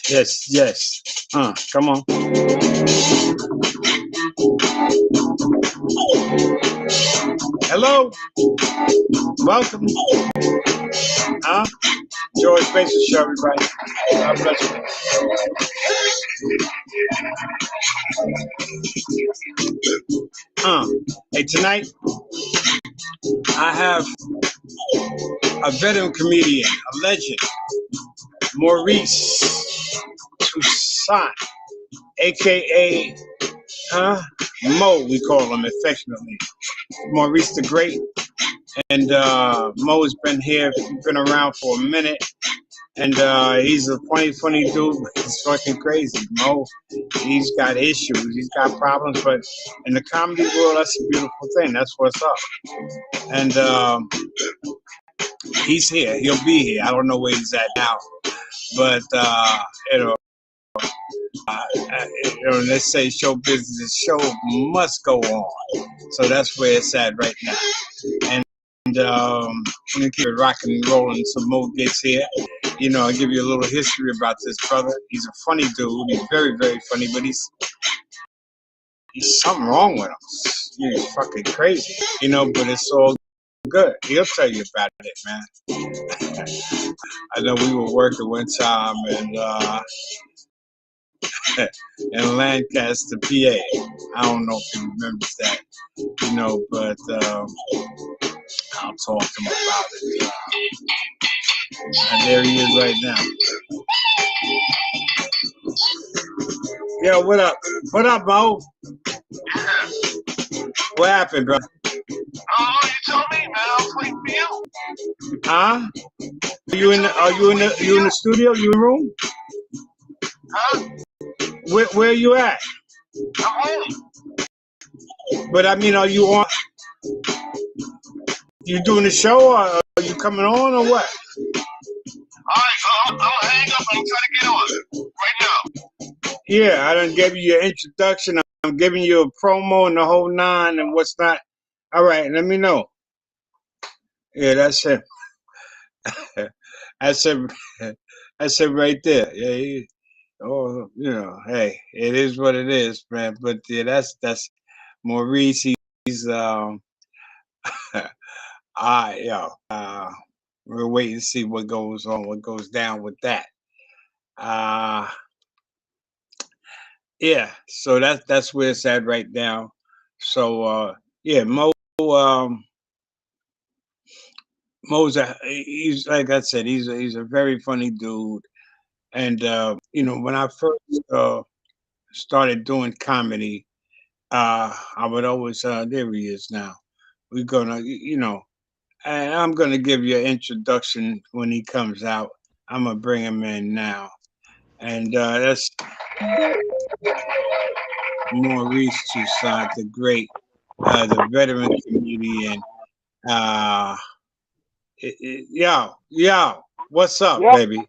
Yes, yes. Come on. Hello. Welcome. George Basis Show, everybody. God bless you. Hey, tonight I have a veteran comedian, a legend, Maurice Toussaint, aka Mo, we call him affectionately. Maurice the Great. And Mo's been here, been around for a minute. And he's a funny dude. He's fucking crazy. Mo, he's got issues. He's got problems. But in the comedy world, that's a beautiful thing. That's what's up. And he's here. He'll be here. I don't know where he's at now. But, let's say show business, show must go on. So that's where it's at right now. And I'm gonna keep it rocking and rolling so Mo gets here. You know, I'll give you a little history about this brother. He's a funny dude. He's very, very funny, but he's something wrong with him. He's fucking crazy, you know, but it's all good. He'll tell you about it, man. I know we were working one time in Lancaster, PA. I don't know if he remembers that, you know, but I'll talk to him about it. And there he is right now. Yo, what up? What up, Mo? What happened, bro? Oh, you told me, man. I was waiting for you. Huh? Are you in the studio? You in the room? Huh? Where are you at? I'm home. But I mean, are you on? You doing the show, or are you coming on, or what? All right, I'll hang up and I'm trying to get on right now. Yeah, I done gave you your introduction. I'm giving you a promo and the whole nine and what's not. All right, let me know. Yeah, that's it. That's it right there. Yeah. Oh, you know, hey, it is what it is, man. But yeah, that's Maurice. He's we're waiting to see what goes on, what goes down with that. Yeah, so that's where it's at right now. So yeah, Mo's he's like I said, he's a very funny dude. And you know, when I first started doing comedy, I would always there he is now. We're gonna, you know, and I'm gonna give you an introduction when he comes out. I'm gonna bring him in now, and that's Maurice Toussaint, the great, the veteran comedian. Yo, what's up, baby?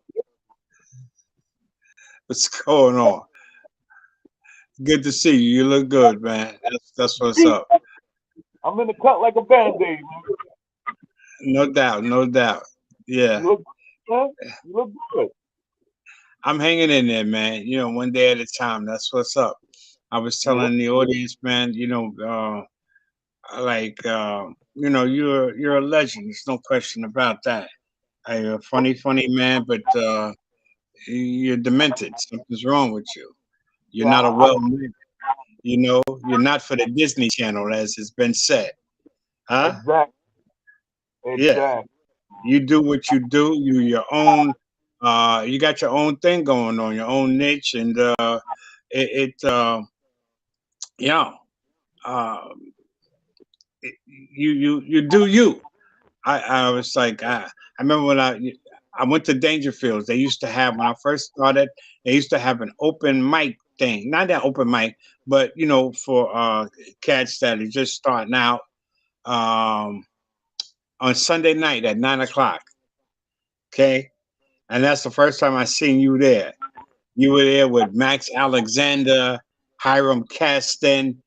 What's going on? Good to see you. You look good, man. That's what's up. I'm in the cut like a band-aid. No doubt, no doubt. Yeah. You look good. I'm hanging in there, man. You know, one day at a time. That's what's up. I was telling the audience, man, you know, you know, you're a legend. There's no question about that. You're a funny man, but you're demented. Something's wrong with you. You're not a well-man. You know, you're not for the Disney Channel, as has been said. Huh? Exactly. Yeah. You do what you do. You your own. You got your own thing going on, your own niche, and you do you. I was like, I remember when I went to Dangerfield. They used to have, when I first started, they used to have an open mic thing. Not that open mic, but you know, for cats that are just starting out, on Sunday night at 9 o'clock. Okay. And that's the first time I seen you there. You were there with Max Alexander, Hiram Caston,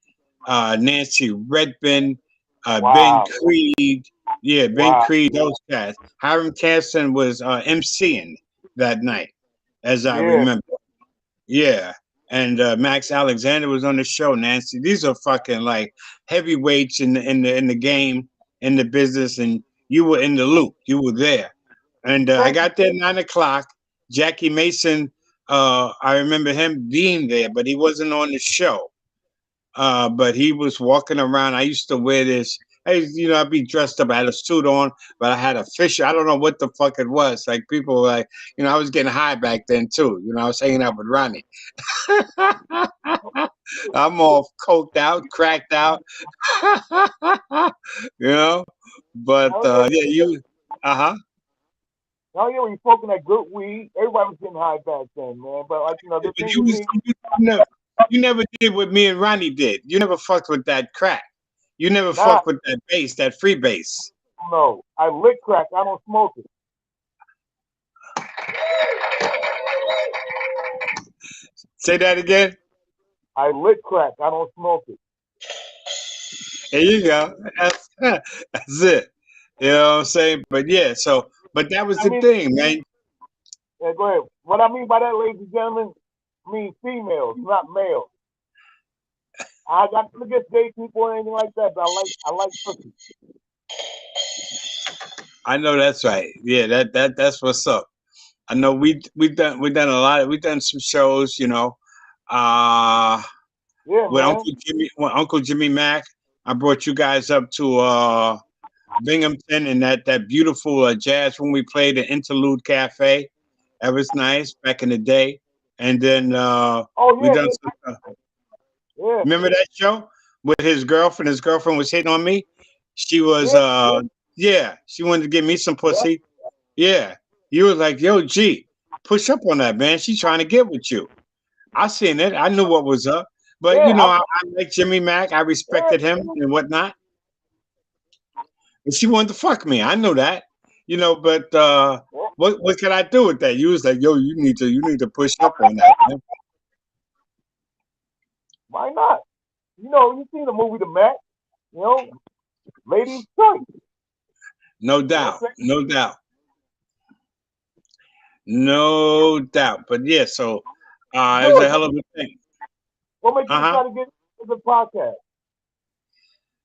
Nancy Redbin, Ben Creed. Yeah, Ben Creed, those guys. Hiram Caston was emceeing that night, as I remember. Yeah. And Max Alexander was on the show. Nancy, these are fucking like heavyweights in the game, in the business, and you were in the loop. You were there, and I Thank you. got there at 9 o'clock. Jackie Mason, I remember him being there, but he wasn't on the show. But he was walking around. I used to wear this. I'd be dressed up. I had a suit on, but I had a fish. I don't know what the fuck it was. Like people were like, I was getting high back then too. I was hanging out with Ronnie. I'm all coked out, cracked out. you know. But Oh yeah, yeah, uh huh. oh yeah, when you smoking that good weed, everybody was getting high back then, man. But like the But thing with me, you never did what me and Ronnie did. You never fucked with that crack. You never nah, fucked with that bass, that free bass. no, I lick crack, I don't smoke it. Say that again. I lick crack, I don't smoke it. There you go. That's it. You know what I'm saying? But yeah, but that was I the mean, thing, man. yeah, go ahead. What I mean by that, ladies and gentlemen, I mean females, not males. I got to against gay people or anything like that, but I like pussy. I know that's right. Yeah, that's what's up. I know we done a lot. We done some shows, uh Yeah, with man. Uncle Jimmy Mack. I brought you guys up to Binghamton and that beautiful jazz when we played the Interlude Cafe. That was nice back in the day. And then Oh we yeah, done yeah, some. yeah, Remember that show with his girlfriend? His girlfriend was hitting on me. She was yeah, yeah. She wanted to give me some yeah. pussy. Yeah. You was like, yo, G, push up on that, man. She trying to get with you. I seen it. I knew what was up. But Yeah, I like Jimmy Mack. I yeah, respected him and whatnot. And she wanted to fuck me. I knew that. But yeah. what can I do with that? You was like, yo, you need to push up on that, man. Why not? You seen the movie The Mac, you know, Ladies Choice. No You know what doubt. I'm saying? No doubt. No doubt. But yeah, so it was a George, hell of a thing. what made you Uh-huh. decide to get into the podcast?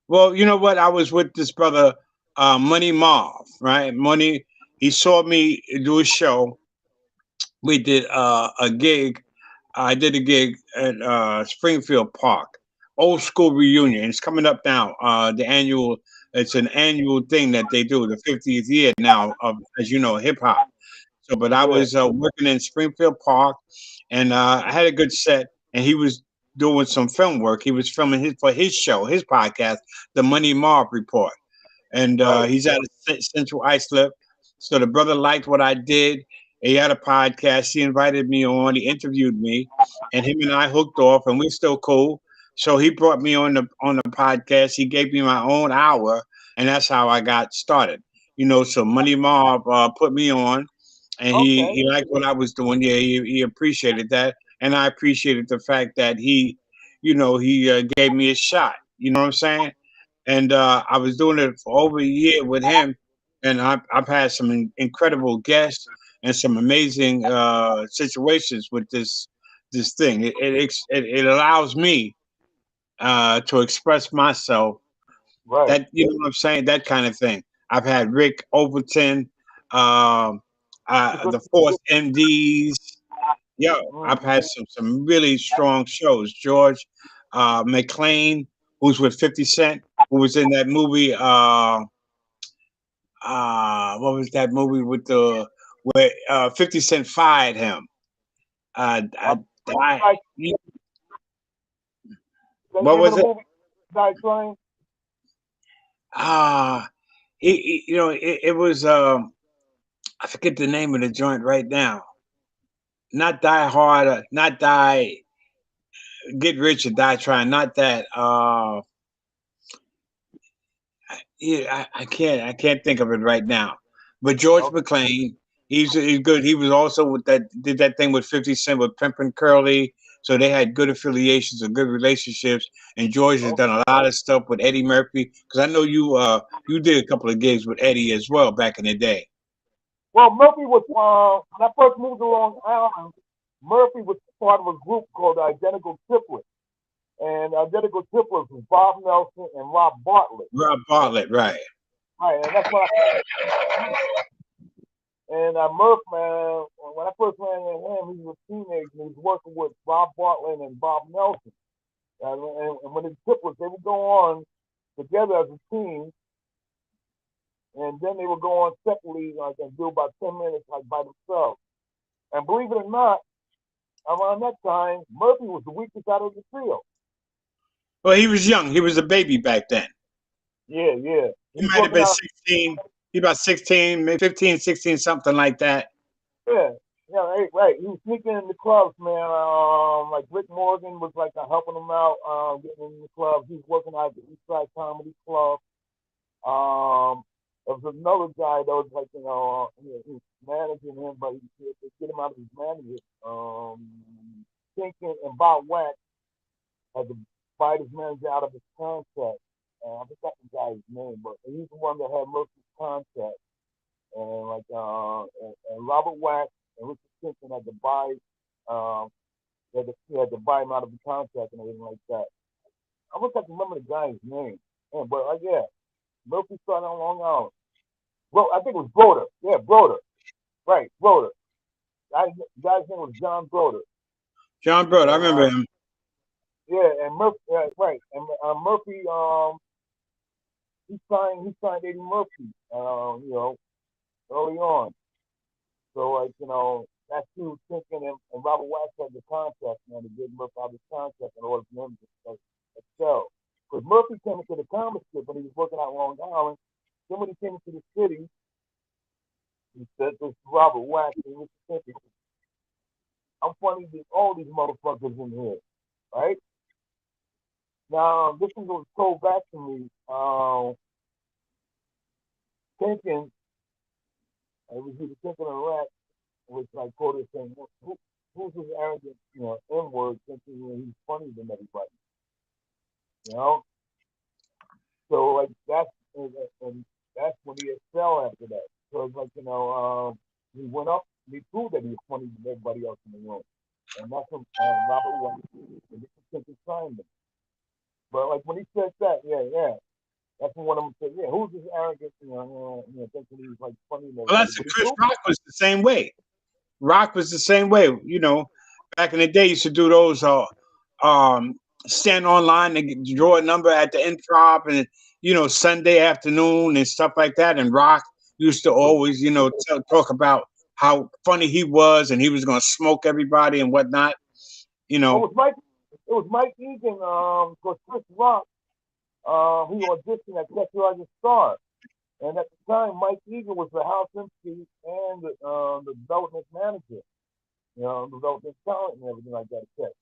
Well, you know what? I was with this brother, Money Marv, right? Money, he saw me do a show. We did a gig. I did a gig at Springfield Park, old school reunion. It's coming up now. It's an annual thing that they do, the 50th year now of, as you know, hip hop. So, but I Yeah. was working in Springfield Park, and I had a good set. And he was doing some film work. He was filming for his show, his podcast, the Money Marv Report, and Right. he's out of Central Islip. So the brother liked what I did. He had a podcast. He invited me on. He interviewed me, and him and I hooked off, and we're still cool. So he brought me on the podcast. He gave me my own hour, and that's how I got started. So Money Mob put me on, and he Okay. he liked what I was doing. Yeah, he appreciated that, and I appreciated the fact that he gave me a shot. You know what I'm saying? And I was doing it for over a year with him, and I've had some incredible guests and some amazing situations with this thing. It allows me to express myself. Right. That you know what I'm saying? That kind of thing. I've had Rick Overton, um, It's a, the Force MDs. Yo, mm, I've had some really strong shows. George McLean, who's with 50 Cent, who was in that movie. What was that movie with the where 50 Cent fired him? uh, I like, you- the what name of was the it? movie, Guy Trying. Ah, it was. I forget the name of the joint right now. Not Die Hard, not Die Get Rich or Die Trying. Not that. Yeah, I can't think of it right now. But George Okay. McLean, he's good. He was also with did that thing with 50 Cent with Pimpin' Curly. So they had good affiliations and good relationships. And George has Okay. done a lot of stuff with Eddie Murphy. Because I know you did a couple of gigs with Eddie as well back in the day. Well, Murphy was when I first moved to Long Island. Murphy was part of a group called the Identical Triplets. And Identical Triplets was Bob Nelson and Rob Bartlett. Rob Bartlett, right. Right, and that's what and Murph, man, when I first ran into him, he was a teenager and he was working with Rob Bartlett and Bob Nelson. And when the triplets, they would go on together as a team, and then they would go on separately, like, and do about 10 minutes, like, by themselves. And believe it or not, around that time, Murphy was the weakest out of the trio. Well, he was young. He was a baby back then. Yeah, yeah. He might have been 16. He about 16, maybe 15, 16, something like that. Yeah, yeah, right. He was sneaking in the clubs, man. Like Rick Morgan was like helping him out, getting in the clubs. He was working out at the East Side Comedy Club. There was another guy that was like, he was managing him, but he get him out of his manager. Thinking and Bob Wax had to fight his manager out of his contract. I forgot the guy's name, but he's the one that had Murphy's contract. And like and Robert Wax and Richard Simpson had to buy he had to buy him out of the contract and everything like that. I wish I could remember the guy's name. Yeah, but yeah, Murphy started on Long Island. I think it was Broder. Yeah, Broder. Right, Broder. The guy's name was John Broder. John Broder, I remember him. Yeah, and Murphy, right, and Murphy, he signed Eddie Murphy, early on. So like, that's who was thinking, and Robert Wax had the contract, man, to get Murphy out of his contract in order for him to excel. Because Murphy came into the comic strip when he was working out Long Island. Then when he came into the city, he said this Robert Wax and Richard Simpson, I'm funny to all these motherfuckers in here, right? Now, this was told back to me, thinking, it was either thinking or rat, which like quoted saying, who's this arrogant, N-word thinking he's funnier than everybody, you know? So like and that's when he excelled after that. So it's like, he went up and he proved that he was funnier than everybody else in the room. And that's when Robert Wax and Simpson signed him. But like when he said that, yeah. That's when one of them said, yeah, who's this arrogant, thinking he was like funny. Well, that's Chris Rock was the same way. Rock was the same way. Back in the day, used to do those stand online and draw a number at the Improv and Sunday afternoon and stuff like that. And Rock used to always talk about how funny he was and he was going to smoke everybody and whatnot. It was Mike Egan, because Chris Rock, he auditioned at Catch You As a Star. And at the time, Mike Egan was the house MC and the development manager, development talent and everything like that.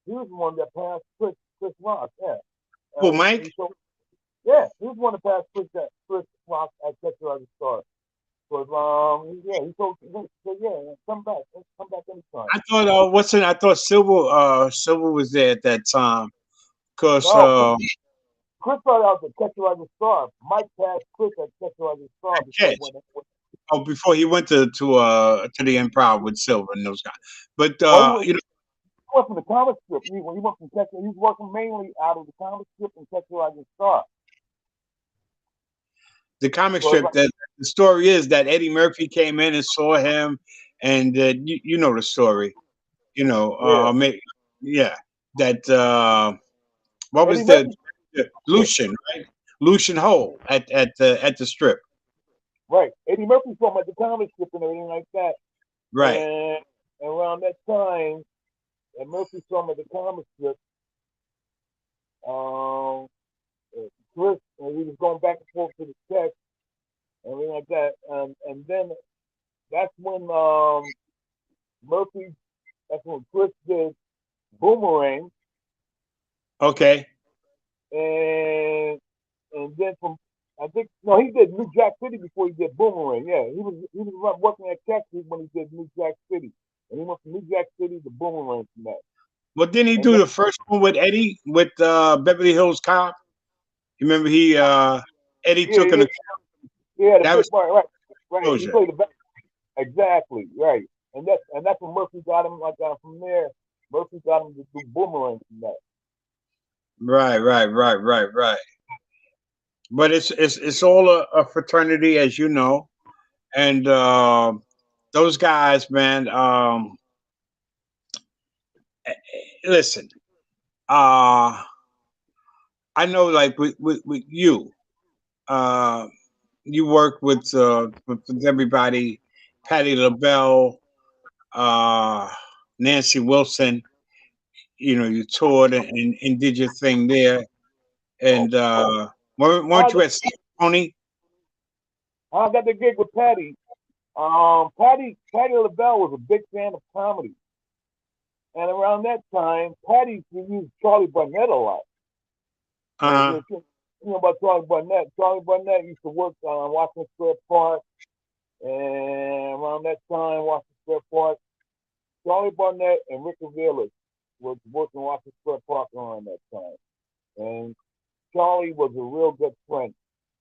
He was the one that passed Chris Rock, yeah. Well, Mike? Yeah, he was the one that passed Chris Rock at Catch You As a Star. He told come back anytime. I thought I thought Silver was there at that time. Cause Chris started out at Catch You As a Star. Mike passed Chris at Catch You As a Star before he went to the Improv with Silver and those guys. But he went from the comic strip. He went from Catch You. He was working mainly out of the comic strip and Catch You As a Star. The comic strip. The story is that Eddie Murphy came in and saw him, and you know the story. That what was the Lucian, right? Lucian Hole at the strip. Right. Eddie Murphy saw him at the comic strip and everything like that. Right. And around that time, and Murphy saw him at the comic strip. Chris, he was going back and forth to the set and everything like that. And then that's when Chris did Boomerang. Okay. And then he did New Jack City before he did Boomerang. Yeah, he was working at Texas when he did New Jack City, and he went from New Jack City to Boomerang from that. Well, didn't he do the first one with Eddie with Beverly Hills Cop? You remember Eddie took an right. He played exactly right. and that's when Murphy got him. Like from there, Murphy got him to do boomerang from that. Right, right, right, right, right. But it's all a fraternity, as you know, and those guys, man. Listen, uh, I know, like with you, uh, you work with everybody, Patti LaBelle, uh, Nancy Wilson. You know, you toured and did your thing there. Oh, And I weren't you got, at Sony? I got the gig with Patty. Patty LaBelle was a big fan of comedy, and around that time, Patty used Charlie Barnett a lot. Uh You know about Charlie Barnett? Charlie Barnett used to work on Washington Square Park, and around that time, Washington Square Park, Charlie Barnett and Rick Aviles was working Washington Square Park around that time. And Charlie was a real good friend.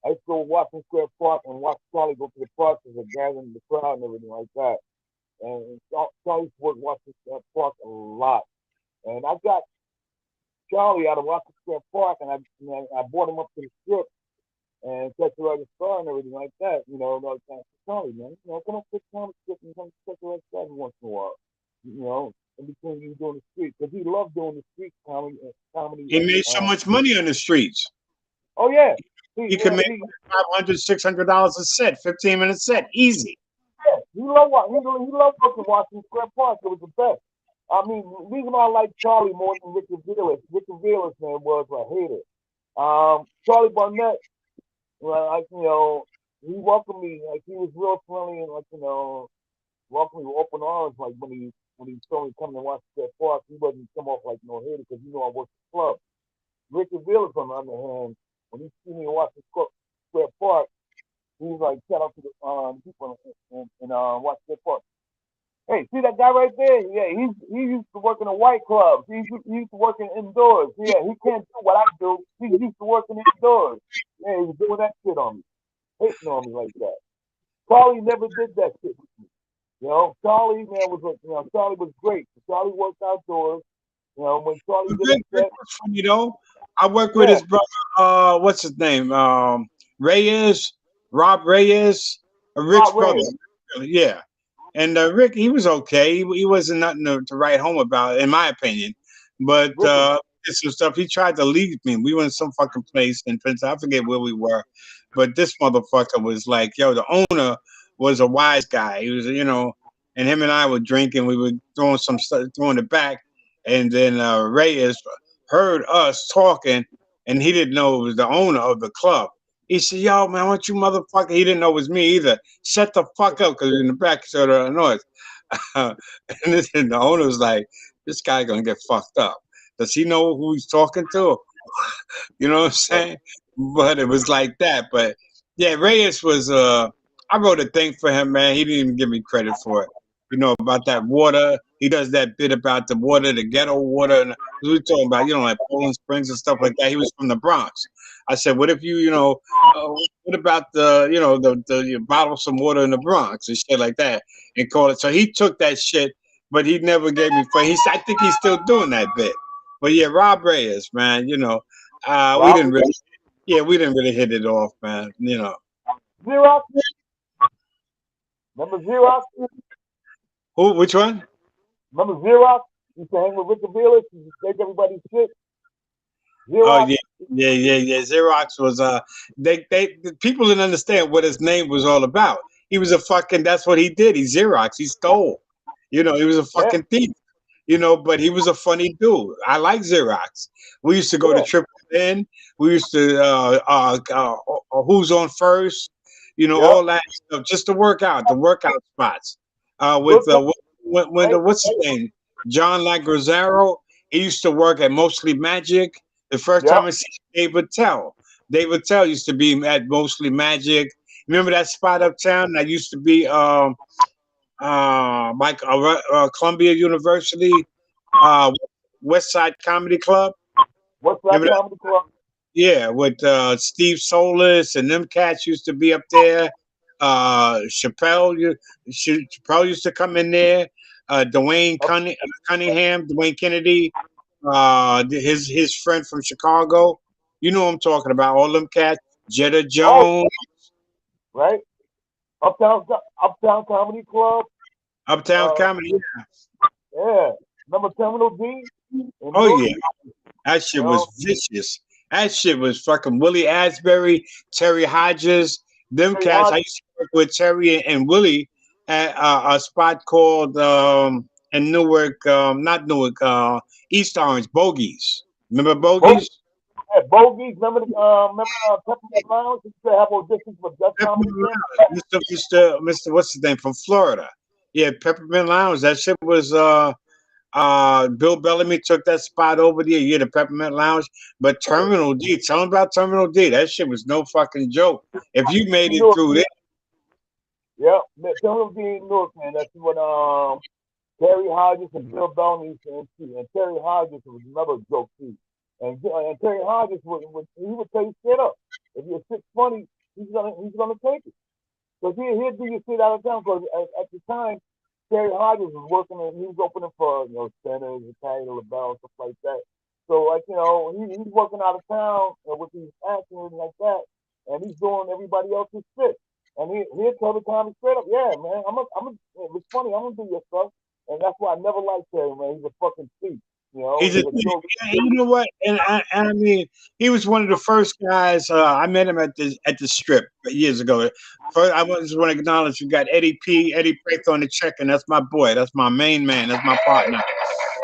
I used to go to Washington Square Park and watch Charlie go to the process of gathering the crowd and everything like that. And Charlie used to work Washington Square Park a lot. And I got Charlie out of Washington Square Park, and I brought him up to the strip and checked the right star and everything like that. You know, like Charlie, man, you know, come up to the comic strip and come check the right star every once in a while. You know, in between you doing the street, because he loved doing the street comedy. he made so much money on the streets. Oh yeah, He could make $500, $600 a set, 15-minute set, easy. he loved working Washington Square Park. It was the best. I mean, the reason why I like Charlie more than Rick Aviles, man, was a hater. Charlie Barnett, like, you know, he welcomed me, like, he was real friendly and, like, you know, welcomed me with open arms. Like, when he told me to come to Washington Square Park, he wasn't come off like no hater because I worked the club. Rick Aviles, on the other hand, when he see me in Washington Square Park, he was like, shout out to the people in Washington Square Park. Hey, see that guy right there? Yeah, he used to work in a white club. He used to work indoors. Yeah, he can't do what I do. He's used to working indoors. Yeah, he was doing that shit on me, hating on me like that. Charlie never did that shit with me. You know, Charlie, man, Charlie was great. Charlie worked outdoors. You know, when Charlie did a Rick set, was funny though. I worked with yeah, his brother. What's his name? Reyes, Rob Reyes, Rick's Rod brother. Reyes. Yeah, and Rick, he was okay. He wasn't nothing to write home about, in my opinion. But Rick was, did some stuff. He tried to leave me. We were in some fucking place in Princeton. I forget where we were, but this motherfucker was like, yo, the owner was a wise guy. He was, you know, and him and I were drinking. We were throwing some stuff, throwing it back, and then Reyes heard us talking, and he didn't know it was the owner of the club. He said, "Yo, man, what you motherfucker?" He didn't know it was me either. Shut the fuck up, because in the back, he started a noise. And the owner was like, "This guy gonna get fucked up. Does he know who he's talking to?" You know what I'm saying? But it was like that. But yeah, Reyes was. I wrote a thing for him, man. He didn't even give me credit for it. You know about that water. He does that bit about the water, the ghetto water, and we were talking about, you know, like Poland Springs and stuff like that. He was from the Bronx. I said, what if you know, what about the, you know, the you bottle some water in the Bronx and shit like that, and call it. So he took that shit, but he never gave me. I think he's still doing that bit. But yeah, Rob Reyes, man, you know, we Rob didn't really, yeah, we didn't really hit it off, man. You know, Xerox. Remember Xerox? who, which one? Remember Xerox? Used to hang with Rick Aviles. He used to take everybody's shit. Oh Xerox. yeah, yeah. Xerox was they the people didn't understand what his name was all about. He was a fucking, that's what he did. He Xerox. He stole. You know, he was a Yeah, fucking thief. You know, but he was a funny dude. I like Xerox. We used to go to yeah, Triple N. We used to Who's on First. You know, yep. all that stuff just to work out the workout spots. With Good guy. when Hey, the what's his name, John Lagrazzaro. He used to work at Mostly Magic. The first yep, time I see David Tell. David Tell used to be at Mostly Magic. Remember that spot uptown that used to be like Columbia University, uh, West Side Comedy Club. what's that Remember that? comedy club? Yeah, with Steve Solis and them cats used to be up there. Chappelle, Chappelle used to come in there. Cunningham, Dwayne Kennedy, his friend from Chicago. You know what I'm talking about. All them cats. Jetta Oh, Jones, right. Uptown Comedy Club. Uptown Uh, Comedy. yeah. Remember Terminal D in Oh Newark? yeah, that You shit was know. vicious. That shit was fucking Willie Asbury, Terry Hodges, them Terry cats. I Hodges. used to work with Terry and Willie at a spot called in Newark, not Newark, East Orange, Bogies. Remember Bogies. Bogies? Yeah, Bogies. Remember Peppermint Lounge? Used to have auditions for Def Comedy Peppermint Jam. Lounge, Mr. What's his name from Florida? Yeah, Peppermint Lounge. That shit was Bill Bellamy took that spot over there. Yeah, the Peppermint Lounge. But Terminal D, tell him about Terminal D. That shit was no fucking joke. If you made it Newark. through it, Yeah, Terminal D in Newark, man. That's when Terry Hodges and Bill Bellamy used to MC. And Terry Hodges was another joke too. And Terry Hodges would tell you straight up. If you're sick funny, he's gonna take it. Because he'll do your shit out of town. Because at the time, Terry Hodges was working and he was opening for Centers, Italian LaBelle, stuff like that. So like he's working out of town with these actors like that, and he's doing everybody else's shit. And he'll tell the time straight up, yeah, man, it's funny, I'm gonna do your stuff. And that's why I never liked Terry, man. He's a fucking thief. he's a He's a joke. you know what? And I mean, he was one of the first guys. I met him at the strip years ago. First, I just want to acknowledge we got Eddie Prath on the check, and that's my boy. That's my main man. That's my partner.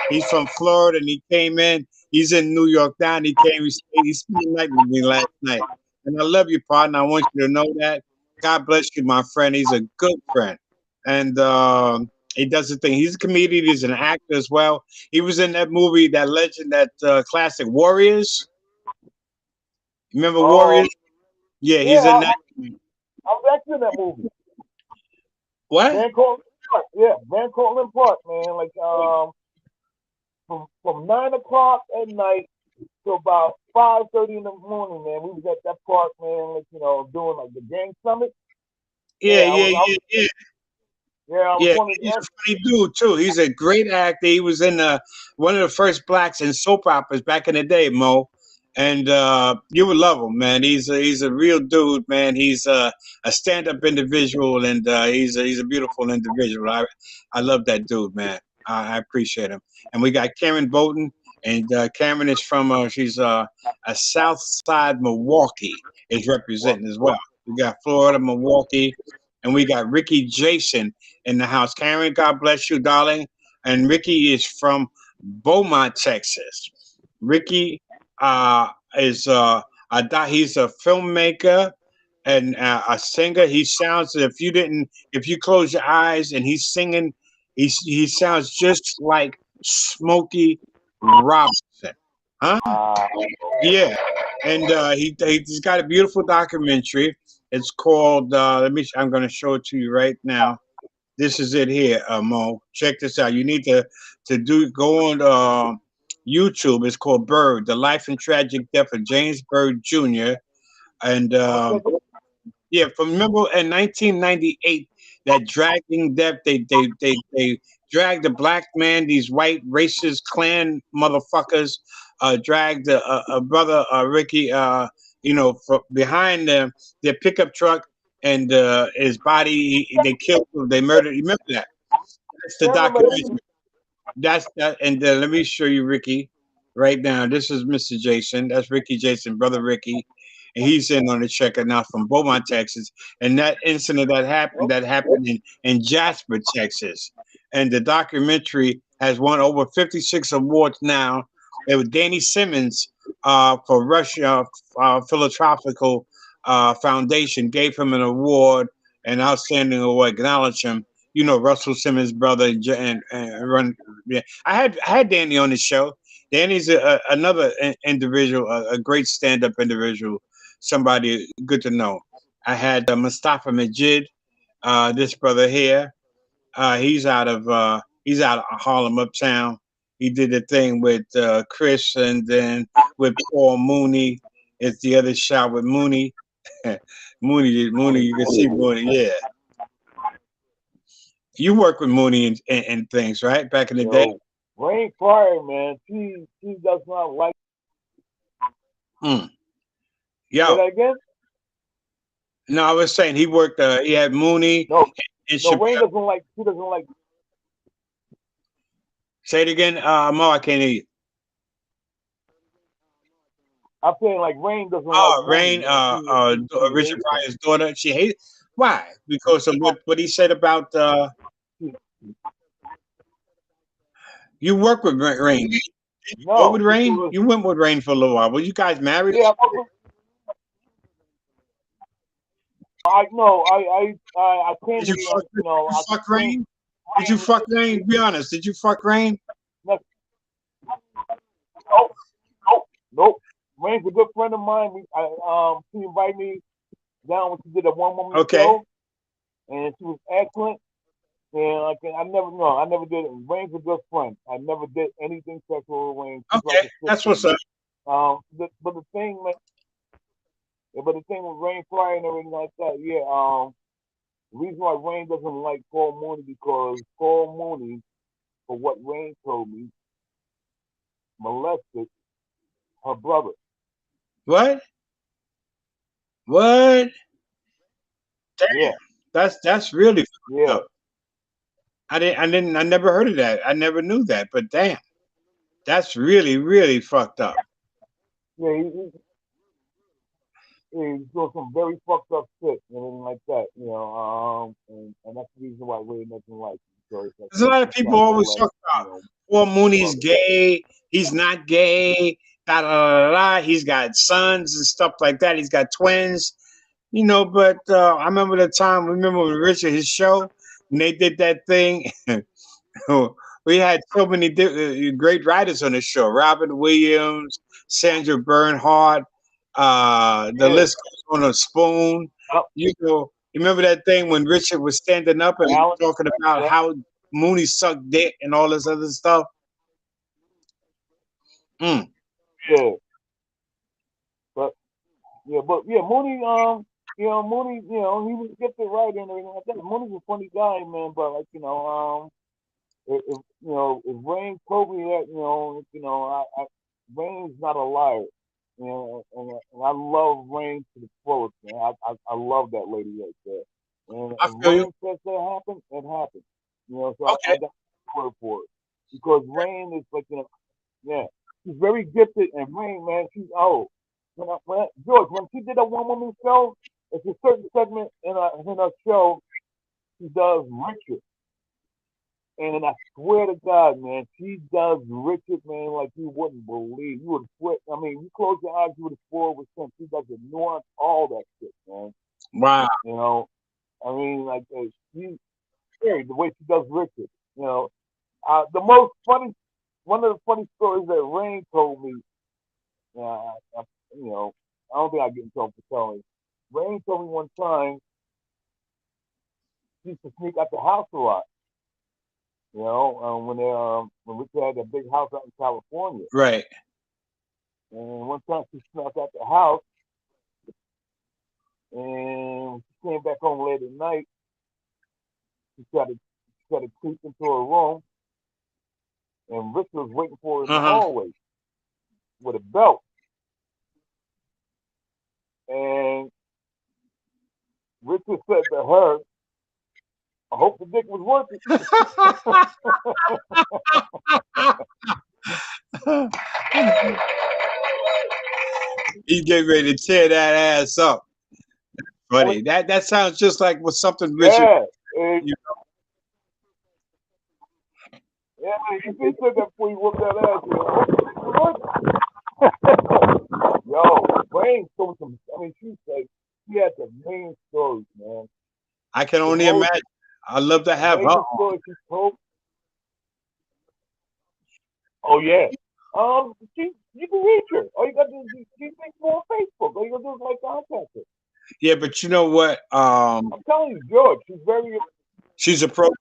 He's from Florida, and he came in. He's in New York now, and he came. He spent the night with me last night, and I love you, partner. I want you to know that. God bless you, my friend. He's a good friend, and he does the thing. He's a comedian. He's an actor as well. He was in that movie, that legend, that classic Warriors. Remember Oh, Warriors? Yeah, he's yeah, in that. I was actually in that movie. What? Van Cortlandt Park, yeah, Van Cortlandt Park, man. Like from 9 o'clock at night to about 5:30 in the morning, man. We was at that park, man. Like doing like the gang summit. Yeah, Yeah, I yeah, was, I was yeah, yeah. yeah, I was Yeah, one of he's the. a funny dude too. He's a great actor. He was in one of the first blacks in soap operas back in the day, Mo. And you would love him, man. He's a real dude, man. He's a stand up individual, and he's a beautiful individual. I love that dude, man. I appreciate him. And we got Karen Bolton, and Karen is from she's a South Side Milwaukee is representing as well. We got Florida, Milwaukee, and we got Ricky Jason in the house. Karen, God bless you, darling. And Ricky is from Beaumont, Texas. Ricky is he's a filmmaker and a singer. He sounds if you close your eyes and he's singing, he sounds just like Smokey Robinson, huh? Uh, Yeah, and he's got a beautiful documentary. It's called I'm going to show it to you right now. This is it here, Mo. Check this out. You need to go on YouTube. It's called Bird: The Life and Tragic Death of James Byrd Jr. And I'm gonna take a yeah, from remember in 1998 that dragging death. They dragged a black man. These white racist Klan motherfuckers dragged a brother Ricky. Behind them their pickup truck and his body. They killed him. They murdered. You remember that? That's the yeah, I remember documentary. that. That's that. And let me show you Ricky right now. This is Mr. Jason. That's Ricky Jason, brother Ricky. And he's in on the checker now from Beaumont, Texas. And that incident that happened in Jasper, Texas. And the documentary has won over 56 awards now. It was Danny Simmons for Russia Philanthropical Foundation gave him an award, an outstanding award, acknowledge him. You know Russell Simmons' brother and run. Yeah, I had Danny on the show. Danny's another individual, a great stand-up individual, somebody good to know. I had Mustafa Majid, this brother here. He's out of Harlem Uptown. He did the thing with Chris, and then with Paul Mooney. It's the other shot with Mooney. Mooney, you can see Mooney. Yeah, you work with Mooney and things, right? Back in the day. Yo, Rain Fire, man, she does not like. Mm. Say Yo, that again? no, I was saying he worked. He had Mooney No, and no, Rain Chappelle. doesn't like. She doesn't like. Say it again, Mo. I can't hear you. I'm saying like Rain doesn't like Oh, Mooney, Rain, man. She Richard hates him. Pryor's daughter. She hates. Why? Because of what he said about. She, You work with Rain. You go with no, Rain. because You went with Rain for a little while. Were you guys married? yeah, I know. I came Did you to fuck? you know. You I fuck came. Rain? Did you fuck Rain? Be honest. Did you fuck Rain? Nope, nope, nope, nope. Rain's a good friend of mine. She invited me down when she did a one woman Okay. show, and she was excellent. And like I never, no, I never did it. Rain's a good friend. I never did anything sexual with Rain. She's like Okay. a That's sister to what's me. up. But the thing, man, but the thing with Rain Fire and everything like that, yeah. The reason why Rain doesn't like Paul Mooney because Paul Mooney, for what Rain told me, molested her brother. What? What? Yeah, Damn. That's really fucked yeah, up. I never heard of that. I never knew that. But damn, that's really fucked up. yeah. He's doing some very fucked up shit and everything like that, you know. And that's the reason why Ray doesn't like him. So it's like There's a lot of he's people trying to always molest, talk about Paul his Mooney's brother. gay. He's not gay. Da, da, da, da. He's got sons and stuff like that. He's got twins. But I remember the time. Remember with Richard his show when they did that thing. We had so many great writers on the show: Robin Williams, Sandra Bernhardt. The Yeah, list goes on a spoon. You remember that thing when Richard was standing up and Alan. talking about Yeah, how Mooney sucked dick and all this other stuff. Mm. yeah, but yeah, Mooney. Mooney. He was gifted right and everything like that. Mooney's a funny guy, man. But like if Rain told me that, Rain's not a liar. And I love Rain to the fullest, man. I love that lady right there. And I if feel you. Rain says that happened, it happened. So I Okay. got word for it. Because Rain is like, yeah, she's very gifted. And Rain, man, she's old. George, when she did a one woman show, it's a certain segment in her show, she does Richard. And I swear to God, man, she does Richard, man, like you wouldn't believe. You would swear. I mean, you close your eyes, you would have swore with him. She does the nuance, all that shit, man. Wow. I mean, like she's scary the way she does Richard. The most funny, one of the funny stories that Rain told me. I, you know, I don't think I get in trouble for telling. Rain told me one time she used to sneak out the house a lot. When Richard had that big house out in California. Right. And one time she snuck out the house and she came back home late at night. She tried to creep into her room and Richard was waiting for her in the Uh huh. hallway with a belt. And Richard said to her, I hope the dick was working. He's getting ready to tear that ass up. Buddy, that sounds just like what something Richard. Yeah. Yeah, you said that before you whooped that ass. Yo, Rain told some. I mean, she had the main stories, man. I can The only most imagine. I'd love to have her amazing on. story she told. Oh yeah. You can reach her. All you got to do is she thinks more on Facebook. All you got to do is like contact her. Yeah, but you know what? I'm telling you, George, She's approachable.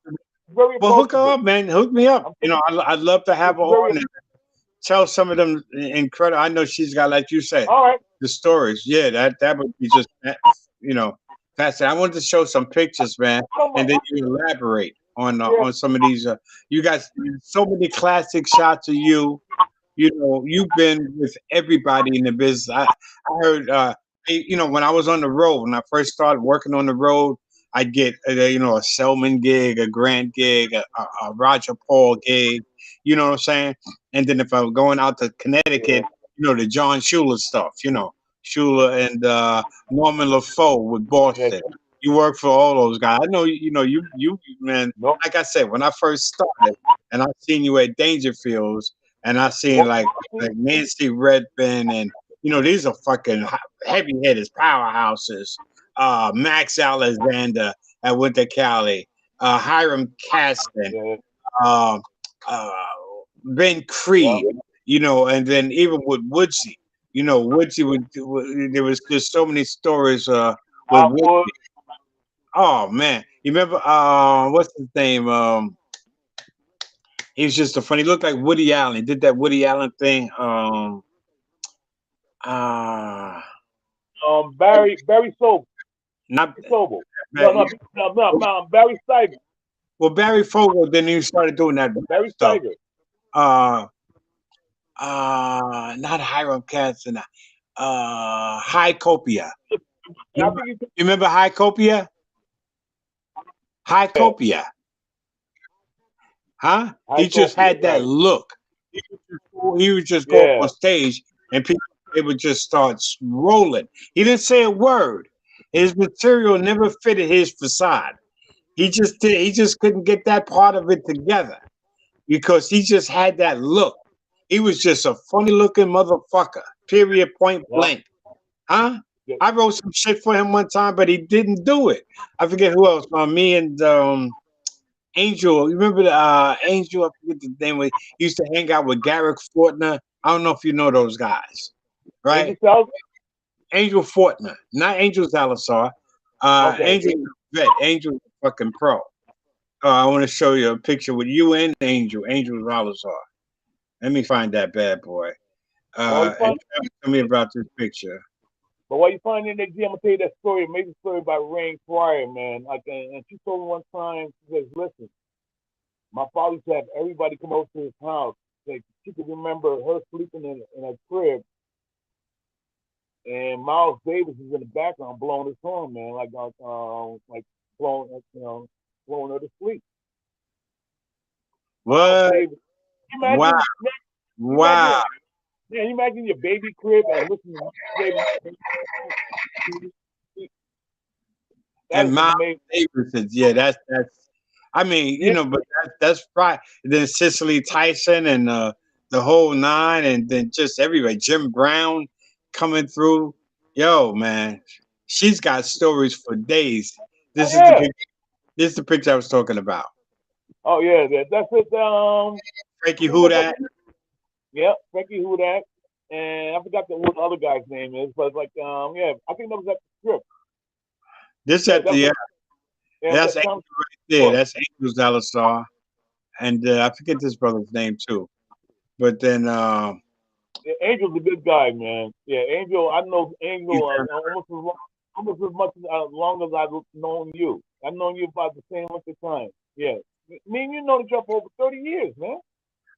very Well, hook her approachable. up, man. Hook me up. I'd love to have her She's very on and tell some of them incredible. I know she's got, like you said, all right. the stories. Yeah, that would be just you know fascinating. I wanted to show some pictures, man, Come and on. then you elaborate Yeah. on some of these. You guys, so many classic shots of you. You know, you've been with everybody in the business. I heard, you know, when I was on the road, when I first started working on the road, I'd get, you know, a Selman gig, a Grant gig, a Roger Paul gig, you know what I'm saying? And then if I was going out to Yeah. Connecticut, you know, the John Schuler stuff, you know, Schuler and Norman LaFoe with Yeah. Boston. You work for all those guys. I know, you know, man, No. like I said, when I first started and I seen you at Dangerfields, and I seen What? like Nancy Redfern, and you know these are fucking heavy hitters, powerhouses. Max Alexander at Winter Cali, Hiram Caston, Yeah. uh, uh, Ben Yeah. Creed, you know, and then even with Woodsy, you know, Woodsy there was just so many stories with I Woodsy. would. Oh man, you remember what's his name? He was just a funny. He looked like Woody Allen. He did that Woody Allen thing. Uh Barry Sobel. not Sobel. No. Barry Steiger. well Barry Fogel. Then he started doing that rap Barry stuff. Steiger. Uh, not Hiram Caston. High Copia. I Remember, think he's you remember High Copia? High yeah. Copia, huh? High He just Copia. had that Right. look. He would just go up on Yeah. stage and people they would just start rolling. He didn't say a word. His material never fitted his facade. He just couldn't get that part of it together because he just had that look. He was just a funny looking motherfucker. Period point Yeah. blank. Huh? Yeah. I wrote some shit for him one time, but he didn't do it. I forget who else. Me and Angel. You remember the Angel? I forget the name. He used to hang out with Garrick Fortner. I don't know if you know those guys, Angel right? South. Angel Fortner, not Angel Salazar. Okay. Angel vet. Angel fucking pro. I want to show you a picture with you and Angel Salazar. Let me find that bad boy. But while you And find, tell me about this picture. but while you find in that G, I'm gonna tell you that story, amazing story about Rain Pryor, man. Like, and she told me one time, she says, "Listen, my father used to have everybody come over to his house. Like, she could remember her sleeping in a crib, and Miles Davis is in the background blowing his horn, man, like blowing, blowing her to sleep. Miles What? Davis. Wow! Imagine, Wow! imagine, man, imagine your baby crib and listen to Miles Davis. That And is Miles amazing. Davis is that's. I mean, you Yeah, know, but that's right. And then Cicely Tyson and the whole nine, and then just everybody. Jim Brown coming through. Yo, man, she's got stories for days. oh This is the yeah, picture. This is the picture I was talking about. oh yeah, that's it. Frankie I think who that's that? yeah, Frankie Hudak, and I forgot what the other guy's name is, but like yeah, I think that was at the script. This Yeah, at the yeah, it was that's at Angel Tom right there. Square. That's Angel Salazar, and I forget this brother's name too. But then Yeah, Angel's a good guy, man. Yeah, Angel, I know Angel he's almost as much as long as I've known you. I've known you about the same length of time. Yeah, me and you know each other for over 30 years, man.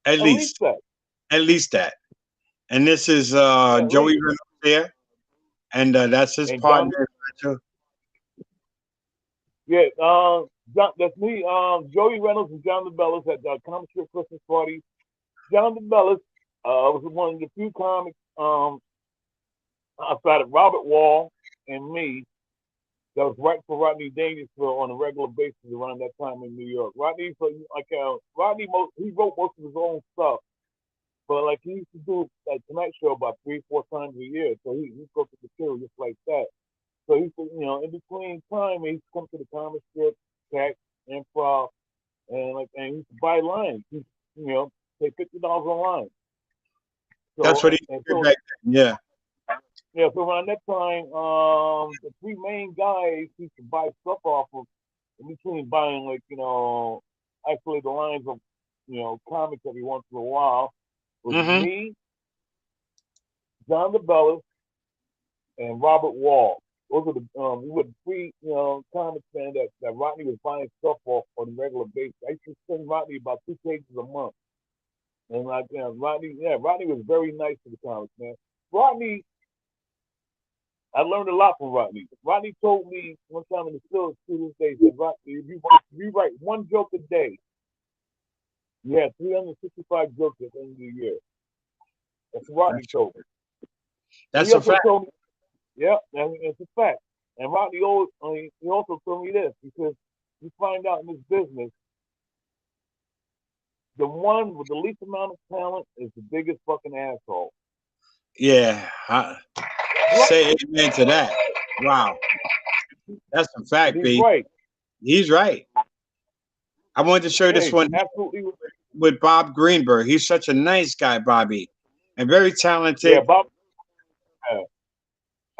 at At least least that. at least that. And this is Yeah, at Joey least. Reynolds there, and that's his And John, partner. yeah, that's me. Joey Reynolds and John DeBellis at the Comic Strip Christmas party. John DeBellis was one of the few comics outside of Robert Wall and me that was writing for Rodney Dangerfield on a regular basis around that time in New York. Rodney, he wrote most of his own stuff, but like he used to do like Tonight Show about 3, 4 times a year, so he go to material just like that. So he said, in between time, he used to come to the comic strip, text, improv, and he used to buy lines. He, pay $50 a line. That's So what he and did so back then. Yeah, yeah, so around that time, the three main guys used to buy stuff off of in between buying isolated lines of comics every once in a while was hmm me, John DeBellis, and Robert Wall. Those are the we were the three comics man that Rodney was buying stuff off on a regular basis. I used to send Rodney about 2 pages a month, and like Rodney was very nice to the comics man. Rodney, I learned a lot from Rodney. Rodney told me one time in the still to this day, he said, Rodney, if you write one joke a day, you have 365 jokes at the end of the year. That's what Rodney told me. That's He a also fact. told me, yeah, it's a fact. And Rodney he also told me this because you find out in this business, the one with the least amount of talent is the biggest fucking asshole. Yeah. Right. Say amen to that. Wow. That's a fact, He's B. right. He's right. I wanted to show Yeah, this one absolutely. with Bob Greenberg. He's such a nice guy, Bobby, and very Yeah, talented. Bob.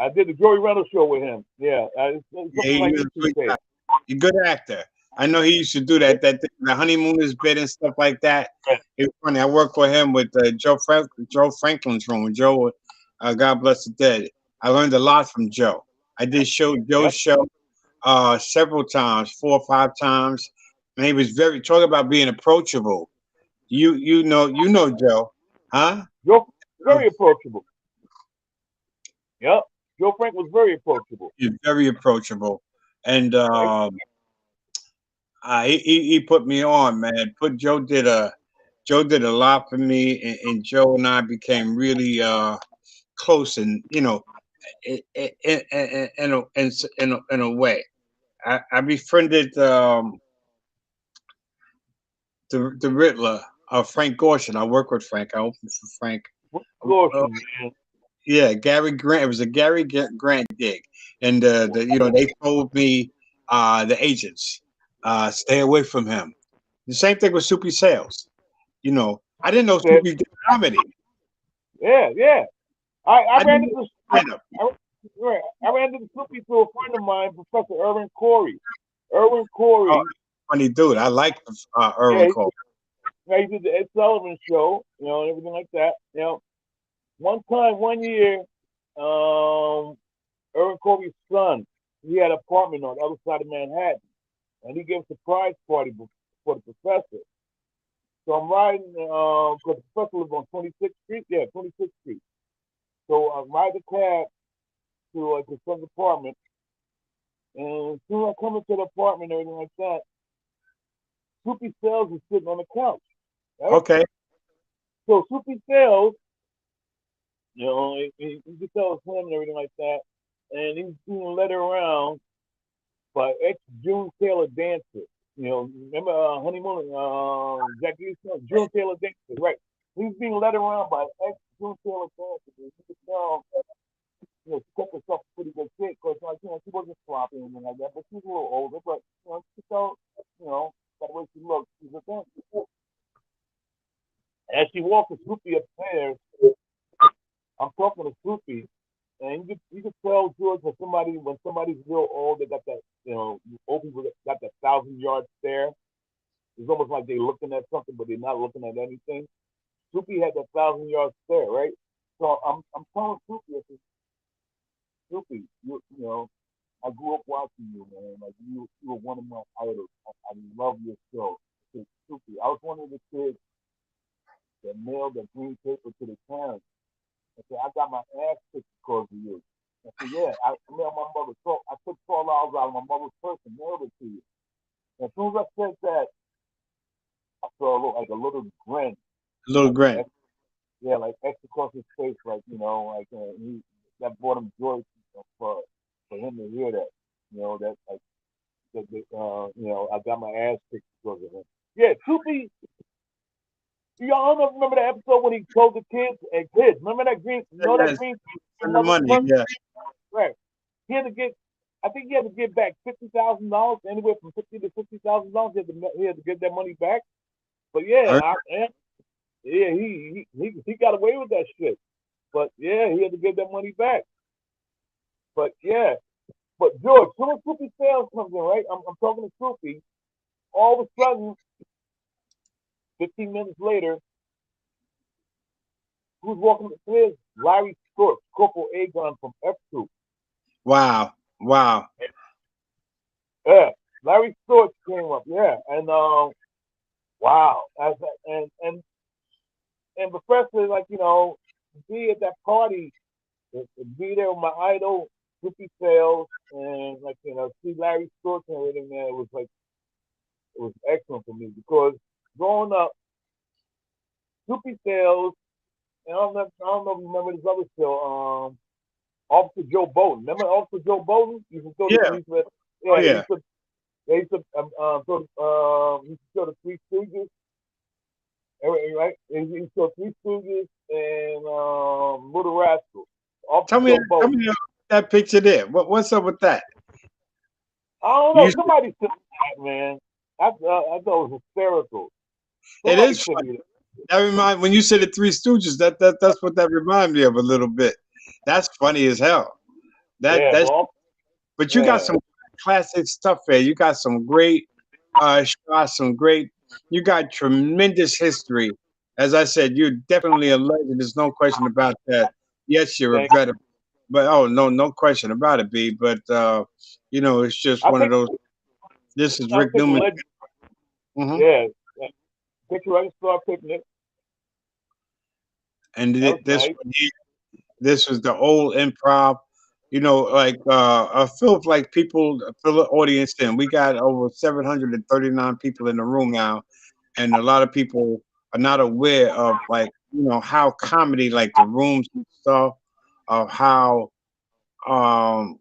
I did the Joey Reynolds show with him. Yeah, it's Yeah, something like he was a YouTube good tape. guy. He's a good actor. I know he used to do that thing, the honeymooners bit and stuff like that. It was funny. I worked for him with Joe Franklin's room. Joe, God bless the dead. I learned a lot from Joe. I did Joe's Yep. show several times, 4 or 5 times. And he was very talk about being approachable. You know Joe, huh? Joe, very approachable. Yep. Joe Frank was very approachable. He's very approachable, and Right? he put me on, man. Joe did a lot for me, and Joe and I became really close, and in a way. I befriended the Riddler, Frank Gorshin. I work with Frank. I opened for Frank. Uh, Caution, man. yeah, Gary Grant. It was a Grant gig, and they told me the agents stay away from him. The same thing with Soupy Sales. I didn't know Said, Soupy did comedy. yeah, yeah. I I ran didn't into know I, I ran into Snoopy through a friend of mine, Professor Irwin Corey. Irwin Oh, Corey, funny dude. I like yeah, Irwin Cole. he did the Ed Sullivan show, and everything like that. One time, one year, Irwin Corey's son, he had an apartment on the other side of Manhattan, and he gave a surprise party for the professor. So I'm riding, because the professor lives on 26th Street. Yeah, 26th Street. So I ride the cab to his son's apartment, and as soon as I come into the apartment and everything like that, Soupy Sales is sitting on the couch, right? Okay. So Soupy Sales, you can tell it's him and everything like that, and he's being led around by ex June Taylor dancer. Remember Honeymoon, Jackie June Taylor dancer, right? He's being led around by ex June Taylor dancer. You can tell, she kept herself in pretty good shape because, she wasn't sloppy or anything like that, but she's a little older, but, she felt, by the way she looked, she's a dancer. As she walked with Snoopy upstairs, I'm talking to Snoopy, and you can tell George when somebody's real old, they got that old people got that 1,000-yard stare. It's almost like they're looking at something, but they're not looking at anything. Snoopy had that 1,000-yard stare, right? So I'm telling Snoopy, I said, Snoopy, I grew up watching you, man. Like you were one of my idols. I love your show. I said, Snoopy, I was one of the kids that mailed the green paper to the parents. I said, I got my ass kicked because of you. I said, yeah, I mailed my mother. So I took $12 out of my mother's purse and mailed it to you. And as soon as I said that, I saw a little grin, Little like Grant. like X across his face, that brought him joy for him to hear that. That like I got my ass kicked because of him. Yeah, Soupy. Y'all don't remember the episode when he told the kids, remember that green, that Yes, green send the mother's money. purse? Yeah. Right. He had to get, I think he had to give back $50,000, anywhere from $50,000 to $60,000. He had to get that money back. But Heard he got away with that shit. But yeah, he had to get that money back. But yeah, but George, soon as Soupy Sales comes in, right? I'm talking to Soupy. All of a sudden, 15 minutes later, who's walking upstairs? Larry Storch, Corporal Agon from F Troop. Wow. Wow. Yeah, Larry Storch came up. Yeah, and wow, and Professor, like be at that party, be there with my idol, Snoopy Sales, and like see Larry Storch and everything. Man, it was excellent for me because growing up, Snoopy Sales, and I don't know if you remember this other show, Officer Joe Bolton. Remember Officer Joe Bolton? You can throw the Yeah. Oh yeah, yeah. they used to he used to show the Three Stooges, right? He used to show Three Stooges and Little Rascal. Officer Joe Tell Bolton. me that picture there. What's up with that? I don't You know. used to- Somebody said that, man. I thought it was hysterical. it Somebody is sent funny. me that. When you said the Three Stooges, that's what that reminded me of a little bit. That's funny as hell. Yeah, That's well, but you got yeah. some classic stuff there. You got some great shots, some great. You got tremendous history. As I said, you're definitely a legend. There's no question about that. Yes, you're a Thank veteran, but oh no, no question about it, B. But it's just I one of think those. This is I Rick take Newman. legend. Hmm. Yeah, yeah. Picture I just start picking it. And That was this nice. one here, this was the old improv. Like I feel like people fill the audience in. We got over 739 people in the room now, and a lot of people are not aware of like how comedy, like the rooms and stuff, of how um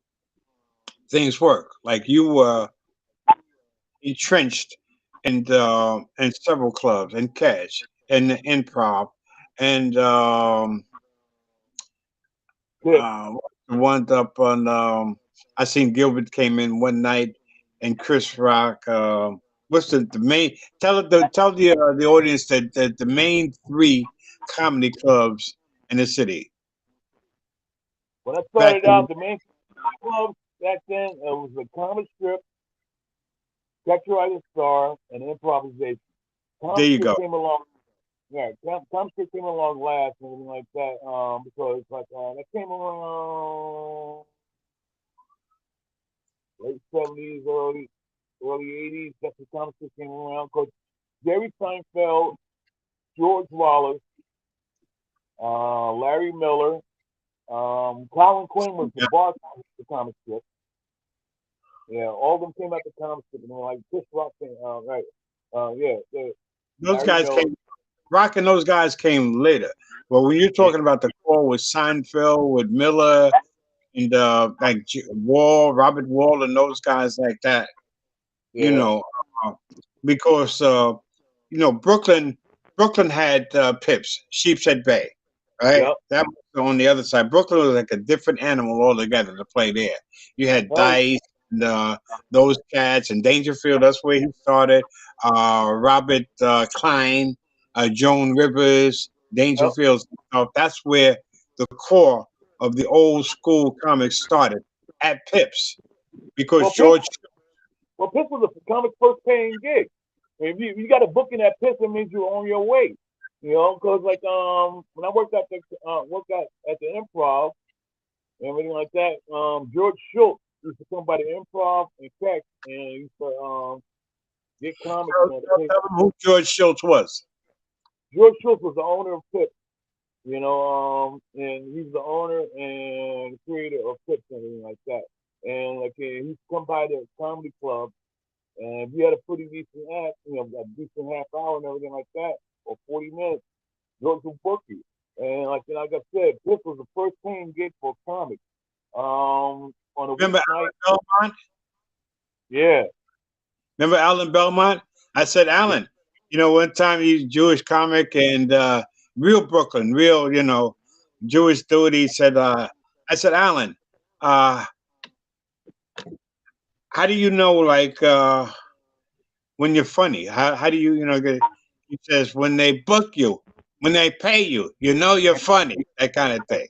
things work. Like you were entrenched in several clubs and catch and the improv and Yeah. wound up on I seen Gilbert came in one night and Chris Rock. What's the main? Tell the audience that the main three comedy clubs in the city When I back started in. out, the main club back then was the comic strip, Catch Your Rising Star, and improvisation. There Comic you strip go. came along. Yeah, comic strip came along last and everything like that. Because like that came along late '70s, early '80s. That's the comic strip came around. Because Jerry Seinfeld, George Wallace, Larry Miller, Colin Quinn was the Yeah. boss of the comic strip. Yeah, all of them came out the comic strip, and like Chris Rock came, right? Yeah, Those Larry guys Miller. came. Rock and those guys came later. But when you're Yeah, talking about the core with Seinfeld, with Miller, and like Wall, Robert Wall, and those guys like that, you yeah, know, uh, because Brooklyn had Pips, Sheepshead Bay, right? yep. That was on the other side. Brooklyn was like a different animal altogether to play there. You had Hell, Dice and those cats and Dangerfield. That's where he started. Robert Klein, Joan Rivers, yep. Dangerfield. That's where the core of the old school comics started at Pips because Well, Pitt, George. Pitt was a comic first paying gig. If you got a booking at Pitt, it means you're on your way. Because like when I worked out at the Improv and everything like that, George Schultz used to come by the Improv and catch and used to get comics to pay. Tell them who George Schultz was. George Schultz was the owner of Pitt. And he's the owner and creator of Pips and everything like that. And like he's come by the comedy club, and if you had a pretty decent act, a decent half hour and everything like that, or 40 minutes, George will book you. And like I said, this was the first paying gig for comics. On a Remember weeknight, Alan Belmont? yeah. Remember Alan Belmont? I said, Alan, one time he's Jewish comic and real Brooklyn, real, Jewish dude. He said, I said, Alan, uh, how do you know, like, when you're funny? How do you get? He says, when they book you, when they pay you, you're funny, that kind of thing.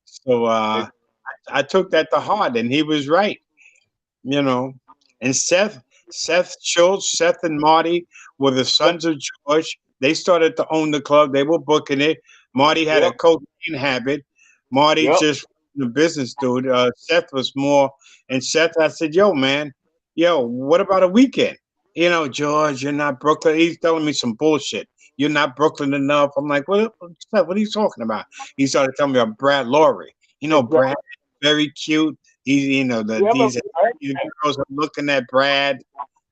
So I took that to heart, and he was right. you know. And Seth Schultz, Seth and Marty were the Yep, sons of George. They started to own the club. They were booking it. Marty had a yep, cocaine habit. Marty Yep. just the business dude. Seth was more, and Seth, I said, "Yo, man, yo, what about a weekend? You know, George, you're not Brooklyn." He's telling me some bullshit. You're not Brooklyn enough. I'm like, Seth, what are you talking about? He started telling me about Brad Laurie. You know, Exactly. Brad, very cute. He's, you know, Yeah, these girls are looking at Brad.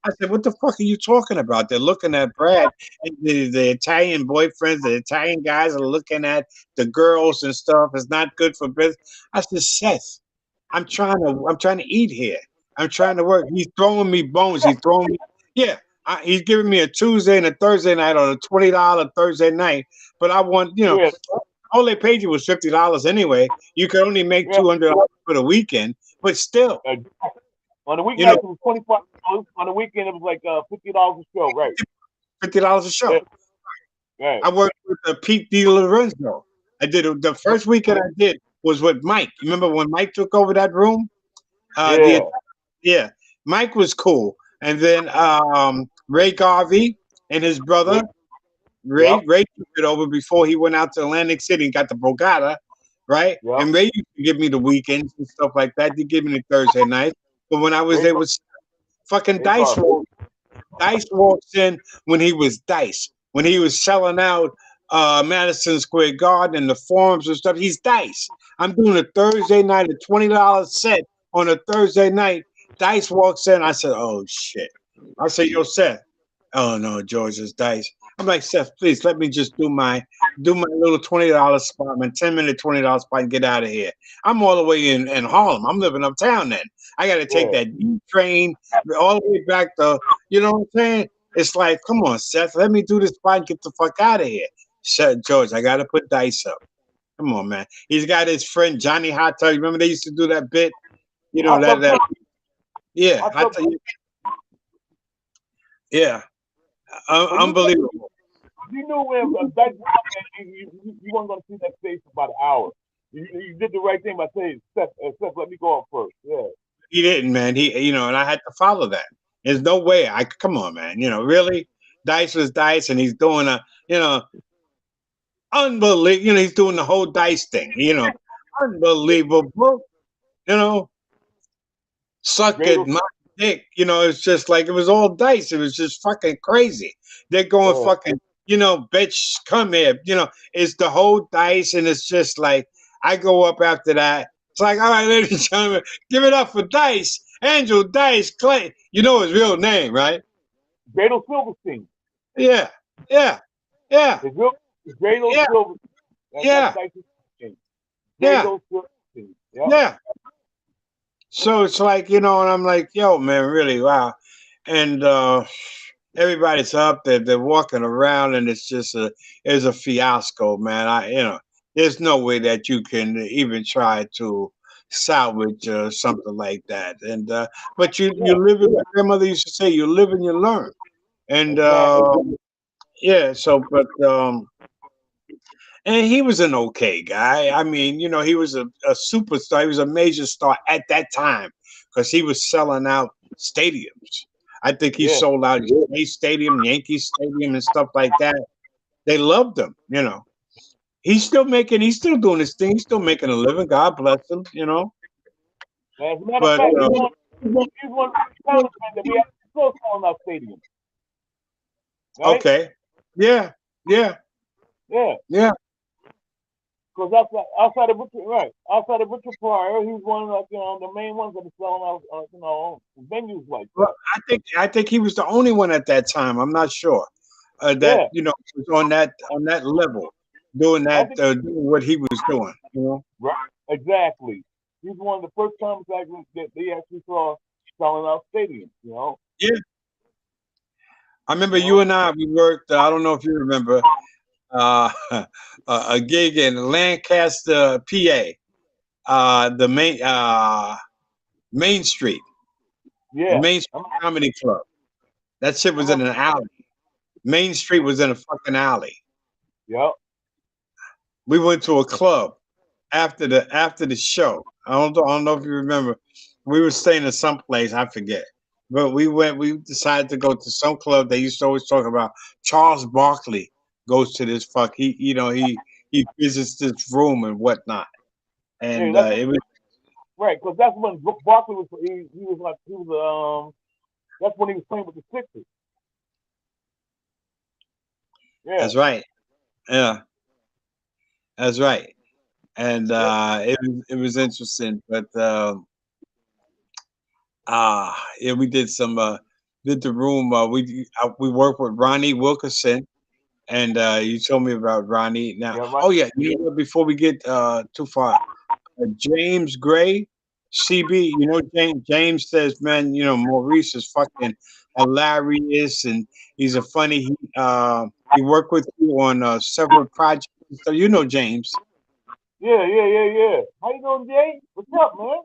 I said, "What the fuck are you talking about?" They're looking at Brad. And the Italian boyfriends, the Italian guys are looking at the girls and stuff. It's not good for business. I said, Seth, I'm trying to eat here. I'm trying to work. He's throwing me bones. He's throwing me, yeah. He's giving me a Tuesday and a Thursday night on a $20 Thursday night. But I want, you know, yeah, all they paid you was $50 anyway. You could only make yeah. $200 for the weekend, but still, Uh, on the you know, weeknights it was $25. On the weekend it was like $50 a show. Right. $50 a show. Yeah. Right. I worked with Pete DiLorenzo. I did the first weekend I did was with Mike. You remember when Mike took over that room? The Yeah. Yeah, Mike was cool, and then Ray Garvey and his Right. brother Yep. Ray took it over before he went out to Atlantic City and got the Bogata, right? Yep. And Ray used to give me the weekends and stuff like that. He give me the Thursday night, but when I was Ray, there was fucking Ray Garvey. Dice walks in when he was Dice. When he was selling out Madison Square Garden and the forums and stuff, he's Dice. I'm doing a Thursday night, a $20 set on a Thursday night. Dice walks in. I said, "Oh shit." I said, "Yo, Seth." "Oh no, George is Dice." I'm like, "Seth, please let me just do my little $20 spot, my 10-minute $20 spot and get out of here." I'm all the way in Harlem. I'm living uptown then. I gotta take Yeah. that D train all the way back to, you know what I'm saying? It's like, come on, Seth, let me do this spot and get the fuck out of here. Shut, George, I gotta put Dice up. Come on, man. He's got his friend Johnny Hot Tub. Remember they used to do that bit? You know, Hot tub that time. yeah, Hot tub time. yeah. But Unbelievable. you knew when that you weren't going to see that stage for about an hour. You did the right thing by saying, Seth, let me go up first. Yeah. He didn't, man. And I had to follow that. There's no way. Come on, man. Really, Dice was Dice, and he's doing you know, unbelievable. He's doing the whole Dice thing. Unbelievable. You know, suck it, Dreidel. my dick. It's just like it was all Dice. It was just fucking crazy. They're going Yeah. fucking, bitch, come here. It's the whole Dice, and it's just like I go up after that. It's like, all right, ladies and gentlemen, give it up for Dice, Angel Dice Clay. You know his real name, right? Dreidel Silverstein. Yeah, yeah, yeah, His real Dreidel yeah, Silverstein. That's yeah, Dicey's name. yeah, Dreidel Silverstein. Yep. yeah. So it's like, and I'm like, yo, man, really, wow. And everybody's up there, they're walking around, and it's a fiasco, man. There's no way that you can even try to salvage something like that. And but you Yeah. live in my grandmother used to say, you live and you learn. And Exactly. yeah, so but and he was an okay guy. I mean, he was a superstar. He was a major star at that time because he was selling out stadiums. I think he Yeah. sold out Yankee Stadium, Yankee Stadium, and stuff like that. They loved him. He's still doing his thing. He's still making a living. God bless him. As a matter of But fact, he's one of the talent men that we actually saw selling our stadium. Right? okay, yeah, yeah, Yeah. yeah, Because outside of Richard Pryor, he's one of the main ones that are selling out venues like well, that. I think he was the only one at that time. I'm not sure that Yeah, was on that level, doing I that, think doing what he was doing. right, exactly. He's one of the first times that they actually saw selling out stadiums. Yeah, I remember You you know, and we worked. I don't know if you remember a gig in Lancaster, PA, the Main Street, the yeah, Main Street Comedy Club. That shit I was in remember. an alley. Main Street was in a fucking alley. Yep. We went to a club after the show. I don't know if you remember. We were staying in some place, I forget. But we decided to go to some club. They used to always talk about Charles Barkley goes to this he visits this room and whatnot. Yeah, and that's it was right, because that's when Barkley was that's when he was playing with the Sixers. Yeah, that's right. Yeah, that's right. And yeah, it was interesting, but yeah, we did some did the room. We worked with Ronnie Wilkerson, and you told me about Ronnie. Now, yeah, right. oh yeah, you know what? Before we get too far, James Gray, CB. You know, James says, man, you know, Maurice is fucking hilarious, and he's a funny. He worked with you on several projects. So you know James. Yeah. How you doing, Jay? What's up, man?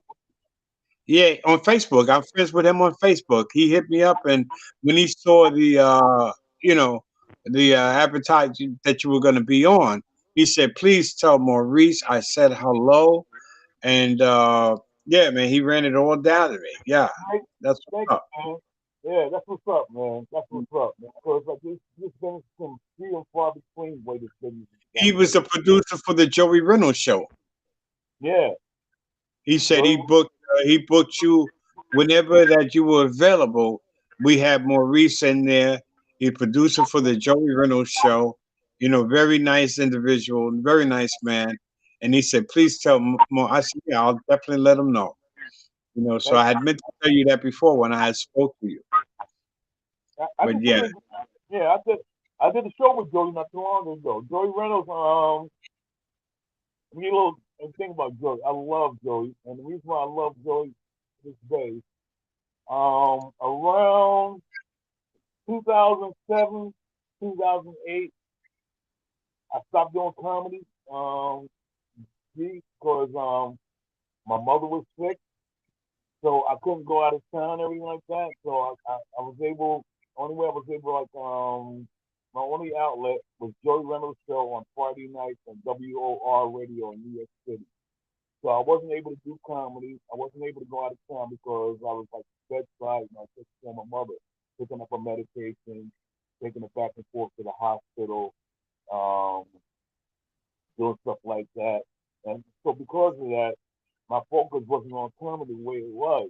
Yeah, on Facebook. I'm friends with him on Facebook. He hit me up, and when he saw the you know, the advertising that you were going to be on, he said, "Please tell Maurice I said hello." And yeah, man, he ran it all down to me. Yeah, Thank, that's thank what's up. you, man. Yeah, that's what's up, man. That's what's up, man. Because like this been some few and far between way this business has He gotten was the lately. producer for the Joey Reynolds show. Yeah, He said Joey. he booked you whenever that you were available. We had Maurice in there. He producer for the Joey Reynolds show. You know, very nice individual, very nice man. And he said, "Please tell more." I said, "Yeah, I'll definitely let him know." You know, so Thank I had meant to tell you that before when I had spoke to you. I But can yeah, see it. Yeah, I did a show with Joey not too long ago. Joey Reynolds. Me a little and think about Joey. I love Joey, and the reason why I love Joey to this day. Around 2007, 2008, I stopped doing comedy. Because my mother was sick, so I couldn't go out of town, and everything like that. So I was able, only way I was able, my only outlet was Joey Reynolds show on Friday nights on WOR radio in New York City. So I wasn't able to do comedy. I wasn't able to go out of town because I was like bedside, and I was taking care of my mother, picking up her medication, taking her back and forth to the hospital, um, doing stuff like that. And so because of that, my focus wasn't on comedy the way it was.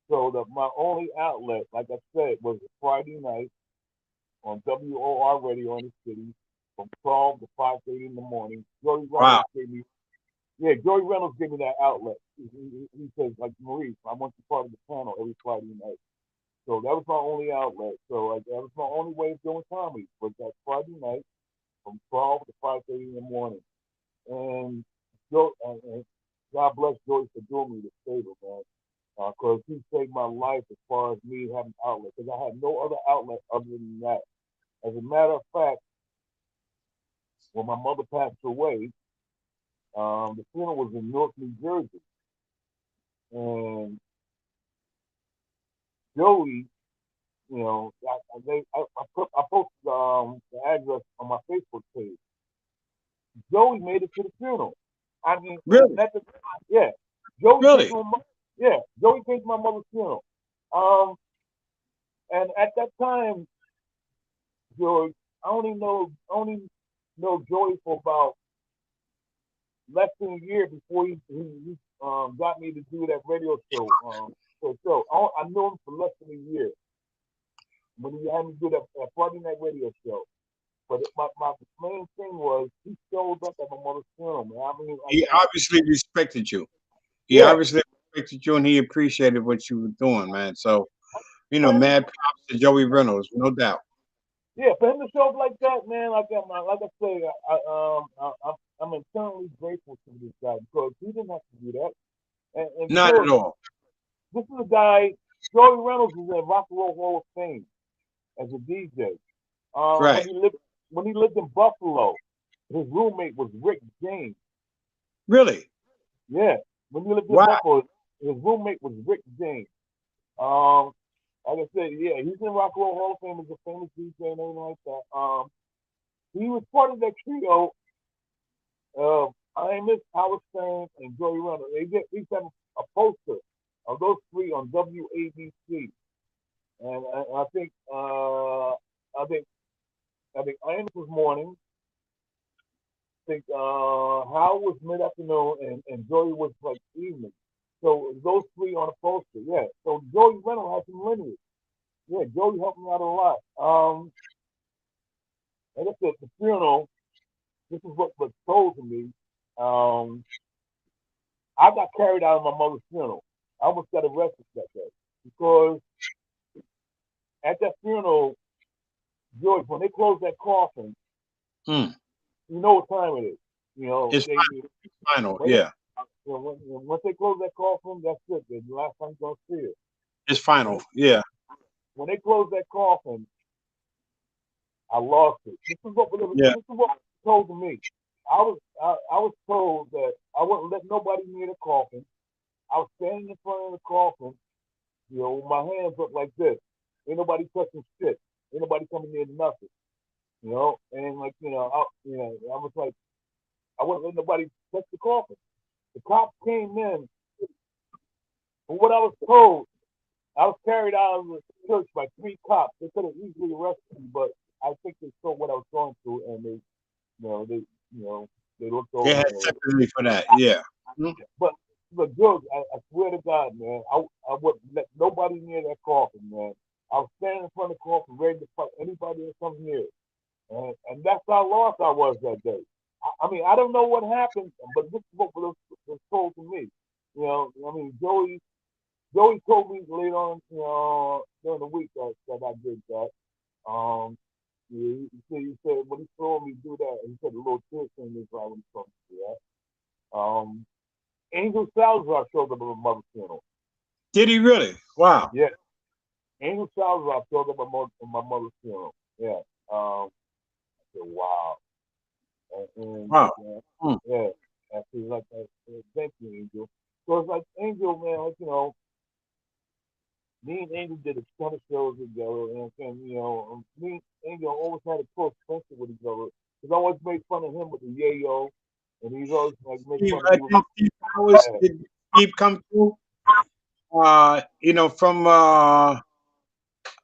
So my only outlet, like I said, was Friday night on WOR radio in the city from 12 to 5:30 in the morning. wow, Joey Reynolds gave me that outlet. He says, like, Maurice, I want you part of the panel every Friday night. So that was my only outlet. So like, that was my only way of doing comedy was that Friday night from 12 to 5:30 in the morning. And and God bless Joey for doing me this favor, man. Because he saved my life as far as me having outlet. Because I had no other outlet other than that. As a matter of fact, when my mother passed away, the funeral was in Newark, New Jersey, and Joey, I posted the address on my Facebook page. Joey made it to the funeral. I mean, really, yeah, Joey came really, to yeah, Joey came to my mother's funeral. Um, and at that time, Joey, I only know Joey for about less than a year before he got me to do that radio show. I knew him for less than a year when he had me do that Friday night radio show. But my main thing was he showed up at my mother's funeral, man. I mean, he obviously respected you. He yeah, obviously respected you, and he appreciated what you were doing, man. So you know, for him, mad props to Joey Reynolds, no doubt. yeah, for him to show up like that, man. Like I say, I'm eternally grateful to this guy because he didn't have to do that. And Not sure, at all. this is a guy. Joey Reynolds is in Rock and Roll Hall of Fame as a DJ. Um, when Right. he lived when he lived in Buffalo, his roommate was Rick James. Really? Yeah, when he lived in Wow. Buffalo, his roommate was Rick James. Um, like I said, yeah, he's in Rock and Roll Hall of Fame as a famous DJ and everything like that. He was part of that trio of Imus, Howard Stern, and Joey Reynolds. They each had a poster of those three on WABC, and I think Imus was morning, think Hal was mid-afternoon and Joey was like evening. So those three on the poster, yeah. So Joey Reynolds has some lineage. Yeah, Joey helped me out a lot. Like I said, the funeral, this is what was told to me. Um, I got carried out of my mother's funeral. I almost got arrested that day because at that funeral, George, when they closed that coffin, Hmm. you know what time it is. You know, It's they final. when, Yeah. once they close that coffin, that's it. The last time you're gonna see it. It's final. Yeah. When they closed that coffin, I lost it. Yeah. This is what was told to me. I was told that I wouldn't let nobody near the coffin. I was standing in front of the coffin, you know, with my hands up like this. Ain't nobody touching shit. Ain't nobody coming near nothing. You know, and like I was like, I wouldn't let nobody touch the coffin. The cops came in. From what I was told, I was carried out of the church by three cops. They could have easily arrested me, but I think they saw what I was going through, and they looked They over had and sympathy for that. Yeah. Hmm. but look, George, I swear to God, man, I wouldn't let nobody near that coffin, man. I was standing in front of the coffin ready to fight anybody that come near. And that's how lost I was that day. I mean, I don't know what happened, but this is what was told to me. You know, I mean, Joey told me later on, during the week that I did that. Um, he said when he saw me do that, he said a little tear came in his eye when he saw me do that. Angel Salazar showed up at my mother's funeral. Did he really? Wow. Yeah, Angel Salazar showed up at my mother's funeral. Yeah. I said, wow. Wow. Yeah, I feel like thank you, Angel. So it's like Angel, man, like, me and Angel did a ton of shows together, and me and Angel always had a close friendship with each other. Because I always made fun of him with the yayo, and he's always like making fun of me with Steve Powers, my did Steve come through? From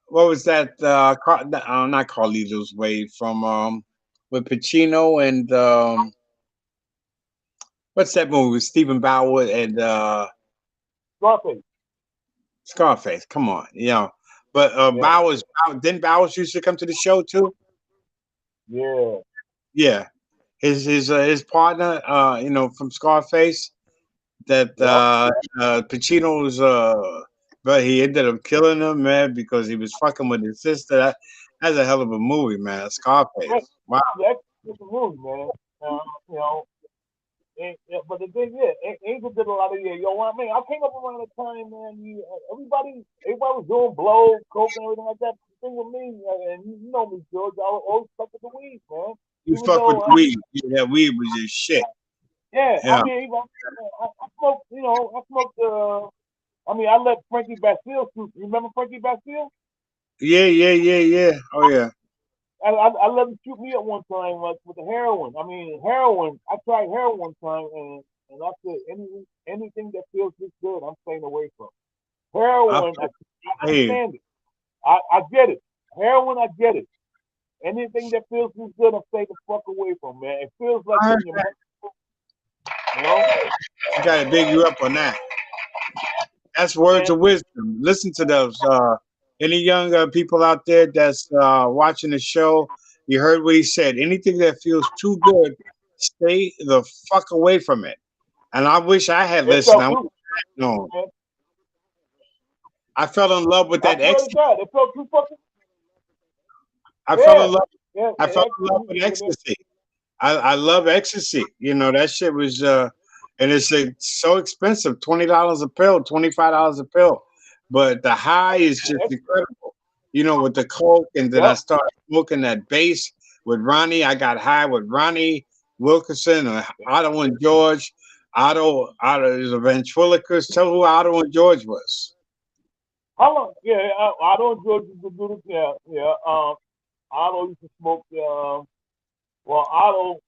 what was that? Not Carlito's Way, from with Pacino and what's that movie with Stephen Bauer and Scarface. Scarface? Come on, But Yeah, didn't Bowers used to come to the show too? yeah, Yeah, his partner, from Scarface, that yep. Pacino's but he ended up killing him, man, because he was fucking with his sister. That's a hell of a movie, man. Right. Scarface. Wow. Yeah, that's the movie, man. Uh, you know, but the thing is, Angel did a lot of I mean, I came up around the time, man. Everybody was doing blow, coke, and everything like that. The thing with me, and you know me, George, I was always stuck with the weed, man. You Even fuck with though, the weed. Yeah, that weed was just shit. yeah, I Yeah. mean, I smoked, I smoked. I mean, I let Frankie Bastille shoot. You remember Frankie Bastille? Yeah, yeah, yeah, yeah. Oh yeah. I let him shoot me at one time, like with the heroin. I mean, heroin. I tried heroin one time, and I said anything that feels this good, I'm staying away from. I, Heroin, I I hear you. understand it. I get it. Heroin, I get it. Anything that feels this good, I'm staying the fuck away from, man. It feels like I heard when you're, that. you know, I gotta big you up on that. That's words and of wisdom. Listen to those. Any young people out there that's watching the show, you heard what he said. Anything that feels too good, stay the fuck away from it. And I wish I had it listened. felt I too, no, man. I fell in love with I that swear to ecstasy. God, it felt too fucking, I fell yeah, in love. yeah. I fell in love with ecstasy. I love ecstasy. That shit was and it's so expensive, $20 a pill, $25 a pill. But the high is just incredible. With the coke, and then I Yep. started smoking that bass with Ronnie. I got high with Ronnie Wilkerson, Otto and George. Otto is a ventriloquist. Tell who Otto and George was. How long? Yeah, I don't enjoy to do this. Yeah, yeah. Otto used to smoke. Well, Otto,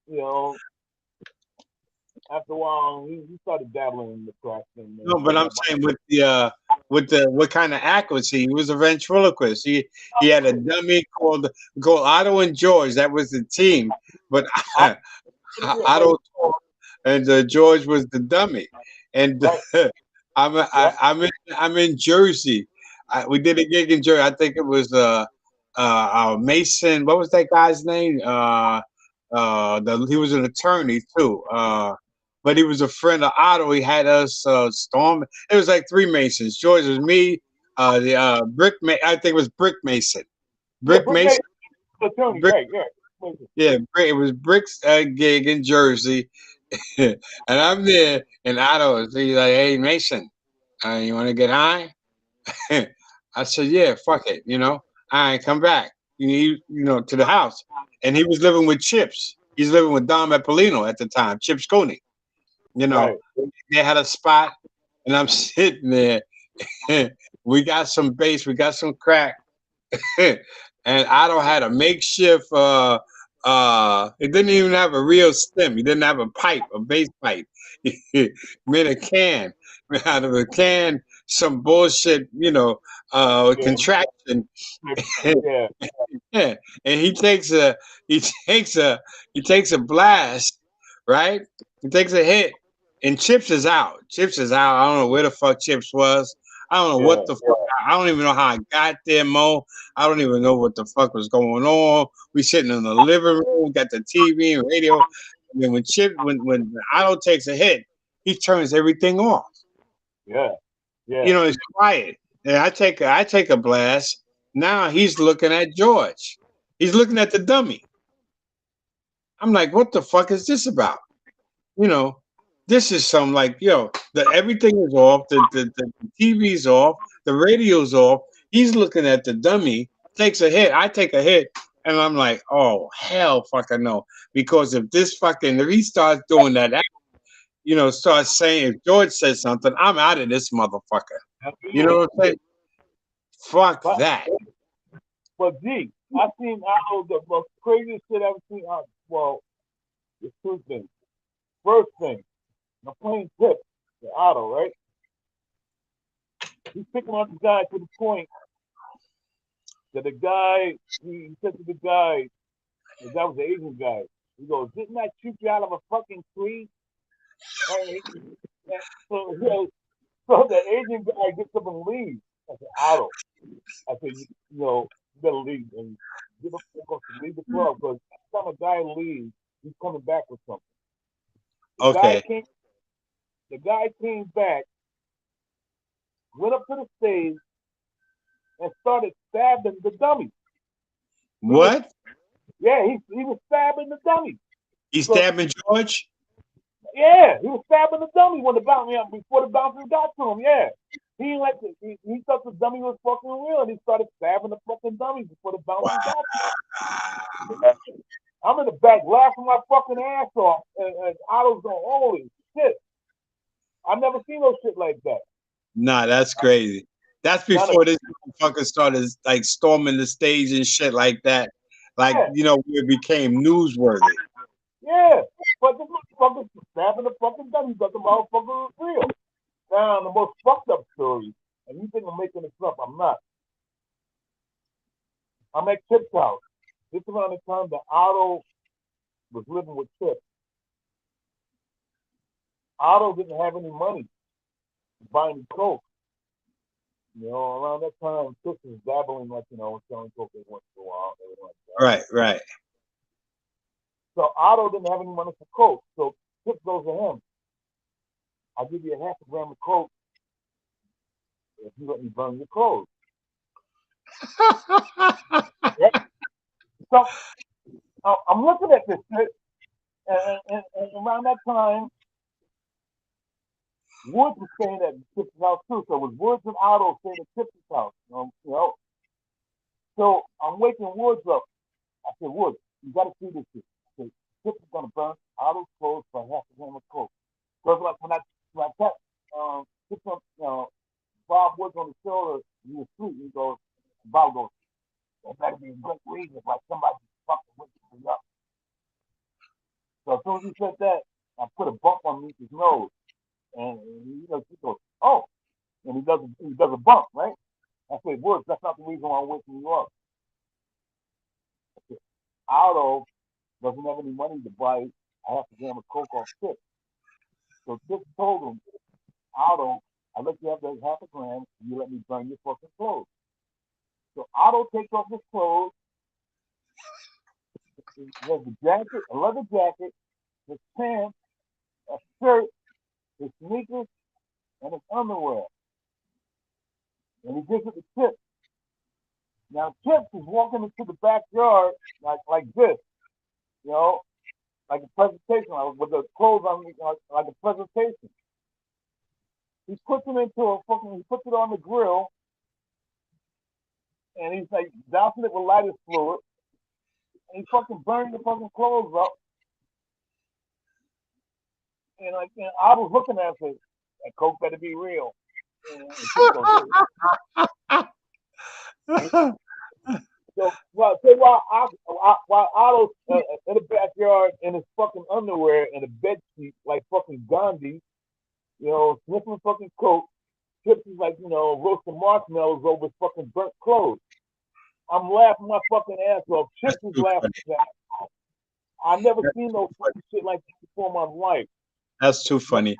you know, after a while, he started dabbling in the crack thing. No, but I'm saying with the what kind of act was he? He was a ventriloquist. He had a dummy called Otto and George. That was the team. But I, I don't talk, and George was the dummy, and Right. Yeah. I'm in Jersey. We did a gig in Jersey. I think it was Mason. What was that guy's name? He was an attorney too. But he was a friend of Otto. He had us storm. It was like three Masons. George was me. The Brick. I think it was Brick Mason. Yeah. Brick Brick Mason. attorney. Brick. Right. Yeah. Yeah, it was Brick's gig in Jersey, and I'm there, and Otto is he's like, "Hey Mason, you want to get high?" I said, "Yeah, fuck it, I come back, to the house." And he was living with Chips. He's living with Dom Eppolino at the time, Chips Cooney. You know, Right. they had a spot, and I'm sitting there. We got some bass, we got some crack, and Otto had a makeshift. It didn't even have a real stem. He didn't have a pipe, a bass pipe. He made a can out of a can, some bullshit, Yeah. contraction. Yeah. Yeah, and he takes a he takes a blast, right? He takes a hit, and Chips is out. Chips is out. I don't know where the fuck Chips was. I don't know what Yeah. the fuck. I don't even know how I got there, Mo. I don't even know what the fuck was going on. We sitting in the living room, got the TV and radio. And then when Otto takes a hit, he turns everything off. Yeah. Yeah. It's quiet. And I take a blast. Now he's looking at George. He's looking at the dummy. I'm like, what the fuck is this about? You know, this is some like, everything is off, the TV's off, the radio's off. He's looking at the dummy, takes a hit. I take a hit, and I'm like, oh hell, fucking no. Because if he starts doing that, starts saying, if George says something, I'm out of this motherfucker. You know Absolutely. what I'm saying? Fuck But that. G, I seen the most craziest shit I've seen. Well, there's two things. First thing, I'm playing tip, the Otto, right? He's picking on the guy to the point that he said to the guy was the Asian guy. He goes, "Didn't I shoot you out of a fucking tree?" And so the Asian guy gets up and leaves. I said, Otto. I said, you gotta leave and give a fuck off to leave the club because every time a guy leaves, he's coming back with something. The guy Okay. came. The guy came back, went up to the stage, and started stabbing the dummy. He was, What? yeah, he was stabbing the dummy. He's So stabbing George? yeah, he was stabbing the dummy when the bouncer before the bouncer got to him. Yeah, he ain't like he thought the dummy was fucking real, and he started stabbing the fucking dummy before the Wow. bouncer got to him. I'm in the back laughing my fucking ass off, and Otto's going, "Holy shit! I've never seen no shit like that." Nah, that's crazy. That's None of before this motherfucker started like storming the stage and shit like that. Like, yeah, where it became newsworthy. yeah. But this motherfucker's stabbing the fucking dummy, but the motherfucker was real. Now the most fucked up story, and you think I'm making this up? I'm not. I'm at Chip's house. This is around the time that Otto was living with Chip. Otto didn't have any money to buy any coke. Around that time, Chip was dabbling, like, selling coke once in a while. Like that. Right, right. So Otto didn't have any money for coke. So Chip goes to him. I'll give you a half a gram of coke if you let me burn your clothes. Right? So I'm looking at this shit, and around that time, Woods was staying at Chip's house too. So it was Woods and Otto staying at Chip's house. So I'm waking Woods up. I said, Woods, you got to see this shit. I said, Chip is gonna burn Otto's clothes for half a gram of coke. So it's like when I tapped Chip on Bob Woods on the shoulder, he was asleep. Bob goes, that better be a great reason why somebody fucking waking me up. So as soon as he said that, I put a bump on Meek's nose. And he goes, oh, and he does a bump, right? I said, Woods, that's not the reason why I'm waking you up. I said, Otto doesn't have any money to buy half a gram of coke off Tip. So Tip told him, Otto, I let you have that half a gram, and you let me burn your fucking clothes. So Otto takes off his clothes, he has a jacket, a leather jacket, his pants, a shirt, his sneakers, and his underwear. And he gives it to Tip. Now Tip is walking into the backyard like this, you know, like a presentation, with the clothes on, like a presentation. He puts it he puts it on the grill, and he's like dousing it with lighter fluid, and he fucking burning the fucking clothes up. And I was looking at it, that coke better be real. So while Otto's in the backyard in his fucking underwear and a bed sheet like fucking Gandhi, you know, sniffing fucking coke, Chips is like, you know, roasting marshmallows over his fucking burnt clothes. I'm laughing my fucking ass off. Chips is laughing his ass off. I've never seen no fucking shit like this before in my life. That's too funny.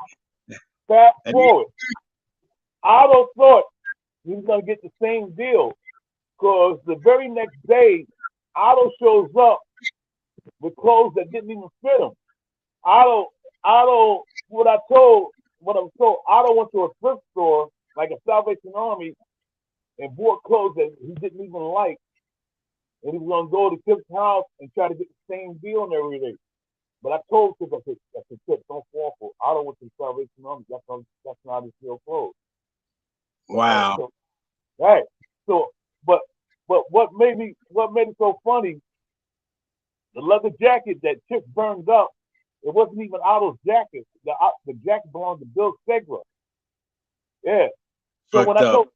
Fast forward. Otto thought he was going to get the same deal, because the very next day, Otto shows up with clothes that didn't even fit him. Otto, what I was told, Otto went to a thrift store, like a Salvation Army, and bought clothes that he didn't even like. And he was going to go to Tip's house and try to get the same deal and everything. But I told Tip, I said, Tip, don't fall for it. Otto went to the Salvation Army. That's not his real clothes. Wow. So, right. So, but what made it so funny, the leather jacket that Chip burned up, it wasn't even Otto's jacket. The jacket belonged to Bill Segler. Yeah. So when I told,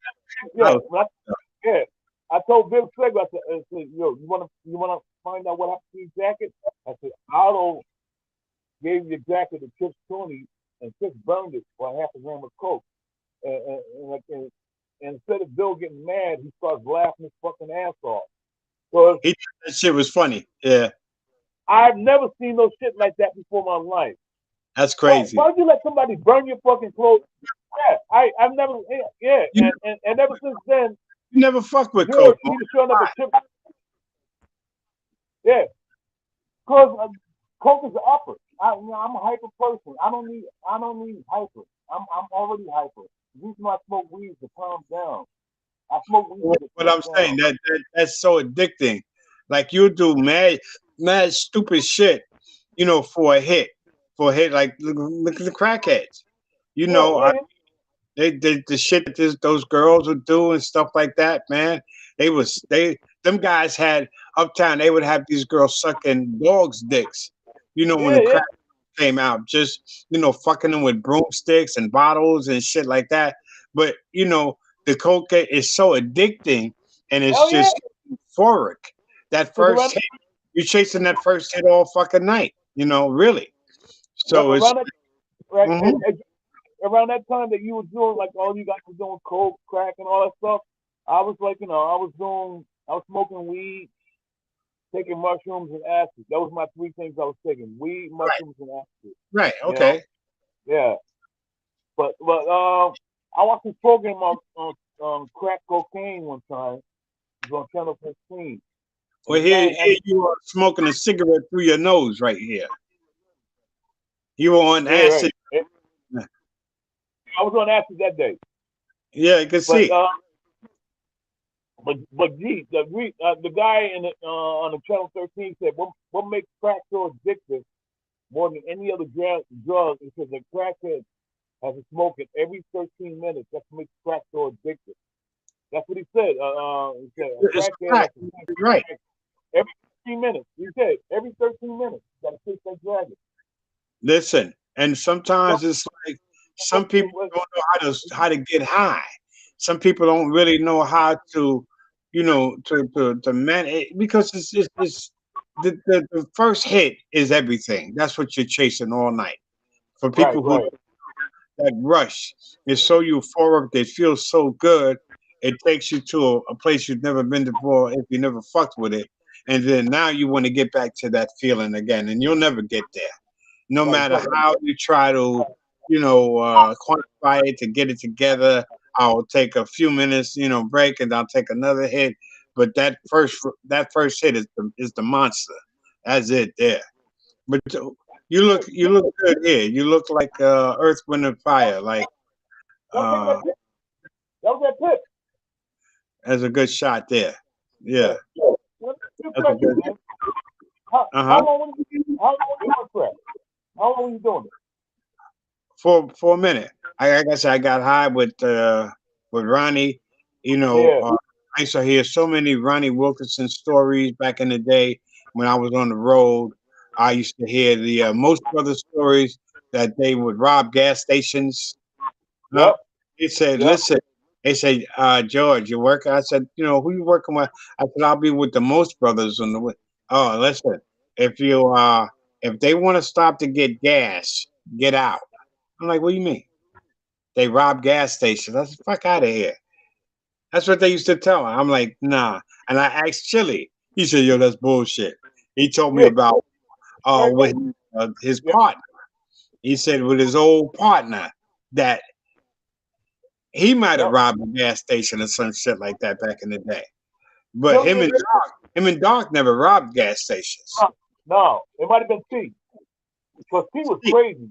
I told Bill Segler, I said, yo, you wanna find out what happened to your jacket? I said, Otto gave your jacket to Chip Cooney, and Chip burned it for half a gram of coke. And instead of Bill getting mad, he starts laughing his fucking ass off. So he thought that shit was funny. Yeah. I've never seen no shit like that before in my life. That's crazy. Why'd you let somebody burn your fucking clothes? Yeah, I've never, and ever since then, you never fuck with coke. Yeah, because coke is an upper. I'm a hyper person. I don't need hyper. I'm already hyper. The reason I smoke weed is to calm down. I smoke weed. What I'm saying, that's so addicting. Like you do mad stupid shit, you know, for a hit, like look at the crackheads. You know, the shit that those girls would do and stuff like that, man. Them guys had uptown. They would have these girls sucking dogs' dicks. You know, when the crack came out, just, you know, fucking them with broomsticks and bottles and shit like that. But you know, the coke is so addicting, and it's just euphoric. That first hit, you're chasing that first hit all fucking night. You know, really. So it's around that time that you were doing, like, all you guys were doing coke, crack, and all that stuff. I was like, you know, I was smoking weed, taking mushrooms and acid. That was my three things I was taking: weed, mushrooms, and acid. Right. Okay. You know? Yeah. But I watched this program on crack cocaine one time. It was on Channel 15. Well, here you are smoking a cigarette through your nose right here. You were on acid. Right. I was on acid that day. Yeah, I can see. But gee, the guy on the Channel 13 said, what makes crack so addictive more than any other drug? He says a crackhead has a smoke at every 13 minutes. That's what makes crack so addictive. That's what he said. He said a crackhead has a smoke right every 13 minutes. He said every 13 minutes. You gotta taste that dragon. Listen, and sometimes it's like some people don't know how to get high. Some people don't really know how to, you know, to manage, because it's the first hit is everything. That's what you're chasing all night. For people who that rush is so euphoric, it feels so good. It takes you to a place you've never been before if you never fucked with it, and then now you want to get back to that feeling again, and you'll never get there. No Right. matter how you try to, quantify it to get it together, I'll take a few minutes, break, and I'll take another hit. But that first hit is the monster. That's it there. But you look good here. You look like Earth, Wind, and Fire. Like That was uh, that tip. that's a good shot there. Yeah. Yeah, Yeah. Good that's a question, good. man. How, Uh how huh. long were you how long were you on track? How long were you doing it? For a minute. Like I said, I got high with Ronnie. You know, Yeah. uh, I used to hear so many Ronnie Wilkinson stories back in the day when I was on the road. I used to hear the most brother stories that they would rob gas stations. Yep. He said, Yep. listen, they say, George, you working? I said, who you working with? I said, I'll be with the most brothers on the way. Oh, listen, if if they want to stop to get gas, get out. I'm like, what do you mean? They rob gas stations. I said, fuck out of here. That's what they used to tell me. I'm like, nah. And I asked Chili. He said, yo, that's bullshit. He told me Yeah. about Right. with his Yeah. partner. He said with his old partner that he might have Yep. robbed a gas station or some shit like that back in the day. But No, him and Doc never robbed gas stations. no, it might have been T. Because T was T, crazy.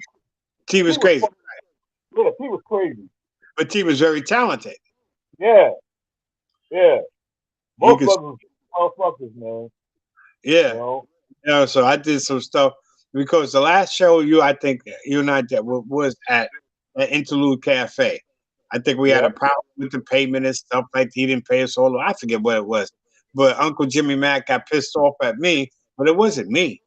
T T was was crazy, yeah, T was crazy. but T was very talented. Yeah. Yeah. He Both could, brothers motherfuckers, man. You yeah, know? So I did some stuff because the last show I think you and I did was at Interlude Cafe. I think we had Yeah. a problem with the payment and stuff like that. He didn't pay us all. I forget what it was, but Uncle Jimmy Mack got pissed off at me, but it wasn't me.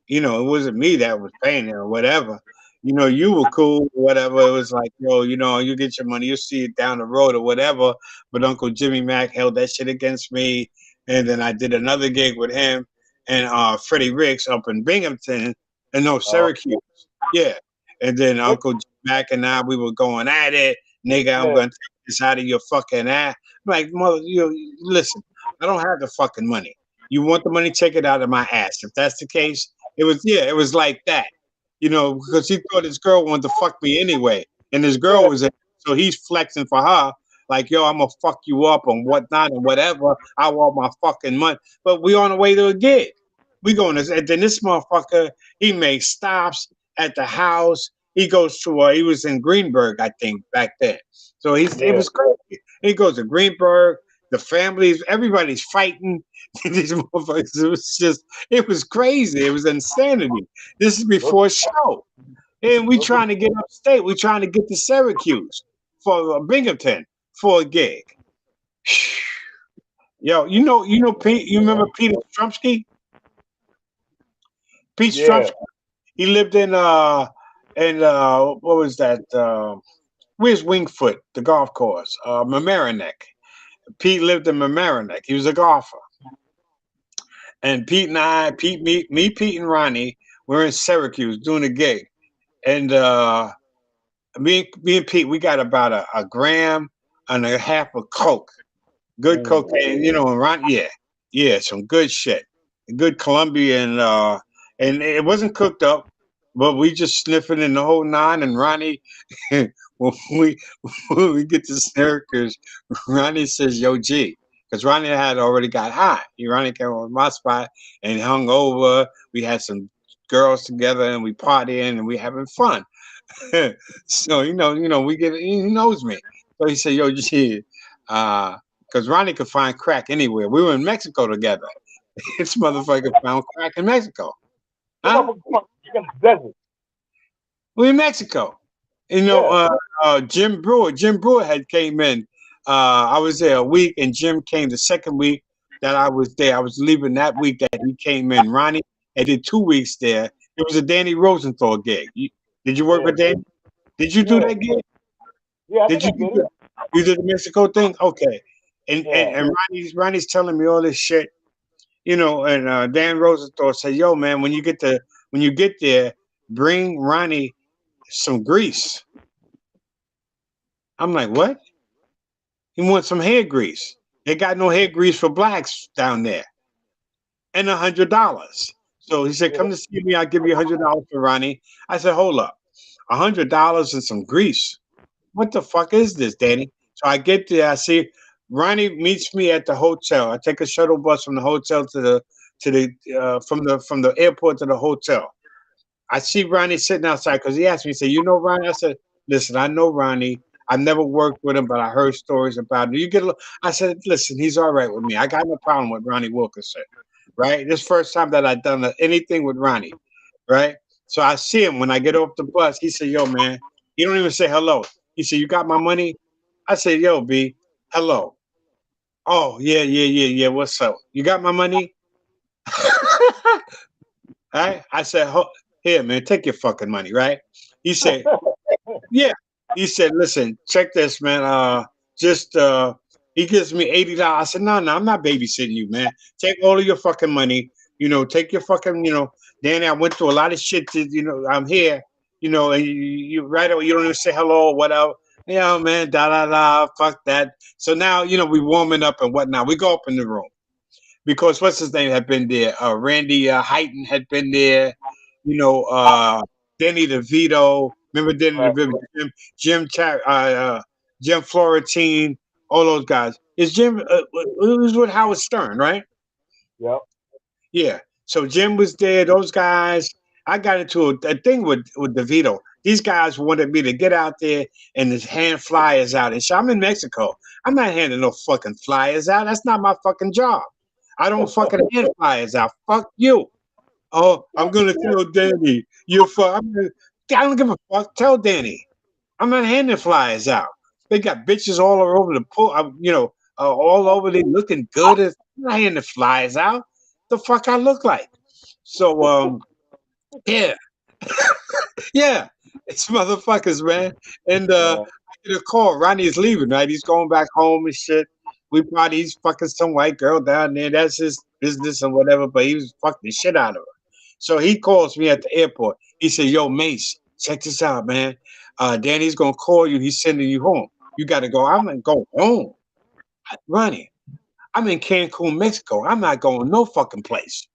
It wasn't me that was paying it or whatever. You were cool, whatever. It was like, you get your money, you see it down the road or whatever. But Uncle Jimmy Mack held that shit against me, and then I did another gig with him and Freddie Ricks up in Binghamton, and no Uh, Syracuse, yeah. And then what? Uncle Mac and I, we were going at it, nigga. I'm Yeah. gonna take this out of your fucking ass. I'm like, mother, listen. I don't have the fucking money. You want the money? Take it out of my ass. If that's the case, it was like that, because he thought his girl wanted to fuck me anyway, and his girl Yeah. was in, so he's flexing for her, like, yo, I'm gonna fuck you up and whatnot and whatever. I want my fucking money, but we on the way to a gig. We going to, and then this motherfucker, he makes stops at the house. He goes to, he was in Greenberg, I think, back then. So it Yeah. was crazy. He goes to Greenberg. The families, everybody's fighting. These motherfuckers, it was crazy. It was insanity. This is Those, before show. And we those are, trying to get upstate. We trying to get to Syracuse for Binghamton for a gig. Yo, Pete. You remember Peter Strumsky? Pete yeah. Strumsky. He lived in what was that? Where's Wingfoot, the golf course? Mamaroneck. Pete lived in Mamaroneck. He was a golfer. And Pete and I, Pete and Ronnie, we're in Syracuse doing a gig. And me and Pete, we got about a gram and a half of coke, good Mm. cocaine, and Ron, yeah, some good shit, good Colombian, and it wasn't cooked up, but we just sniffing in the whole nine. And Ronnie, when we when we get to Syracuse, Ronnie says, "Yo, G." Because Ronnie had already got high. Ronnie came over my spot and hung over. We had some girls together and we partying and we having fun. So we get. He knows me. So he said, "Yo, G," because Ronnie could find crack anywhere. We were in Mexico together. This motherfucker found crack in Mexico, Some huh? motherfuckers fuck in the desert. We in Mexico. Yeah. Jim Brewer. Jim Brewer had came in. I was there a week, and Jim came the second week that I was there. I was leaving that week that he came in. Ronnie, I did 2 weeks there. It was a Danny Rosenthal gig. Did you work Yeah. with Danny? Did you do Yeah. that gig? Yeah. I Did think you I do did it. the, you did the Mexico thing? Okay. And and, Yeah. and Ronnie's telling me all this shit, and Dan Rosenthal said, "Yo, man, when you get there, bring Ronnie some grease." I'm like, "What?" He wants some hair grease. They got no hair grease for blacks down there, and $100. So he said, Yeah. "Come to see me. I'll give you $100 for Ronnie." I said, "Hold up, $100 and some grease. What the fuck is this, Danny?" So I get there. I see Ronnie meets me at the hotel. I take a shuttle bus from the hotel to the from the airport to the hotel. I see Ronnie sitting outside because he asked me, he said, "You know Ronnie?" I said, "Listen, I know Ronnie. I never worked with him, but I heard stories about him. You get a little, I said, "Listen, he's all right with me. I got no problem with Ronnie Wilkinson, right? This first time that I've done anything with Ronnie, right?" So I see him when I get off the bus. He said, "Yo, man," he don't even say hello. He said, "You got my money?" I said, "Yo, B, hello." "Oh, yeah, yeah, yeah, yeah. What's up? You got my money?" Right? I said, "Here, man, take your fucking money," right? He said, "Yeah." He said, "Listen, check this, man. Just he gives me $80." I said, "No, no, I'm not babysitting you, man. Take all of your fucking money. Take your fucking, Danny, I went through a lot of shit I'm here, and you right away, you don't even say hello or whatever. Yeah, man, da da da, fuck that." So now, we warming up and whatnot. We go up in the room because what's his name had been there. Randy Heighton had been there. You know, Denny DeVito. Remember Denny Right. DeVito? Jim Florentine. All those guys. Is Jim? It was with Howard Stern, right? Yep. Yeah. So Jim was there. Those guys. I got into a thing with DeVito. These guys wanted me to get out there and just hand flyers out. And shit, I'm in Mexico. I'm not handing no fucking flyers out. That's not my fucking job. I don't fucking hand flyers out. Fuck you. "Oh, I'm gonna tell Danny. You're fuck. I don't give a fuck. Tell Danny. I'm not handing flyers out. They got bitches all over the pool. All over. They looking good. I'm not handing flyers out. The fuck I look like." So yeah, yeah, it's motherfuckers, man. And Yeah. I get a call. Ronnie's leaving, right? He's going back home and shit. He's fucking some white girl down there. That's his business and whatever. But he was fucking the shit out of her. So he calls me at the airport. He said, "Yo, Mace, check this out, man. Danny's gonna call you. He's sending you home. You got to go." I'm gonna go home, Ronnie. I'm in Cancun, Mexico. I'm not going no fucking place,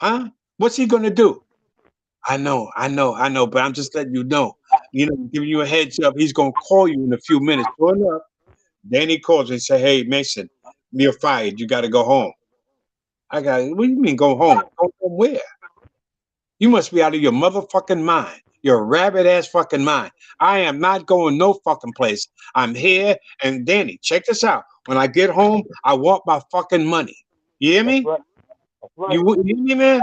huh? What's he gonna do? I know, but I'm just letting you know. Giving you a heads up. He's gonna call you in a few minutes. Sure enough, Danny calls and say, "Hey, Mason, you're fired. You got to go home." I got. What do you mean go home? Go home where? You must be out of your motherfucking mind. Your rabbit ass fucking mind. I am not going no fucking place. I'm here. And Danny, check this out. When I get home, I want my fucking money. You hear That's me? right. That's right. You hear me, man?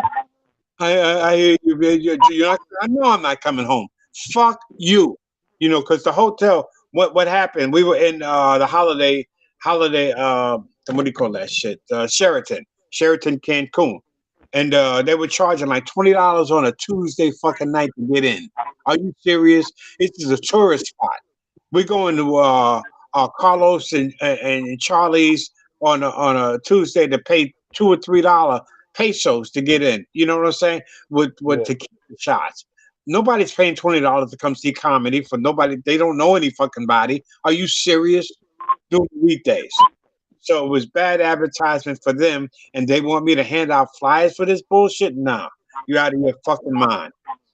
I hear you, man. I know I'm not coming home. Fuck you. Because the hotel. What happened? We were in the holiday. What do you call that shit? Sheraton, Cancun, and they were charging like $20 on a Tuesday fucking night to get in. Are you serious? This is a tourist spot. We're going to Carlos and Charlie's on a Tuesday to pay $2 or $3 pesos to get in. You know what I'm saying? With Yeah. tequila shots. Nobody's paying $20 to come see comedy for nobody. They don't know any fucking body. Are you serious? During the weekdays. So it was bad advertisement for them, and they want me to hand out flyers for this bullshit. Nah, you're out of your fucking mind.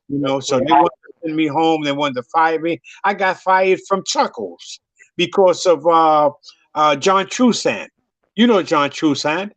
That's So they crazy. wanted to send me home. They wanted to fire me. I got fired from Chuckles because of John Trusant. You know John Trusant.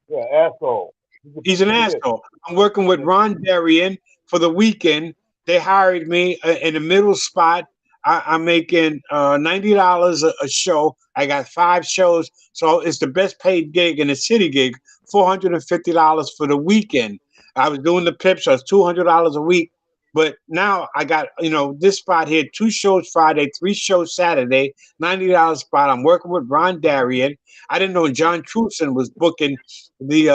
Yeah. Asshole. He's a He's piece an of shit. asshole. I'm working with Yeah. Ron Darien for the weekend. They hired me in the middle spot. I'm making $90 a show. I got 5 shows, so it's the best paid gig in the city gig. $450 for the weekend. I was doing the pips, so it's $200 a week. But now I got this spot here: 2 shows Friday, 3 shows Saturday, $90 spot. I'm working with Ron Darien. I didn't know John Truson was booking the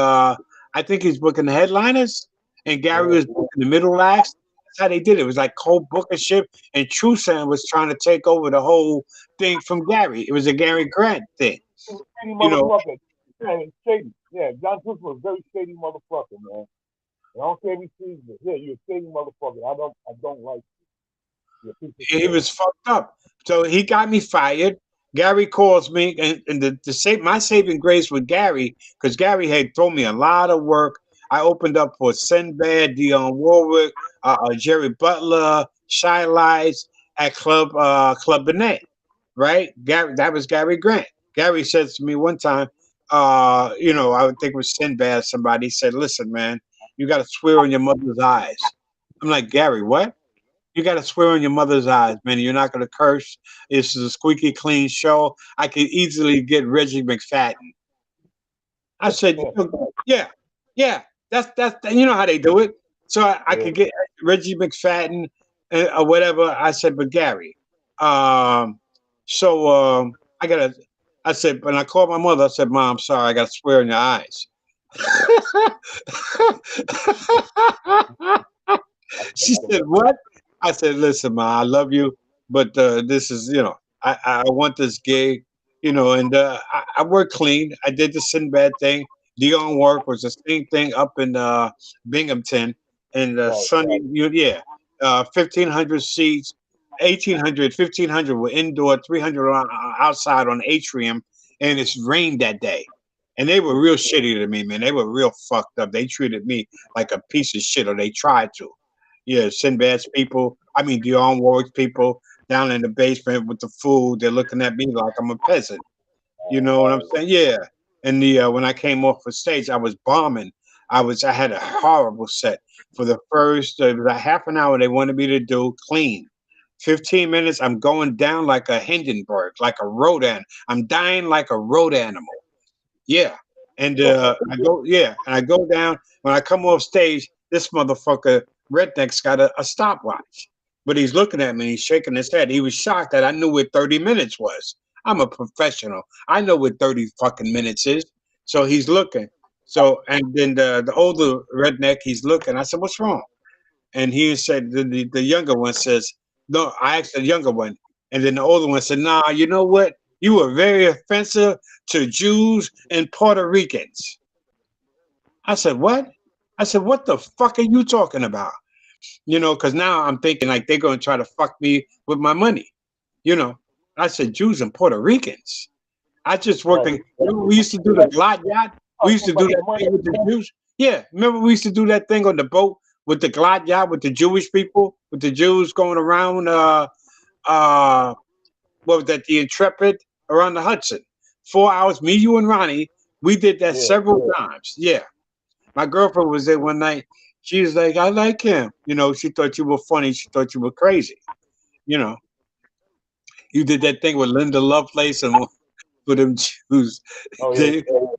I think he's booking the headliners, and Gary Yeah. was booking the middle acts. That's how they did it. It was like co-bookership, and Trusan was trying to take over the whole thing from Gary. It was a Gary Grant thing, Shady you know. motherfucker. Yeah, it's shady. Yeah, John Tucker was a very shady motherfucker, man. And I don't care if he sees it. Yeah, you're a shady motherfucker. I don't like you. You're a piece of He shit. was fucked up. So he got me fired. Gary calls me, and my saving grace with Gary, because Gary had thrown me a lot of work. I opened up for Sinbad, Dionne Warwick, Jerry Butler, Shy Lights at Club Benet, right? Gary, that was Gary Grant. Gary says to me one time, I would think it was Sinbad. Somebody said, "Listen, man, you got to swear on your mother's eyes." I'm like, Gary, what? You got to swear on your mother's eyes, man. You're not going to curse. This is a squeaky clean show. I could easily get Reggie McFadden. I said, yeah, yeah. That's you know how they do it. So I Yeah. could get Reggie McFadden or whatever. I said, but Gary, um, I gotta. I said, when I called my mother, I said, Mom, I'm sorry, I got to swear in your eyes. She said, "What?" I said, "Listen, ma, I love you, but this is, I want this gig, and I work clean. I did the Sinbad thing. Dion work was the same thing up in Binghamton, and Right. Sunny, yeah, 1,500 seats, 1,800, 1,500 were indoor, 300 outside on the atrium, and it's rained that day." And they were real shitty to me, man. They were real fucked up. They treated me like a piece of shit, or they tried to. Yeah, Sinbad's people. I mean, Dionne Warwick's people down in the basement with the food. They're looking at me like I'm a peasant. You know what I'm saying? Yeah. And the when I came off the stage, I was bombing. I had a horrible set for the first about half an hour. They wanted me to do clean. 15 minutes, I'm going down like a Hindenburg, like a rodan. I'm dying like a road animal. Yeah. And I go down. When I come off stage, this motherfucker redneck's got a stopwatch. But he's looking at me, he's shaking his head. He was shocked that I knew what 30 minutes was. I'm a professional. I know what 30 fucking minutes is. So he's looking. So and then the older redneck, he's looking. I said, "What's wrong?" And he said the younger one says, "No." I asked the younger one, and then the older one said, "Nah, you know what? You were very offensive to Jews and Puerto Ricans." I said, "What?" I said, "What the fuck are you talking about?" Because now I'm thinking like they're going to try to fuck me with my money. You know, I said, "Jews and Puerto Ricans." I just Right. working. Remember we used to do the glide yacht. We used to do About the that money. thing with the Jews. Yeah, remember we used to do that thing on the boat with the glide yacht with the Jewish people, with the Jews going around. Uh, what was that? The Intrepid around the Hudson. 4 hours. Me, you, and Ronnie. We did that Yeah. several times. Yeah, my girlfriend was there one night. She was like, "I like him." She thought you were funny. She thought you were crazy. You know, you did that thing with Linda Lovelace and with them Jews. Oh yeah. They, Yeah.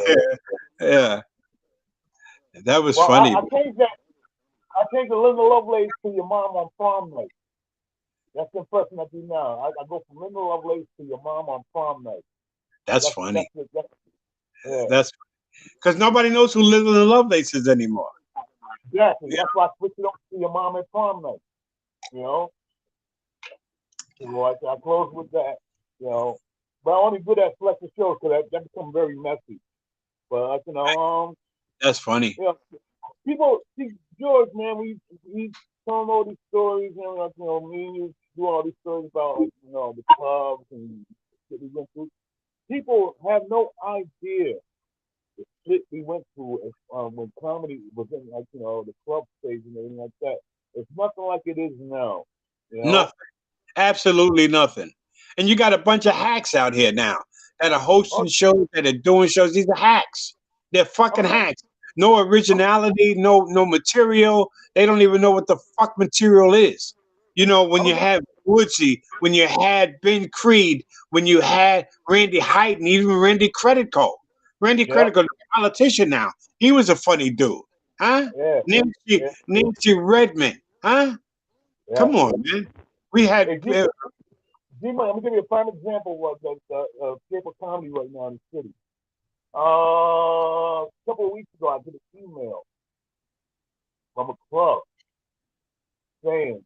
yeah, yeah, that was Well, funny. I changed that. I changed the Linda Lovelace to your mom on prom night. That's the impression I do now. I go from Linda Lovelace to your mom on prom night. That's That's funny. yeah. That's because nobody knows who Linda Lovelace is anymore. Exactly. Yeah, That's why I switched it over to your mom at prom night. You know. I close with that. You know. But I only do that selected shows because that becomes very messy. But that's funny. you know, people see George, man. We telling all these stories, and me and you do all these stories about the clubs and shit we went through. People have no idea the shit we went through when comedy was in the club stage and everything like that. It's nothing like it is now. You know? Nothing. Absolutely nothing. And you got a bunch of hacks out here now that are Oh, hosting shows, that are doing shows. These are hacks. They're fucking I'm, hacks. No originality, no material. They don't even know what the fuck material is. When I'm you gonna have Woodsy, when you had Ben Creed, when you had Randy Heighton, even Randy Credit Card. Randy yeah, Credit Card, politician now. He was a funny dude. Huh? yeah, yeah, Nancy Redmond. Huh? yeah. Come on, man. We had Hey, G-Man, let me give you a prime example of the shape of comedy right now in the city. A couple of weeks ago, I get an email from a club saying,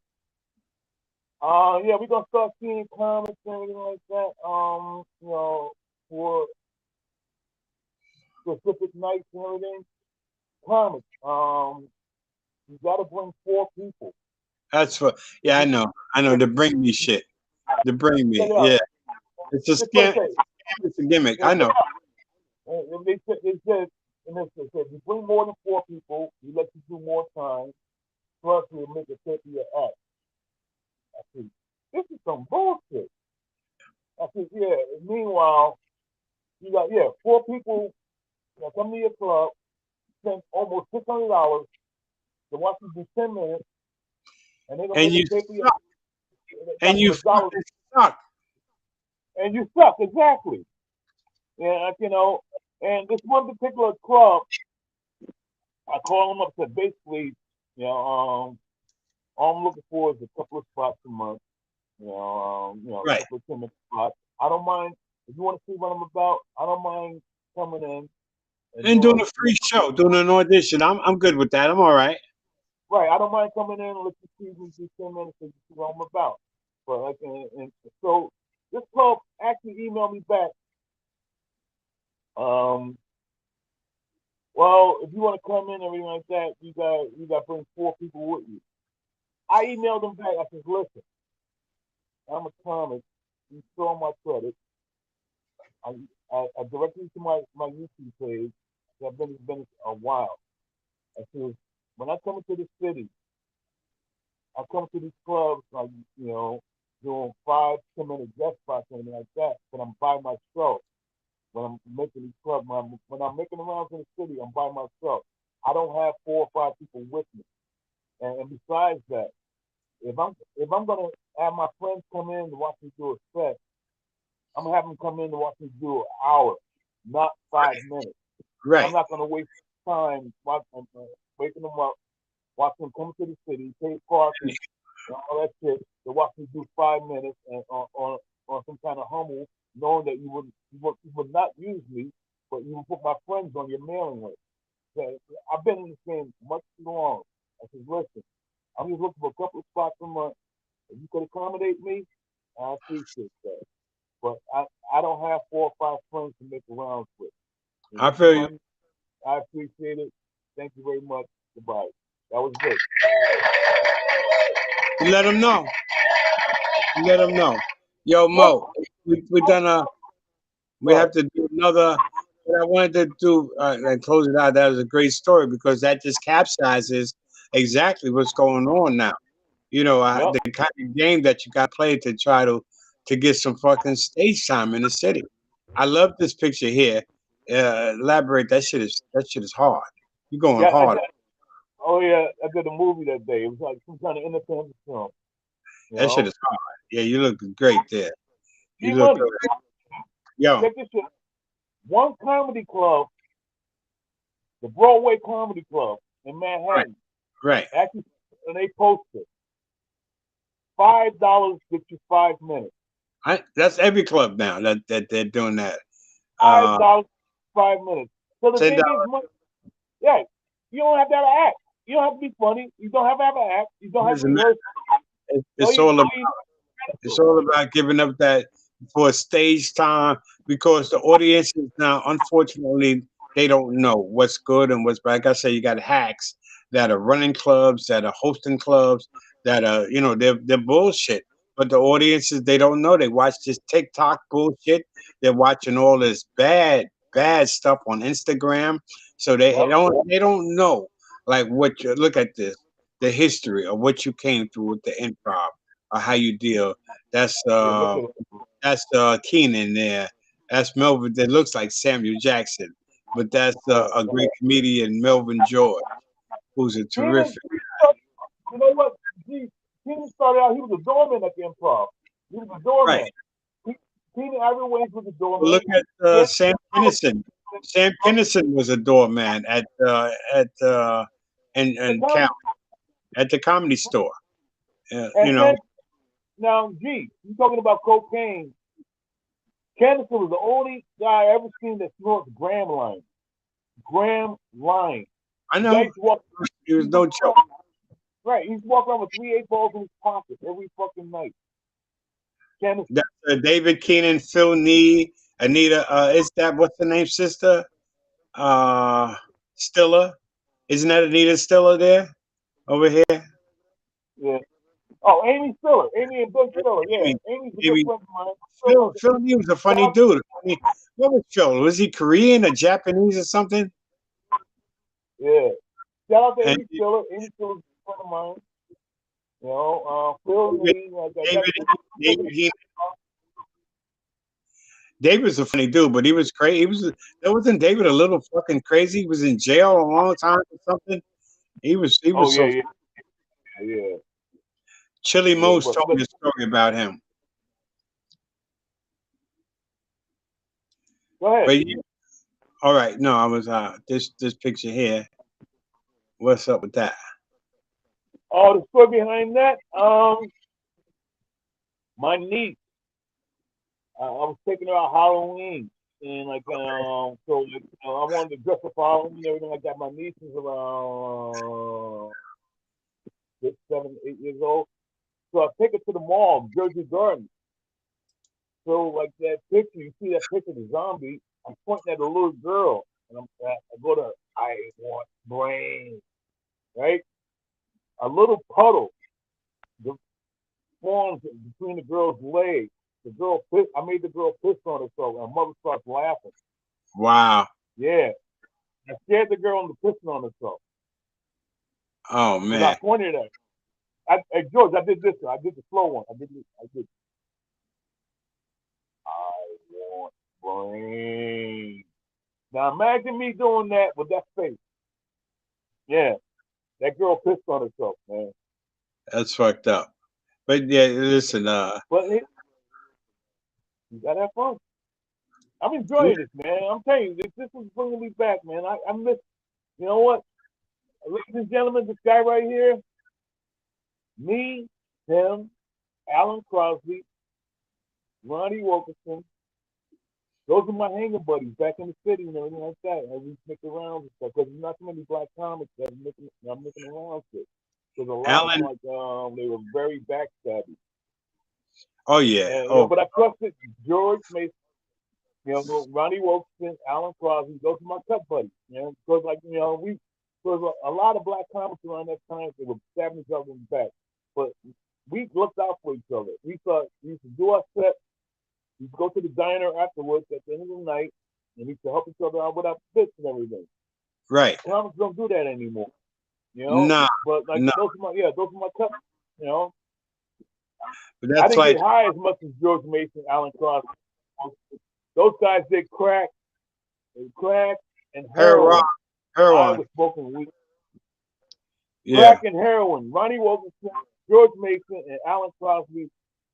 yeah, we're gonna start seeing comics and everything like that. For specific nights and everything. Comics. You gotta bring 4 people. that's what. Yeah, I know. I know. To bring me shit. To bring Check me. it out. Yeah, it's a This is what scam. it says. It's a gimmick. Yeah, I check know. it out. They said and it said, if you bring more than 4 people, we let you do more time. Plus, we'll make a 50-year act. I said, this is some bullshit. I said, yeah. And meanwhile, you got 4 people that come to your club, spend almost $600 to watch you do 10 minutes, and they're gonna And make you a 50-year. suck. And you fucking suck. And you suck, exactly. Yeah, you know. And this one particular club, I call them up. Said basically, you know, all I'm looking for is a couple of spots a month. A Right. couple of 10-minute spots. I don't mind if you want to see what I'm about. I don't mind coming in And doing a free show, doing an audition. I'm good with that. I'm all right. Right, I don't mind coming in and let you see me do 10 minutes and see what I'm about. But like, and so this club actually emailed me back. Well, if you want to come in and everything like that, you got to bring 4 people with you. I emailed them back. I said, listen, I'm a comic. You saw my credit. I directed you to my YouTube page. I've been a while. I said, when I come into the city, I come to these clubs, like, doing 5, 10-minute guest spots and anything like that, but I'm by myself. When I'm making these clubs, when I'm making the rounds in the city, I'm by myself. I don't have 4 or 5 people with me. And besides that, if I'm gonna have my friends come in to watch me do a set, I'm gonna have them come in to watch me do an hour, not 5 minutes. Right. I'm not gonna waste time waking them up, watch them come to the city, pay parking, and all that shit to watch me do 5 minutes and on some kind of humble, knowing that you would not use me, but you would put my friends on your mailing list. Okay? I've been in this game much too long. I said, listen, I'm just looking for a couple of spots a month. If you could accommodate me, I appreciate that. But I don't have 4 or 5 friends to make rounds with. I feel you. I appreciate it. Thank you very much. Goodbye. That was good. You let them know. You let them know. Yo, Mo, we done we have to do another. What I wanted to do and close it out. That was a great story because that just capsizes exactly what's going on now. You know, Yep. the kind of game that you got to play to try to get some fucking stage time in the city. I love this picture here. Elaborate. That shit is hard. You're going hard. Oh yeah, I did a movie that day. It was like some kind of independent film. That shit is hard. Yeah, you look great there. You look Money. yo. Check this shit. One comedy club, the Broadway Comedy Club in Manhattan. Right. Actually, and they posted $5 gets you 5 minutes. That's every club now that they're doing that. $5, 5 minutes. So the thing is, money. Yeah, you don't have to have an act. You don't have to be funny. You don't have to have an act. You don't have to rehearse. It's all about giving up that for stage time because the audiences now, unfortunately, they don't know what's good and what's bad. Like I say, you got hacks that are running clubs, that are hosting clubs, that are they're bullshit. But the audiences, they don't know. They watch this TikTok bullshit. They're watching all this bad stuff on Instagram. So they don't know like what you look at this, the history of what you came through with the improv or how you deal. That's Keenan there. That's Melvin. That looks like Samuel Jackson, but that's a great comedian, Melvin George, who's a terrific. You know what? Keenan started out. He was a doorman at the improv. He was a doorman. Right. Keenan Ivory Wayans was a doorman. Well, look at Sam Kinison. Sam Kinison was a doorman at the Comedy Store. Now, you talking about cocaine? Kinison was the only guy I ever seen that smoked gram line. Gram line. I know. He was no joke. Right, he's walking around with 3 8-balls in his pocket every fucking night. That's David Keenan, Phil Nee, Anita. Is that what's the name, sister? Stiller. Isn't that Anita Stiller there over here? Yeah. Oh, Amy Stiller. Amy and Ben Stiller. Yeah. Amy's a good friend of mine. Phil Nee was a funny dude. I mean, what was Phil? Was he Korean or Japanese or something? Yeah. Shout out to And Amy Stiller. Amy Stiller's a friend of mine. You know, Phil Lee. Like I got David, David, David was a funny dude, but he was crazy. There wasn't David a little fucking crazy. He was in jail a long time or something. He Oh was yeah, so. yeah, yeah, Chili yeah. Mose told me a story about him. Go ahead. But all right, no, I was this picture here. What's up with that? Oh, the story behind that. My niece. I was taking her out Halloween, and like so like, I wanted to dress up for Halloween and everything like that. My niece is around 6, 7, 8 years old. So I take her to the mall, Jersey Gardens. So like that picture, you see that picture of the zombie. I'm pointing at a little girl, and I go to I want brains, right? A little puddle that forms between the girl's legs. The girl pissed. I made the girl piss on herself, and her mother starts laughing. Wow. Yeah, I scared the girl into pissing on herself Oh because I man, pointed at her. Hey George, I did this. I did the slow one. I did this. I did. I want brains. Now imagine me doing that with that face. Yeah, that girl pissed on herself, man. that's fucked up. But yeah, listen, But hey, you gotta have fun. I'm yeah, enjoying this, man. I'm telling you, this is bringing me back, man. I miss. You know what, ladies and gentlemen, this guy right here, me, him, Alan Crosby, Ronnie Wilkerson. Those are my hanging buddies back in the city and everything like that. And we make around and stuff because there's not so many black comics that I'm making around with. Because a lot of them, Alan. like, they were very backstabby. Oh yeah. And, Oh but I trusted George Mason, Ronnie Wilson, Alan Crosby. Those are my cut buddies, because, like, because a lot of black comics around that time, they were stabbing each other in the back. But we looked out for each other. We used to do our set. We used to go to the diner afterwards at the end of the night, and we used to help each other out with our bits and everything. right. Comics don't do that anymore, you know. Nah, But like no. those are my cousins, you know. But I that's didn't like get high as much as George Mason, Alan Crosby. Those guys did crack and heroin. heroin. I Heroin. was smoking weed. Yeah. Crack and heroin. Ronnie Wilkinson, George Mason, and Alan Crosby,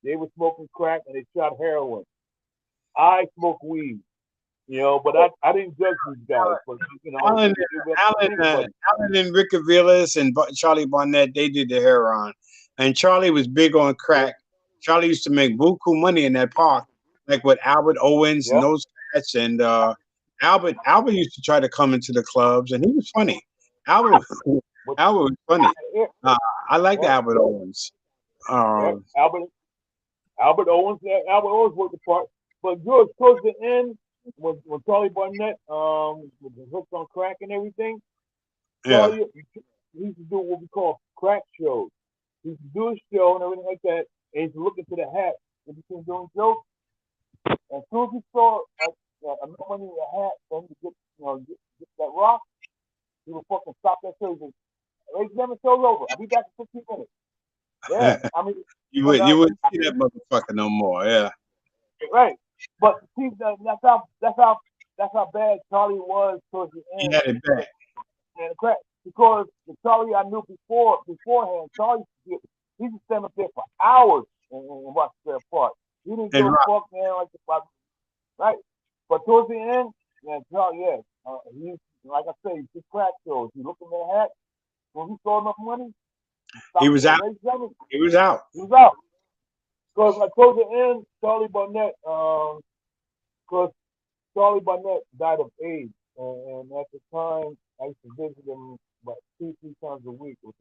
they were smoking crack and they shot heroin. I smoked weed, but I didn't judge these guys. But Alan, they were Alan, everybody. Alan and Rick Avilas and Charlie Barnett, they did the heroin, and Charlie was big on Yeah, crack. Charlie used to make buku money in that park, like with Albert Owens and yeah. those cats. And Albert used to try to come into the clubs, and he was funny. Albert, But Albert was funny. yeah, Uh, I liked yeah, Albert Owens. yeah. Um, Albert Owens worked the part. But George, towards the end, when Charlie Barnett was hooked on crack and everything, yeah, Charlie he used to do what we call crack shows. He used to do a show and everything like that, and he used to look into the hat and between doing jokes. And as soon as he saw enough money in the hat for him to get that rock, he would fucking stop that show. He said, "Ladies and gentlemen, show's over. I'll be back in 15 minutes." Yeah, I mean, but you wouldn't see that motherfucker no more. Yeah, right. But see, that's how bad Charlie was towards the he end. had it back. And crack because the Charlie I knew beforehand, Charlie he used to stand up there for hours and watch their part. He didn't give And a rock. fuck, man, like the fuck, right? But towards the end, yeah, Charlie, he like I say, he did crack shows. He looked in their hat when he saw enough money, he He stopped was there. out. Ladies and gentlemen, He was out. he was out. Because like towards the end, because Charlie Barnett died of AIDS, and at the time I used to visit him about 2, 3 times a week. It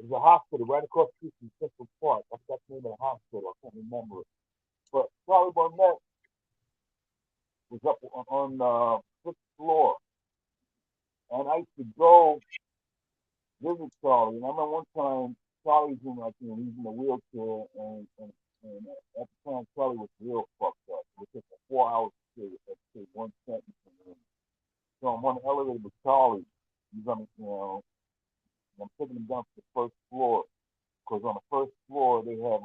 was a hospital right across the street from Central Park. I forgot the name of the hospital. I can't remember it. But Charlie Barnett was up on the fifth floor, and I used to go visit Charlie. And I remember one time Charlie's he's in a wheelchair, and at the time Charlie was real fucked up. It was just a 4 hour period. Let's say one sentence. So I'm on the elevator with Charlie, You're gonna, I'm taking them down to the first floor because on the first floor they have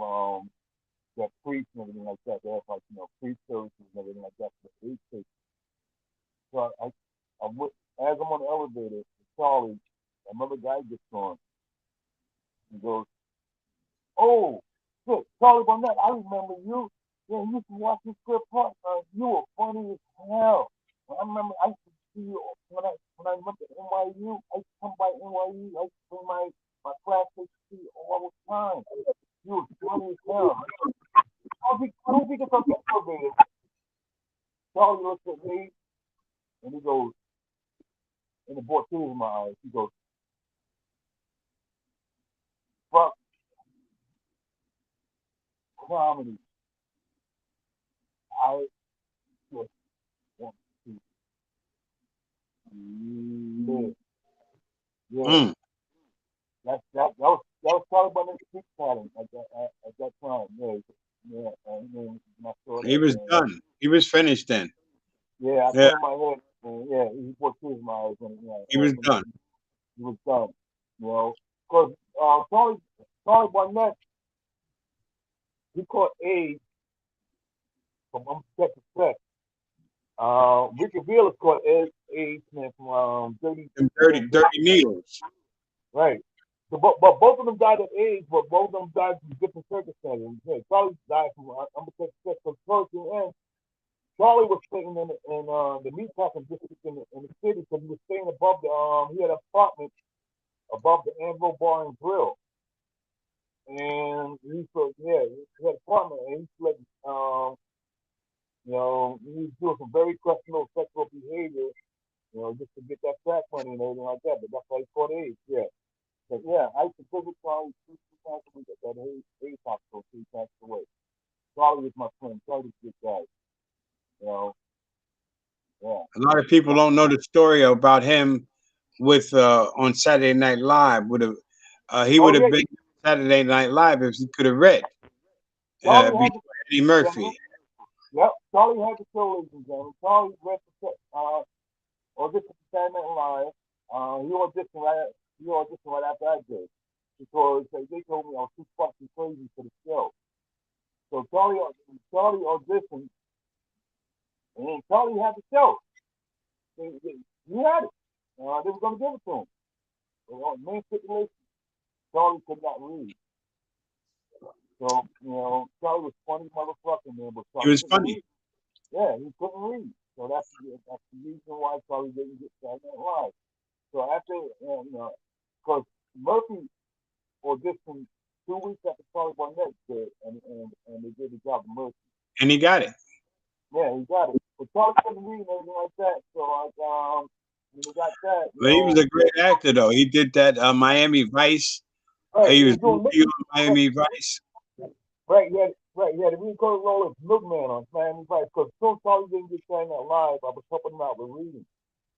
that priests and everything like that. They have like priest services and everything like that for the aid station. So I went, as I'm on the elevator, Charlie, another guy gets on. He goes, "Oh, shit, Charlie Barnett, I remember you. Yeah, you used to watch this Strip Park. You were funny as hell. I remember I used to see you when I went to NYU. I used to come by NYU. I used to bring my classmates to see you all the time. You were funny as hell." How he gets on the elevator, Charlie looks at me and he goes, and it brought tears in my eyes. He goes, "Fuck comedy. I just want to live." Yeah, Mm. that was probably my next speech pattern at that time. Yeah, yeah. And then when I saw He that, was man, done. He was finished then. yeah, I Yeah, turned my head, and yeah, he brought tears in my eyes, and he was done. he was done. Because Charlie Barnett, he caught AIDS from unprotected sex. Ricky Villa caught AIDS, man, from Them man, dirty needles. right. So, but both of them died of AIDS, but both of them died from different circumstances. Yeah, Charlie died from unprotected sex. Because towards the end, Charlie was staying in the meatpacking district in the city because he was staying above the he had an apartment above the Anvil Bar and Grill, and he said yeah he had an apartment and he like he was doing some very questionable sexual behavior just to get that fat money and everything like that. But that's why he caught AIDS. Yeah, but yeah, I used to visit Charlie two times a week at that AIDS hospital. He passed away. Charlie was my friend. Charlie was a good guy. You know, yeah. A lot of people don't know the story about him with on Saturday Night Live. He Oh would have yeah, been Saturday Night Live if he could have read Charlie had before the Eddie yeah, Murphy. yep. Charlie had the show, ladies and gentlemen. Charlie read the auditioned for Saturday Night Live. He auditioned right after I did because they told me I was too fucking crazy for the show. So Charlie auditioned and Charlie had the show. He had it. They were gonna give it to him. Main stipulation, Charlie could not read. So Charlie was funny motherfucker man, but He Charlie was couldn't funny. read. Yeah, he couldn't read. So that's the reason why Charlie didn't get Saturday Night Live. So after, because Murphy auditioned 2 weeks after Charlie Barnett did, and they did the job of Murphy. And he got it. Yeah, he got it. But Charlie couldn't read and everything like that. So when he got that, But he was a great actor, though. He did that Miami Vice. right, He he was was doing on Miami Vice. right. He had a really cool role as Milkman on Miami Vice. Because soon Charlie didn't get Saturday Night Live, I was helping him out with reading.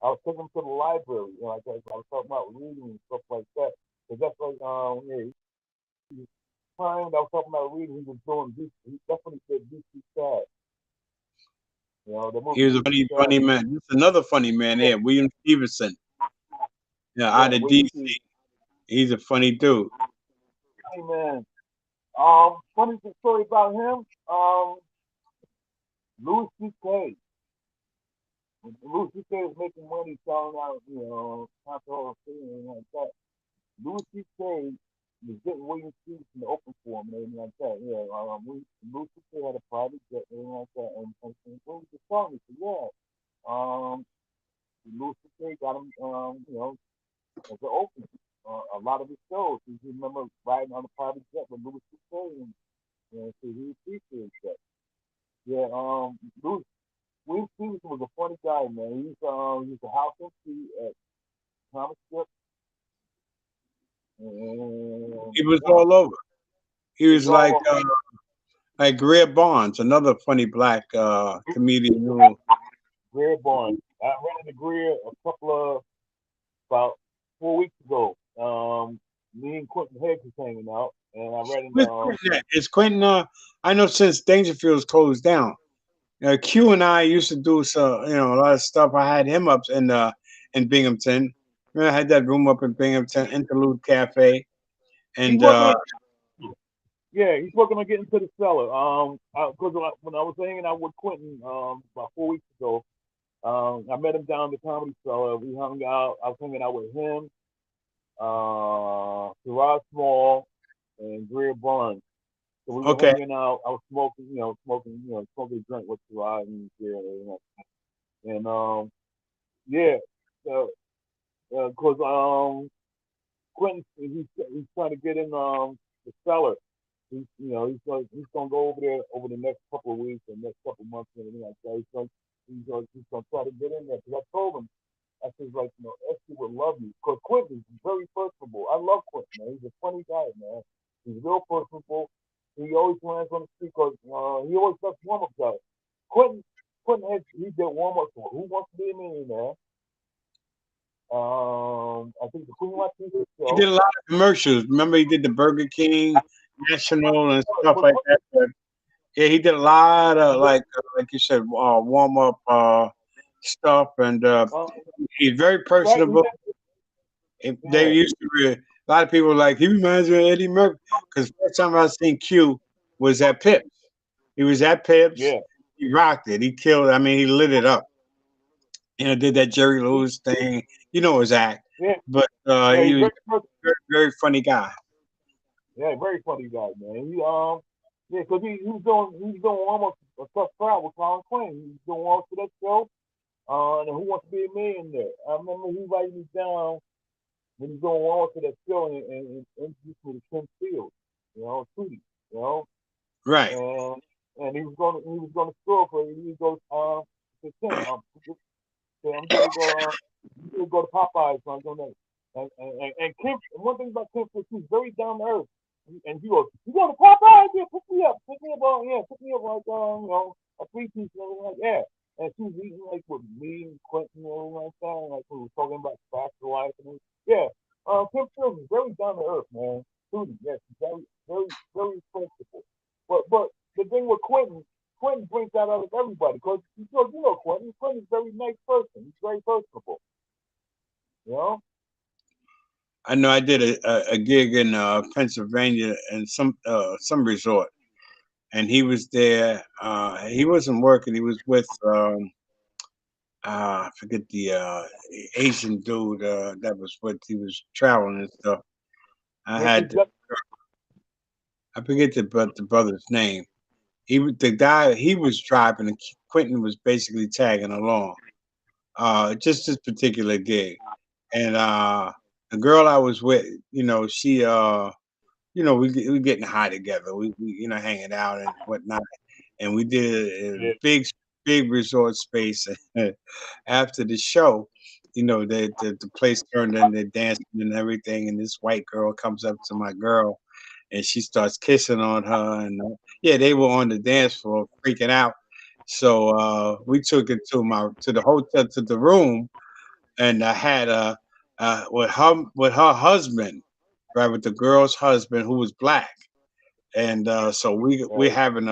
I was taking him to the library, like I was talking about reading and stuff like that. Because that's like, time that I was talking about reading, he was doing DC. He definitely said DC Sad. The He movie was a DC funny, Sad. funny man. Just another funny man Yeah, here, William Stevenson. Yeah, yeah, out of William DC. C. He's a funny dude. Hey man. Funny story about him. Louis C.K. Louis C.K. was making money selling out, alcohol and like that. Louis C.K. was getting William Stevenson to open for him and everything like that. Yeah, Louis C.K. had a private jet and everything like that. And William was telling me, said, yeah, Louis C.K. got him, as an opening. A lot of his shows, you remember riding on a private jet with Louis C.K. and so he appreciates that. Yeah, William Stevenson was a funny guy, man. He's a house MC at Thomas Strip. And He was yeah, all over. He he's was all like Greer Barnes, another funny black comedian who Greer Barnes. I ran into Greer about 4 weeks ago. Me and Quentin Higgs was hanging out, and I ran into where's Quentin at? Is Quentin I know since Dangerfield's closed down. Q and I used to do a lot of stuff. I had him up in Binghamton. I had that room up in Binghamton, Interlude Cafe, He's and working on, yeah, he's working on getting to the cellar. Because when I was hanging out with Quentin, about 4 weeks ago, I met him down in the Comedy Cellar. We hung out. I was hanging out with him, Gerard Small, and Greer Barnes. So we were okay, hanging out. I was smoking, smoking a joint with Gerard and Greer and everything. And yeah, because Quentin, he's trying to get in the cellar. He's gonna go over there over the next couple of weeks and next couple of months and everything like that. He's gonna try to get in there. Because I told him, I said, like, Esty would love you. Because Quentin is very personable. I love Quentin, man. He's a funny guy, man. He's real personable. He always lands on the street because he always does warm up guys. Quentin, he did warm up for Who Wants to Be a Millionaire. I think the Queen Latifah he did show. a lot of commercials. Remember, he did the Burger King, National, and stuff But like that. But yeah, he did a lot of like you said, warm up stuff, and uh, he's very right, he personable. did. They Yeah, used to be, a lot of people were like he reminds me of Eddie Murphy because first time I seen Q was at Pips. He was at Pips. yeah, He rocked it. He killed. I mean, he lit it up. Did that Jerry Lewis thing. His act, yeah, but yeah. he He's was very a very, very funny guy. Yeah, very funny guy, man. Yeah, cause he was doing almost a tough crowd with Colin Quinn. He was doing almost to that show. And Who Wants to Be a Millionaire? I remember he writing me down when he's doing almost to that show and introduced me to Kim Fields, Tootie, you know, Right. and he was going to store for he goes to Kim, I'm going to go. You could go to Popeyes. So I'm going to. And Kim. And one thing about Kim, she's very down to earth. And he goes, "You go to Popeyes? Yeah, pick me up pick me up like a 3 piece and everything like that." And she was eating like with me and Quentin and everything like that. And like we were talking about factor life and everything. Yeah. Kim Fields is very down to earth, man. Trudy, yes, she's very, very, very principled. But the thing with Quentin brings that out of everybody because Quentin. Quentin's a very nice person. He's very personable. You know? I know I did a gig in Pennsylvania and some resort, and he was there. He wasn't working. He was with I forget the Asian dude that was with. He was traveling and stuff. I Anthony had I forget the brother's name. The guy he was driving, and Quentin was basically tagging along. Just this particular gig, and the girl I was with, she we getting high together. We hanging out and whatnot, and we did a Yeah. big resort space. After the show, the place turned into dancing and everything, and this white girl comes up to my girl, and she starts kissing on her, and yeah, they were on the dance floor freaking out. So we took it to the hotel to the room, and I had with her husband, right, with the girl's husband who was black, and so we Right. having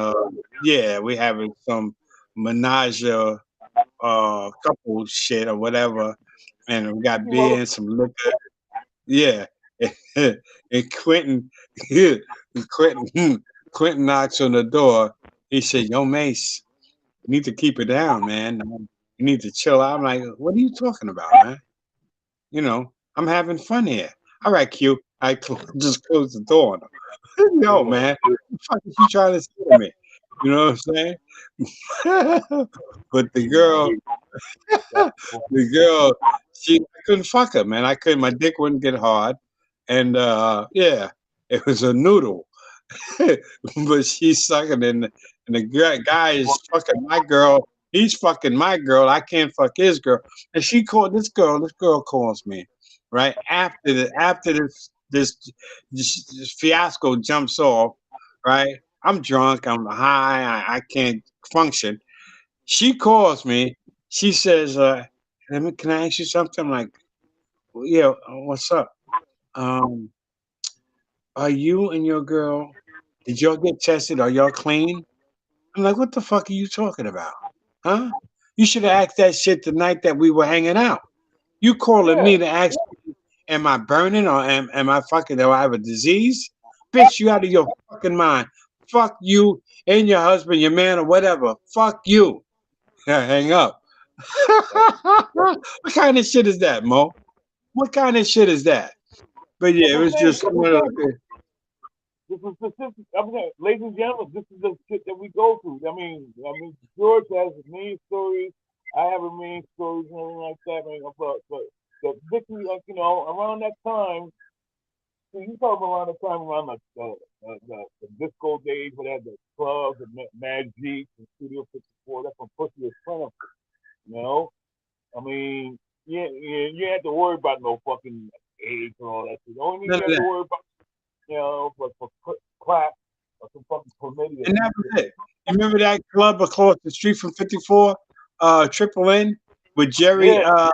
we having some menage couple shit or whatever, and we got You beer mother. and some liquor, yeah. And Quentin Quentin knocks on the door. He said, "Yo, Mace, you need to keep it down, man. You need to chill out." I'm like, "What are you talking about, man? I'm having fun here." All right, Q. Just close the door on him. Yo, Yeah. man, what the fuck is you trying to say to me? You know what I'm saying? But the girl, That's the girl, I couldn't fuck her, man. I couldn't. My dick wouldn't get hard, and yeah, it was a noodle. But she's sucking, and the guy is fucking my girl. He's fucking my girl. I can't fuck his girl. And she called this girl. This girl calls me right after this fiasco jumps off. Right, I'm drunk. I'm high. I can't function. She calls me. She says, Can I ask you something?" I'm like, "Well, yeah. What's up? Um, are you and your girl? Did y'all get tested? Are y'all clean?" I'm like, "What the fuck are you talking about? Huh? You should have asked that shit the night that we were hanging out." You calling Yeah. me to ask, am I burning or am I fucking, do I have a disease? Bitch, you out of your fucking mind. Fuck you and your husband, your man, or whatever. Fuck you. Yeah, hang up. That's, that's, What kind of shit is that, Mo? What kind of shit is that? But that's yeah, it what I'm was saying. just one of those. This is specific. I'm saying, ladies and gentlemen, this is the shit that we go through. I mean, George has his main stories. I have a main stories and everything like that. Man, but Vicky, like around that time, see, you talking around the time around the disco days, where they had the clubs, the Magic, and Studio 54. That's when pussy was plentiful. You know, I mean, you had to worry about no fucking AIDS and all that shit. The only thing None you of had to that. worry about, for clap or some fucking chlamydia. And that was it. You remember that club across the street from 54, Triple N, with Jerry, Yeah,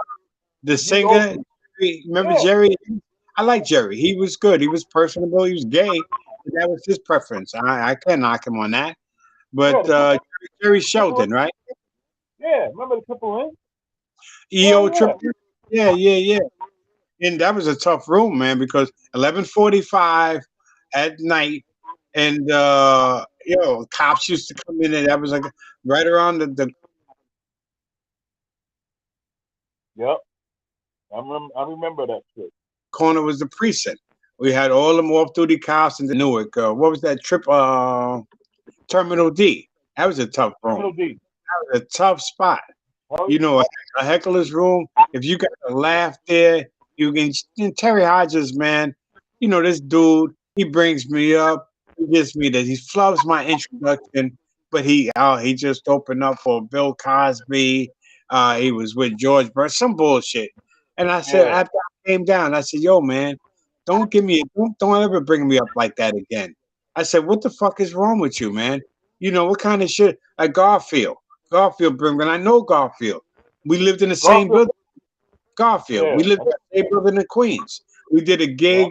the G O singer? T. Remember Yeah, Jerry? I like Jerry. He was good. He was personable. He was gay. But that was his preference. I can't knock him on that. yeah, But the Jerry triple, Sheldon, right? yeah. Remember the triple N? Hell EO yeah, Triple. Yeah, yeah, yeah. And that was a tough room, man, because 11:45 at night, and cops used to come in, and that was like right around the yep. I remember that shit. corner was the precinct. We had all them off-duty cops in the Newark. What was that trip? Terminal D. That was a tough room. Terminal D. That was a tough spot. Hell You know, a heckler's room. If you got to laugh there, you can. Terry Hodges, man. You know this dude. He brings me up. He gives me that. He flubs my introduction, but he just opened up for Bill Cosby. He was with George Bush, some bullshit. And I said yeah. after I came down, I said, "Yo, man, don't ever bring me up like that again." I said, "What the fuck is wrong with you, man? You know what kind of shit?" Like Garfield Brimley. I know Garfield. We lived in the same Garfield. building. Garfield. We Yeah. lived in the same building in Queens. We did a Yeah. gig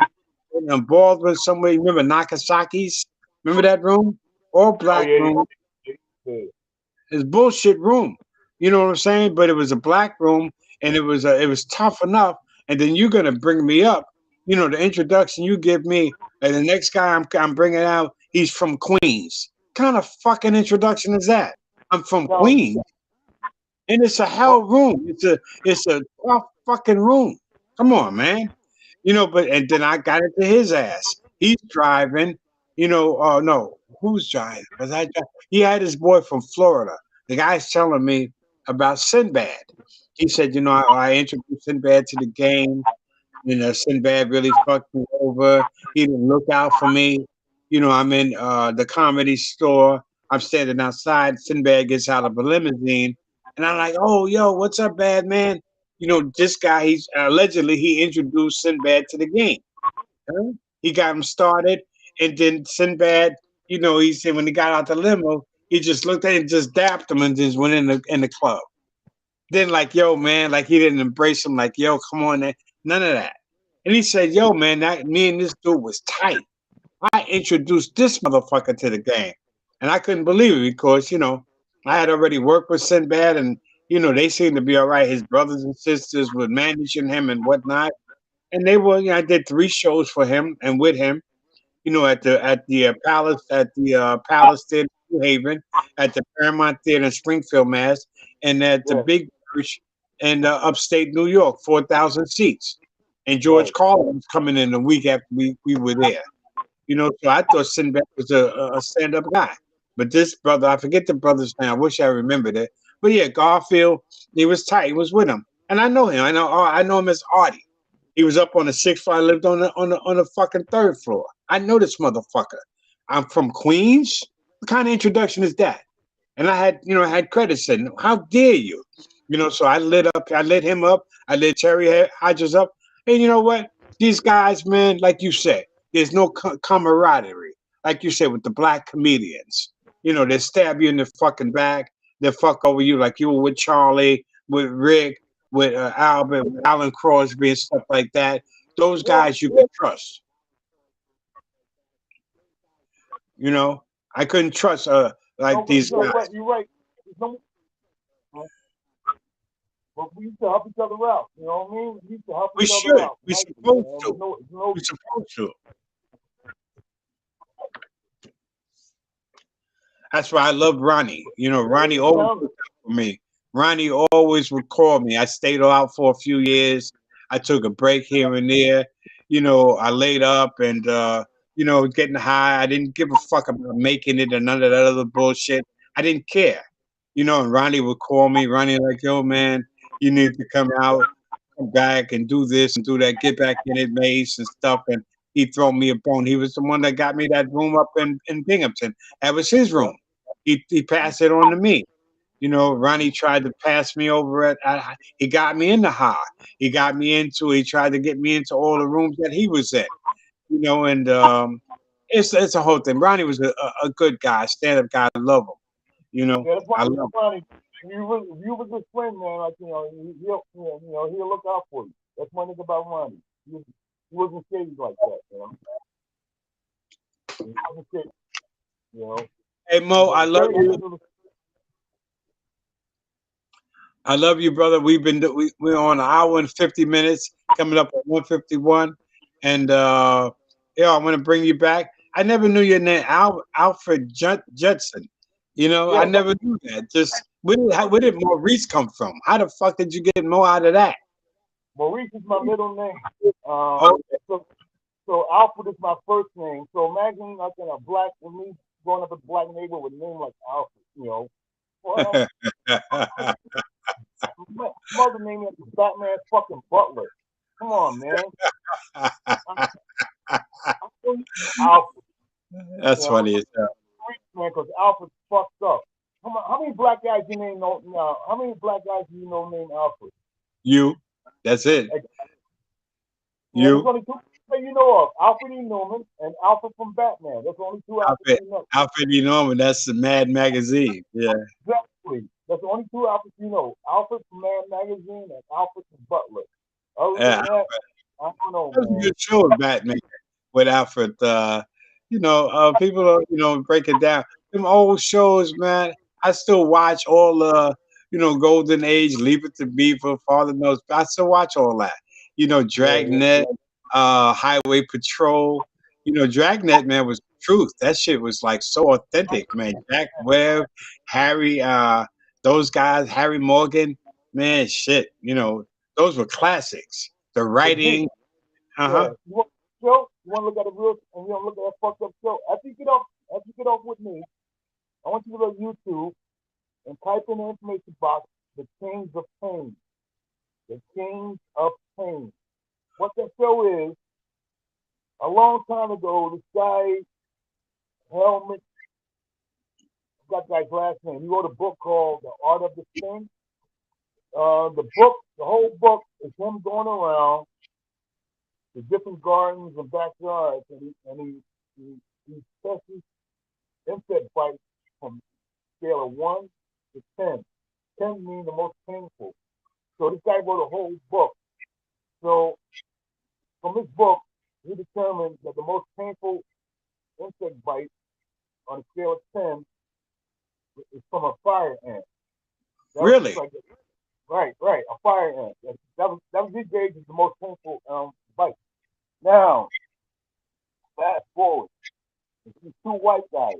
in Baldwin somewhere. You remember Nakasaki's? Remember that room? All Oh black yeah. room. Yeah. Yeah. It's bullshit room. You know what I'm saying? But it was a black room, and it was tough enough. And then you're gonna bring me up. You know the introduction you give me, and the next guy I'm bringing out, he's from Queens. Kind of fucking introduction is that? I'm from Sounds Queens. And it's a what? hell room. It's a tough fucking room. Come on, man. But and then I got into his ass. He's driving. Oh no, who's driving? He had his boy from Florida. The guy's telling me about Sinbad. He said, I introduced Sinbad to the game. Sinbad really fucked me over. He didn't look out for me. I'm in the comedy store. I'm standing outside. Sinbad gets out of a limousine, and I'm like, "Oh, yo, what's up, bad man?" This guy. He's allegedly he introduced Sinbad to the game. Huh? He got him started, and then Sinbad. He said when he got out the limo, he just looked at him, just dapped him, and just went in the club. Then like, yo, man, like he didn't embrace him, like, yo, come on, man. None of that. And he said, yo, man, that me and this dude was tight. I introduced this motherfucker to the game. And I couldn't believe it because, I had already worked with Sinbad and, they seemed to be all right. His brothers and sisters were managing him and whatnot. And they were, I did 3 shows for him and with him, at the Palace Theater in New Haven, at the Paramount Theater in Springfield, Mass, and at the Yeah. Big Church in upstate New York, 4,000 seats. And George Right. Carlin was coming in a week after we were there. So I thought Sinbad was a stand-up guy. But this brother, I forget the brother's name. I wish I remembered it. But yeah, Garfield, he was tight. He was with him, and I know him. I know him as Artie. He was up on the 6th floor. I lived on the fucking 3rd floor. I know this motherfucker. I'm from Queens. What kind of introduction is that? And I had credits in. How dare you? So I lit him up. I lit Terry Hodges up. And you know what? These guys, man, like you said, there's no camaraderie. Like you said, with the black comedians. They stab you in the fucking back. They fuck over you like you were with Charlie, with Rick, with Albert, with Alan Crosby and stuff like that. Those Yeah. guys you can trust. You know, I couldn't trust like No, but these you're guys. right. You're right. No, but we used to help each other out. You know what I mean? We used to help We each other should. out. We Nice, supposed man. to. No, We supposed to. That's why I love Ronnie. You know, Ronnie always looked out for me. Ronnie always would call me. I stayed out for a few years. I took a break here and there. You know, I laid up and you know, getting high. I didn't give a fuck about making it and none of that other bullshit. I didn't care. You know, and Ronnie would call me. Ronnie like, yo, man, you need to come out, come back and do this and do that. Get back in it, Mace and stuff. And he'd throw me a bone. He was the one that got me that room up in Binghamton. That was his room. He passed it on to me. You know, Ronnie tried to pass me over he got me into high. He tried to get me into all the rooms that he was in, you know, and it's a whole thing. Ronnie was a good guy, stand up guy. I love him. You know, Yeah, that's I why love him. funny. You was his friend, man. Like he'll look out for you. That's one thing about Ronnie. He wasn't shady like that, you know. He wasn't shady, you know. Hey Mo, I love Very you. little. I love you, brother. We're on an hour and 50 minutes, coming up at 151, and yeah, I want to bring you back. I never knew your name, Alfred Judson. You know, I Yeah, never knew that. Just where did Maurice come from? How the fuck did you get Mo out of that? Maurice is my middle name. Oh, So Alfred is my first name. So imagine like in a black with me growing up in a black neighborhood with a name like Alfred, you know. Well, mother named me after Batman fucking Butler. Come on, man. Alfred, you that's know, funny as hell. man, because Alfred's fucked up. How many black guys you name know? How many black guys do you know named Alfred? You, that's it. Like, yeah, there's You, only two that you know of: Alfred E. Newman and Alfred from Batman. That's the only two Alfreds Alfred, you know. Alfred E. Norman. That's the Mad Magazine. Yeah. Exactly. That's the only two Alfreds you know: Alfred from Man Magazine and Alfred from Butler. Other Yeah, than that, I don't know, that was a man. good show, Batman with Alfred. You know, people don't, you know, break it down. Them old shows, man. I still watch all the, you know, Golden Age, Leave It to Beaver, Father Knows. I still watch all that. You know, Yeah, Dragnet, Highway Patrol. You know, Dragnet, man, was truth. That shit was like so authentic, man. Jack Webb, Harry, those guys, Harry Morgan, man, shit. You know, those were classics. The the G. writing, uh Yeah. huh. You want to look at a real, and you don't look at that fucked up show. After you get off with me, I want you to go to YouTube and type in the information box, The Kings of Pain. The Kings of Pain. What that show is, a long time ago, this guy, Helmet, got that guy's last name. He wrote a book called The Art of the Sting. The whole book is him going around to different gardens and backyards, he tests insect bites from scale of 1 to 10. 10 meaning the most painful. So this guy wrote a whole book. So from this book, he determined that the most painful insect bite on a scale of 10 is from a fire ant. That was just Really? like, right, a fire ant. That was his gauge as the most painful bite. Now, fast forward, these two white guys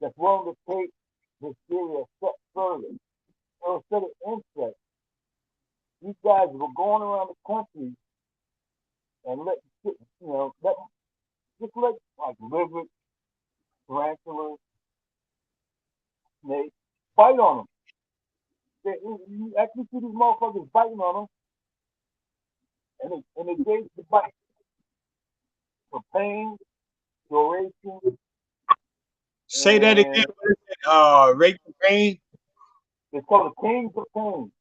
that's willing to take this theory a step further. So instead of insects, these guys were going around the country and just let like lizards, tarantulas, snakes bite on them. You actually see these motherfuckers biting on them, and they gauge the bite for pain, duration, Say that again. and What is it? Rate the pain. it's called the Kings of Pain.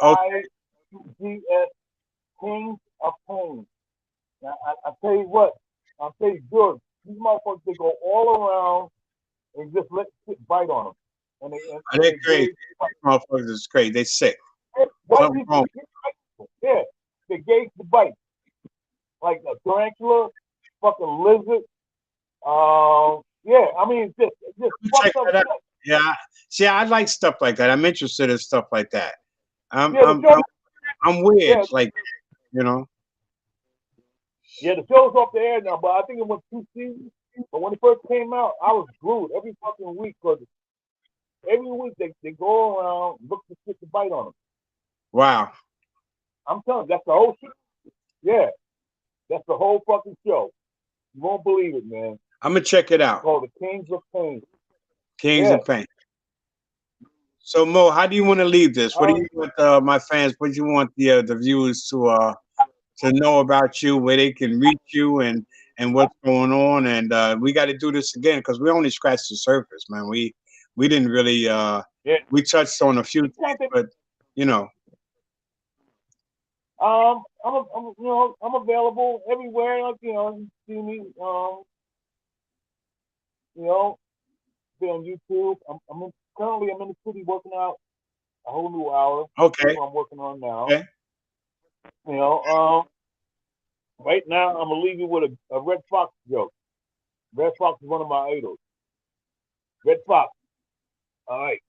Okay. KIGS, Kings of Pain. Now, I tell you what, I'll tell you good. These motherfuckers, they go all around and just let shit bite on them. And Are they they crazy? gauge, Motherfuckers is crazy. They sick. why Something do wrong. yeah, they gauge the bite. Like a tarantula, fucking lizard. Yeah, I mean, it's just Check fucked up that out. stuff. Yeah. See, I like stuff like that. I'm interested in stuff like that. I'm Yeah, the I'm show. I'm, I'm weird, Yeah, like you know. yeah, the show's off the air now, but I think it went 2 seasons. But when it first came out, I was glued every fucking week because every week they go around look for shit to bite on them. Wow. I'm telling you, that's the whole shit. Yeah, that's the whole fucking show. You won't believe it, man. I'm gonna check it It's out. called The Kings of Pain. Kings Yeah. of Pain. So Mo, how do you want to leave this? What do Uh, you want my fans? What do you want the viewers to know about you, where they can reach you, and what's going on? And we got to do this again because we only scratched the surface, man. We didn't really yeah. we touched on a few things, but you know, I'm available everywhere. Like you see me. You know, be on YouTube. Currently I'm in the city working out a whole new hour. That's okay, what I'm working on now. okay. You know, right now I'm gonna leave you with a Red Fox joke. Red Fox is one of my idols. Red Fox. All right.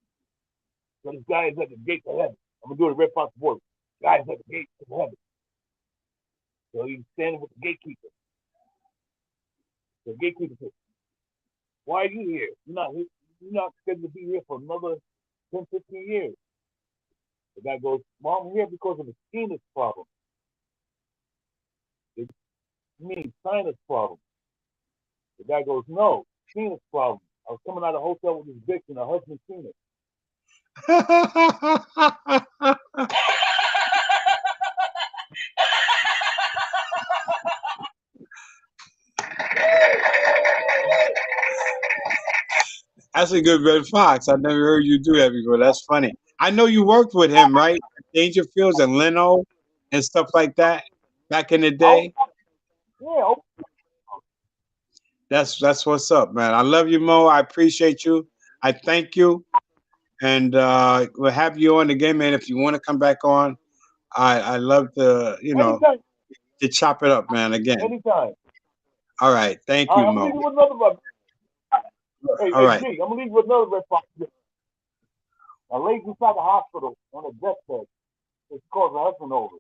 So this guy is at the gate to heaven. I'm gonna do the Red Fox voice. Guy is at the gate to heaven. So he's standing with the gatekeeper. The gatekeeper says, "Why are you here? You're not scheduled to be here for another 10, 15 years." The guy goes, "Well, I'm here because of a sinus problem." It means sinus problem. The guy goes, "No, sinus problem. I was coming out of the hotel with this bitch and her husband's sinus." That's a good Red Fox. I've never heard you do that before. That's funny. I know you worked with him, right? Dangerfields and Leno and stuff like that back in the Oh, day. yeah, oh, That's what's up, man. I love you, Mo. I appreciate you. I thank you, and we'll have you on again, man. If you want to come back on, I love to anytime, to chop it up, man. Again. anytime. All right. Thank All you, right, I'm Mo. leaving with another one. All Hey, right. G, I'm gonna leave you with another Red Fox. A lady inside the hospital on a deathbed. It's called her husband over.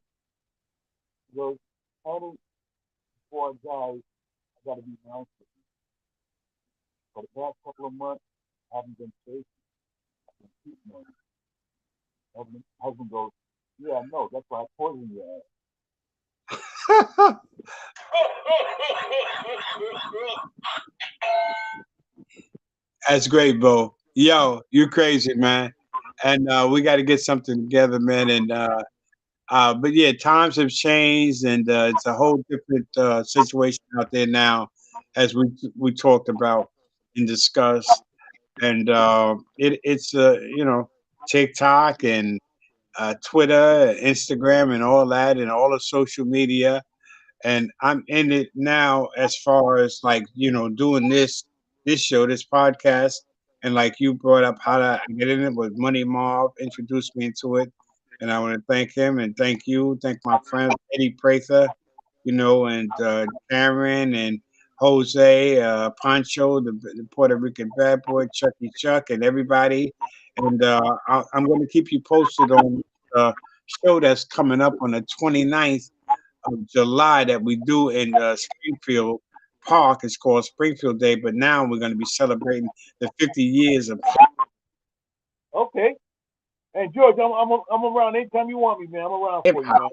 He goes, "Honey, before I die, I gotta be nice with you. For the past couple of months, I haven't been safe. I've been cheating on you." Husband goes, "Yeah, I know. That's why I poisoned your ass." That's great, Bo. Yo, you crazy, man. And we got to get something together, man. And but yeah, times have changed, and it's a whole different situation out there now, as we talked about and discussed. And it's TikTok and Twitter, Instagram, and all that, and all the social media. And I'm in it now as far as like doing this show, this podcast, and like you brought up how to get in it with Money Marv, introduced me into it, and I want to thank him and thank you, thank my friends Eddie Prather, and Cameron and Jose, Pancho, the Puerto Rican bad boy, Chucky Chuck, and everybody. And I'm going to keep you posted on the show that's coming up on the 29th of July that we do in Springfield Park. It's called Springfield Day, but now we're going to be celebrating the 50 years of Okay. And George, I'm around anytime you want me, man. I'm around hip for you, hop,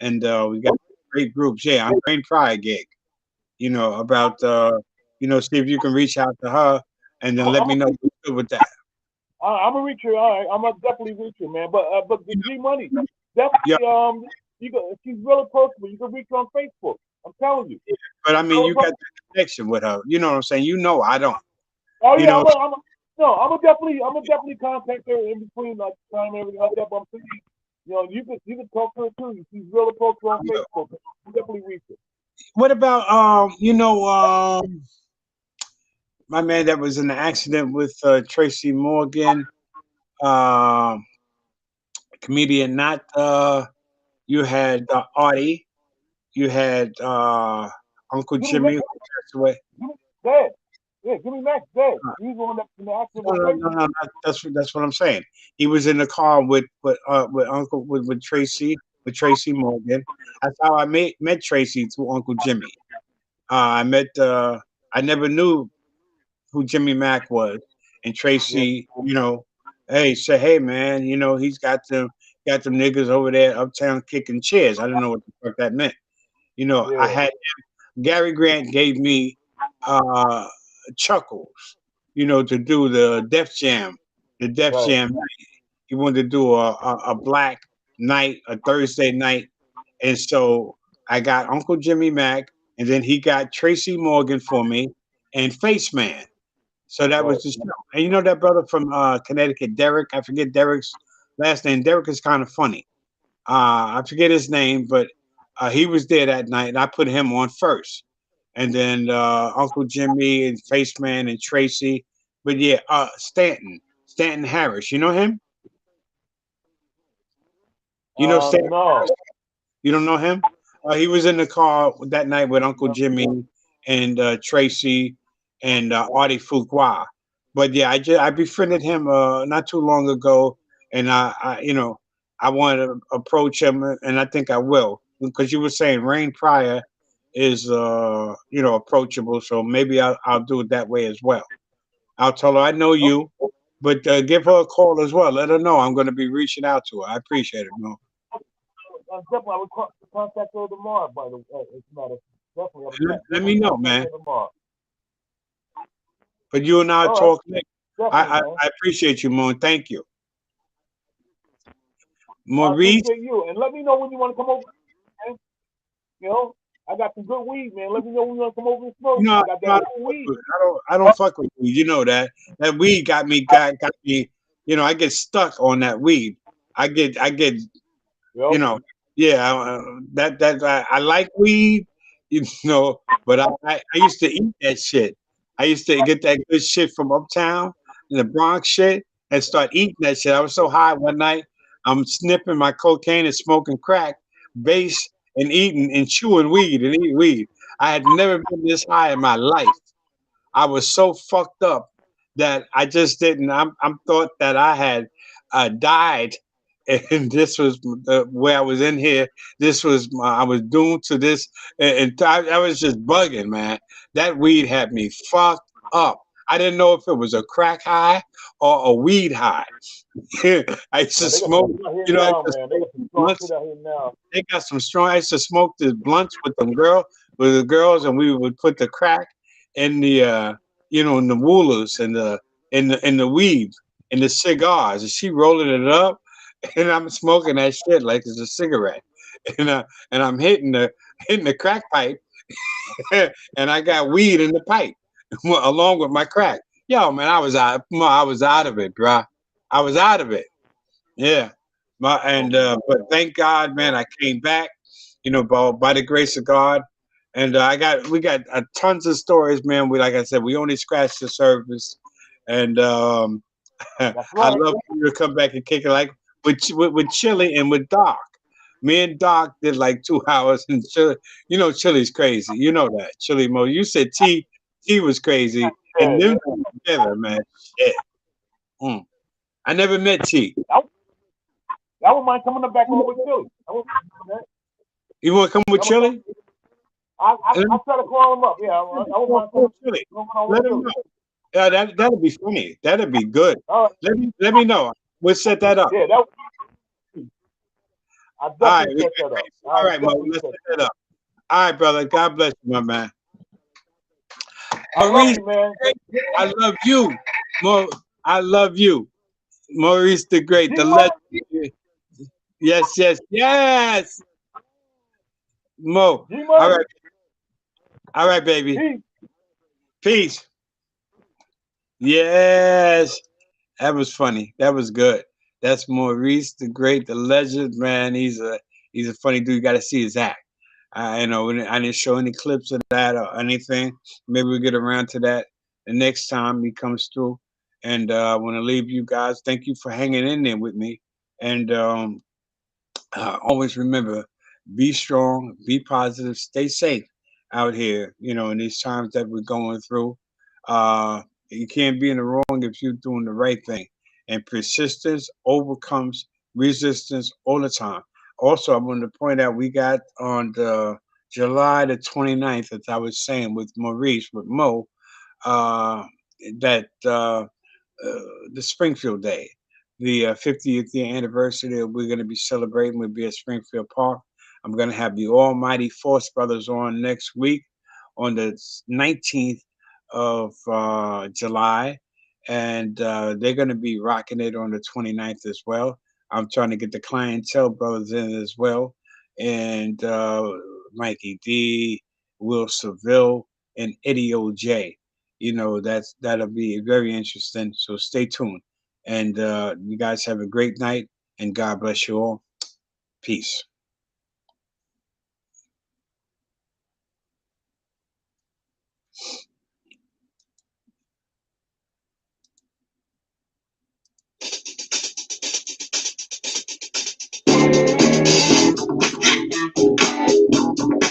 man. and we got great groups. Yeah, I'm Brain Pride gig. About see if you can reach out to her, and then let I'm me know what's good with that. I'm gonna reach her. All right, I'm gonna definitely reach her, man. But the G Money, Yeah, definitely she's real approachable. You can reach her on Facebook. I'm telling you. but I mean, you got the connection with her. You know what I'm saying? I don't. Oh You yeah, know, no, I'm gonna definitely contact her in between like time and everything like that. But I'm saying, you can talk to her too. She's real approachable on Facebook. You definitely reach her. what about my man that was in the accident with Tracy Morgan, um, comedian, not you had Artie, you had Uncle Jimmy Jimmy who Nick, passed away. Jimmy dead. Yeah, Jimmy Mack's dead. He's one that in the accident No, with no, no, Tracy. no, that's what I'm saying. He was in the car with Uncle with Tracy Morgan. That's how I met Tracy through Uncle Jimmy. I met I never knew who Jimmy Mack was, and Yeah, Tracy, hey, say hey man, he's got them niggas over there uptown kicking chairs. I don't know what the fuck that meant. I yeah, had Gary Grant gave me uh Chuckles, to do the Def Jam, the Def right. Jam night. He wanted to do a black night, a Thursday night, and so I got Uncle Jimmy Mack, and then he got Tracy Morgan for me, and Face Man. So that Right. was the show. And you know that brother from Connecticut, Derek. I forget Derek's last name. Derek is kind of funny. I forget his name, but he was there that night, and I put him on first, and then Uncle Jimmy and Faceman and Tracy. But yeah, Stanton Harris. You know him? You know Stanton? No. You don't know him? He was in the car that night with Uncle No. Jimmy and Tracy and Artie Fuqua. But yeah, I befriended him not too long ago, and I wanted to approach him, and I think I will because you were saying Rain Pryor is approachable, so maybe I'll do it that way as well. I'll tell her I know Okay. you, but give her a call as well. Let her know I'm going to be reaching out to her. I appreciate it, Mo. Definitely, I would contact her tomorrow. By the way, it's not a definitely. I would Let definitely me know, contact man. her tomorrow. But you and I All right, talk next. definitely, I, I, man. I appreciate you, Moon. Thank you. I Maurice, appreciate you, and let me know when you want to come over. Man. You know, I got some good weed, man. Let me know when you want to come over and you smoke. know, I got I that don't good fuck weed. with I don't fuck with weed. You know that. That weed got me, I get stuck on that weed. I get you Yep. know, yeah, I like weed, but I used to eat that shit. I used to get that good shit from uptown in the Bronx shit and start eating that shit. I was so high one night, I'm sniffing my cocaine and smoking crack, base and eating and chewing weed and eating weed. I had never been this high in my life. I was so fucked up that I just didn't. I'm thought that I had died, and this was where I was in here. This was I was doomed to this, and I was just bugging, man. That weed had me fucked up. I didn't know if it was a crack high or a weed high. I used to Man, they got some smoke, shit out here I now, used to man. They smoke got some strong blunts. shit out here now. They got some strong. I used to smoke the blunts with the girls, and we would put the crack in the in the woolers and the weed and the cigars, and she rolling it up, and I'm smoking that shit like it's a cigarette, and I'm hitting the crack pipe, and I got weed in the pipe along with my crack. Yo, man, I was out of it, bruh. I was out of it. Yeah. But thank God, man, I came back, by the grace of God. And we got tons of stories, man. Like I said, we only scratched the surface. And I That's right. love for you to come back and kick it like with Chili and with Doc. Me and Doc did like 2 hours, and Chili, Chili's crazy. You know that, Chili Mo. You said T was crazy, Yeah, and yeah. them two together, man. Shit. Mm. I never met T. I, I wouldn't mind coming back over with Philly. I wouldn't mind that. You want to come with I'm gonna come. Chili? I try to call him up. Yeah, I wouldn't mind Call coming Chili. over with Let him Philly. know. Yeah, that'll be funny. That'll be good. All right. Let me know. We'll set that up. Yeah, that. I All right, definitely set that up. all I right, Mo. definitely Let's set set that that up. All right, brother. God bless you, my man. up. I love Maurice, you, man. I love you. I love you. Maurice the Great, the G-Money. legend. Yes, yes, yes. Mo. All G-Money. right, all right, baby. Peace. Peace. Yes. That was funny. That was good. That's Maurice the Great, the legend, man. He's a funny dude. You got to see his act. I didn't show any clips of that or anything. Maybe we'll get around to that the next time he comes through. And I want to leave you guys. Thank you for hanging in there with me. And always remember, be strong, be positive, stay safe out here. In these times that we're going through. You can't be in the wrong if you're doing the right thing. And persistence overcomes resistance all the time. Also, I want to point out we got on the July the 29th, as I was saying with Maurice, with Mo, uh, that the Springfield Day, the 50th year anniversary that we're going to be celebrating. Will be at Springfield Park. I'm going to have the Almighty Force Brothers on next week on the 19th of July, and they're going to be rocking it on the 29th as well. I'm trying to get the clientele brothers in as well, and Mikey D, Will Seville, and Eddie OJ. That'll be very interesting. So stay tuned, and you guys have a great night, and God bless you all. Peace.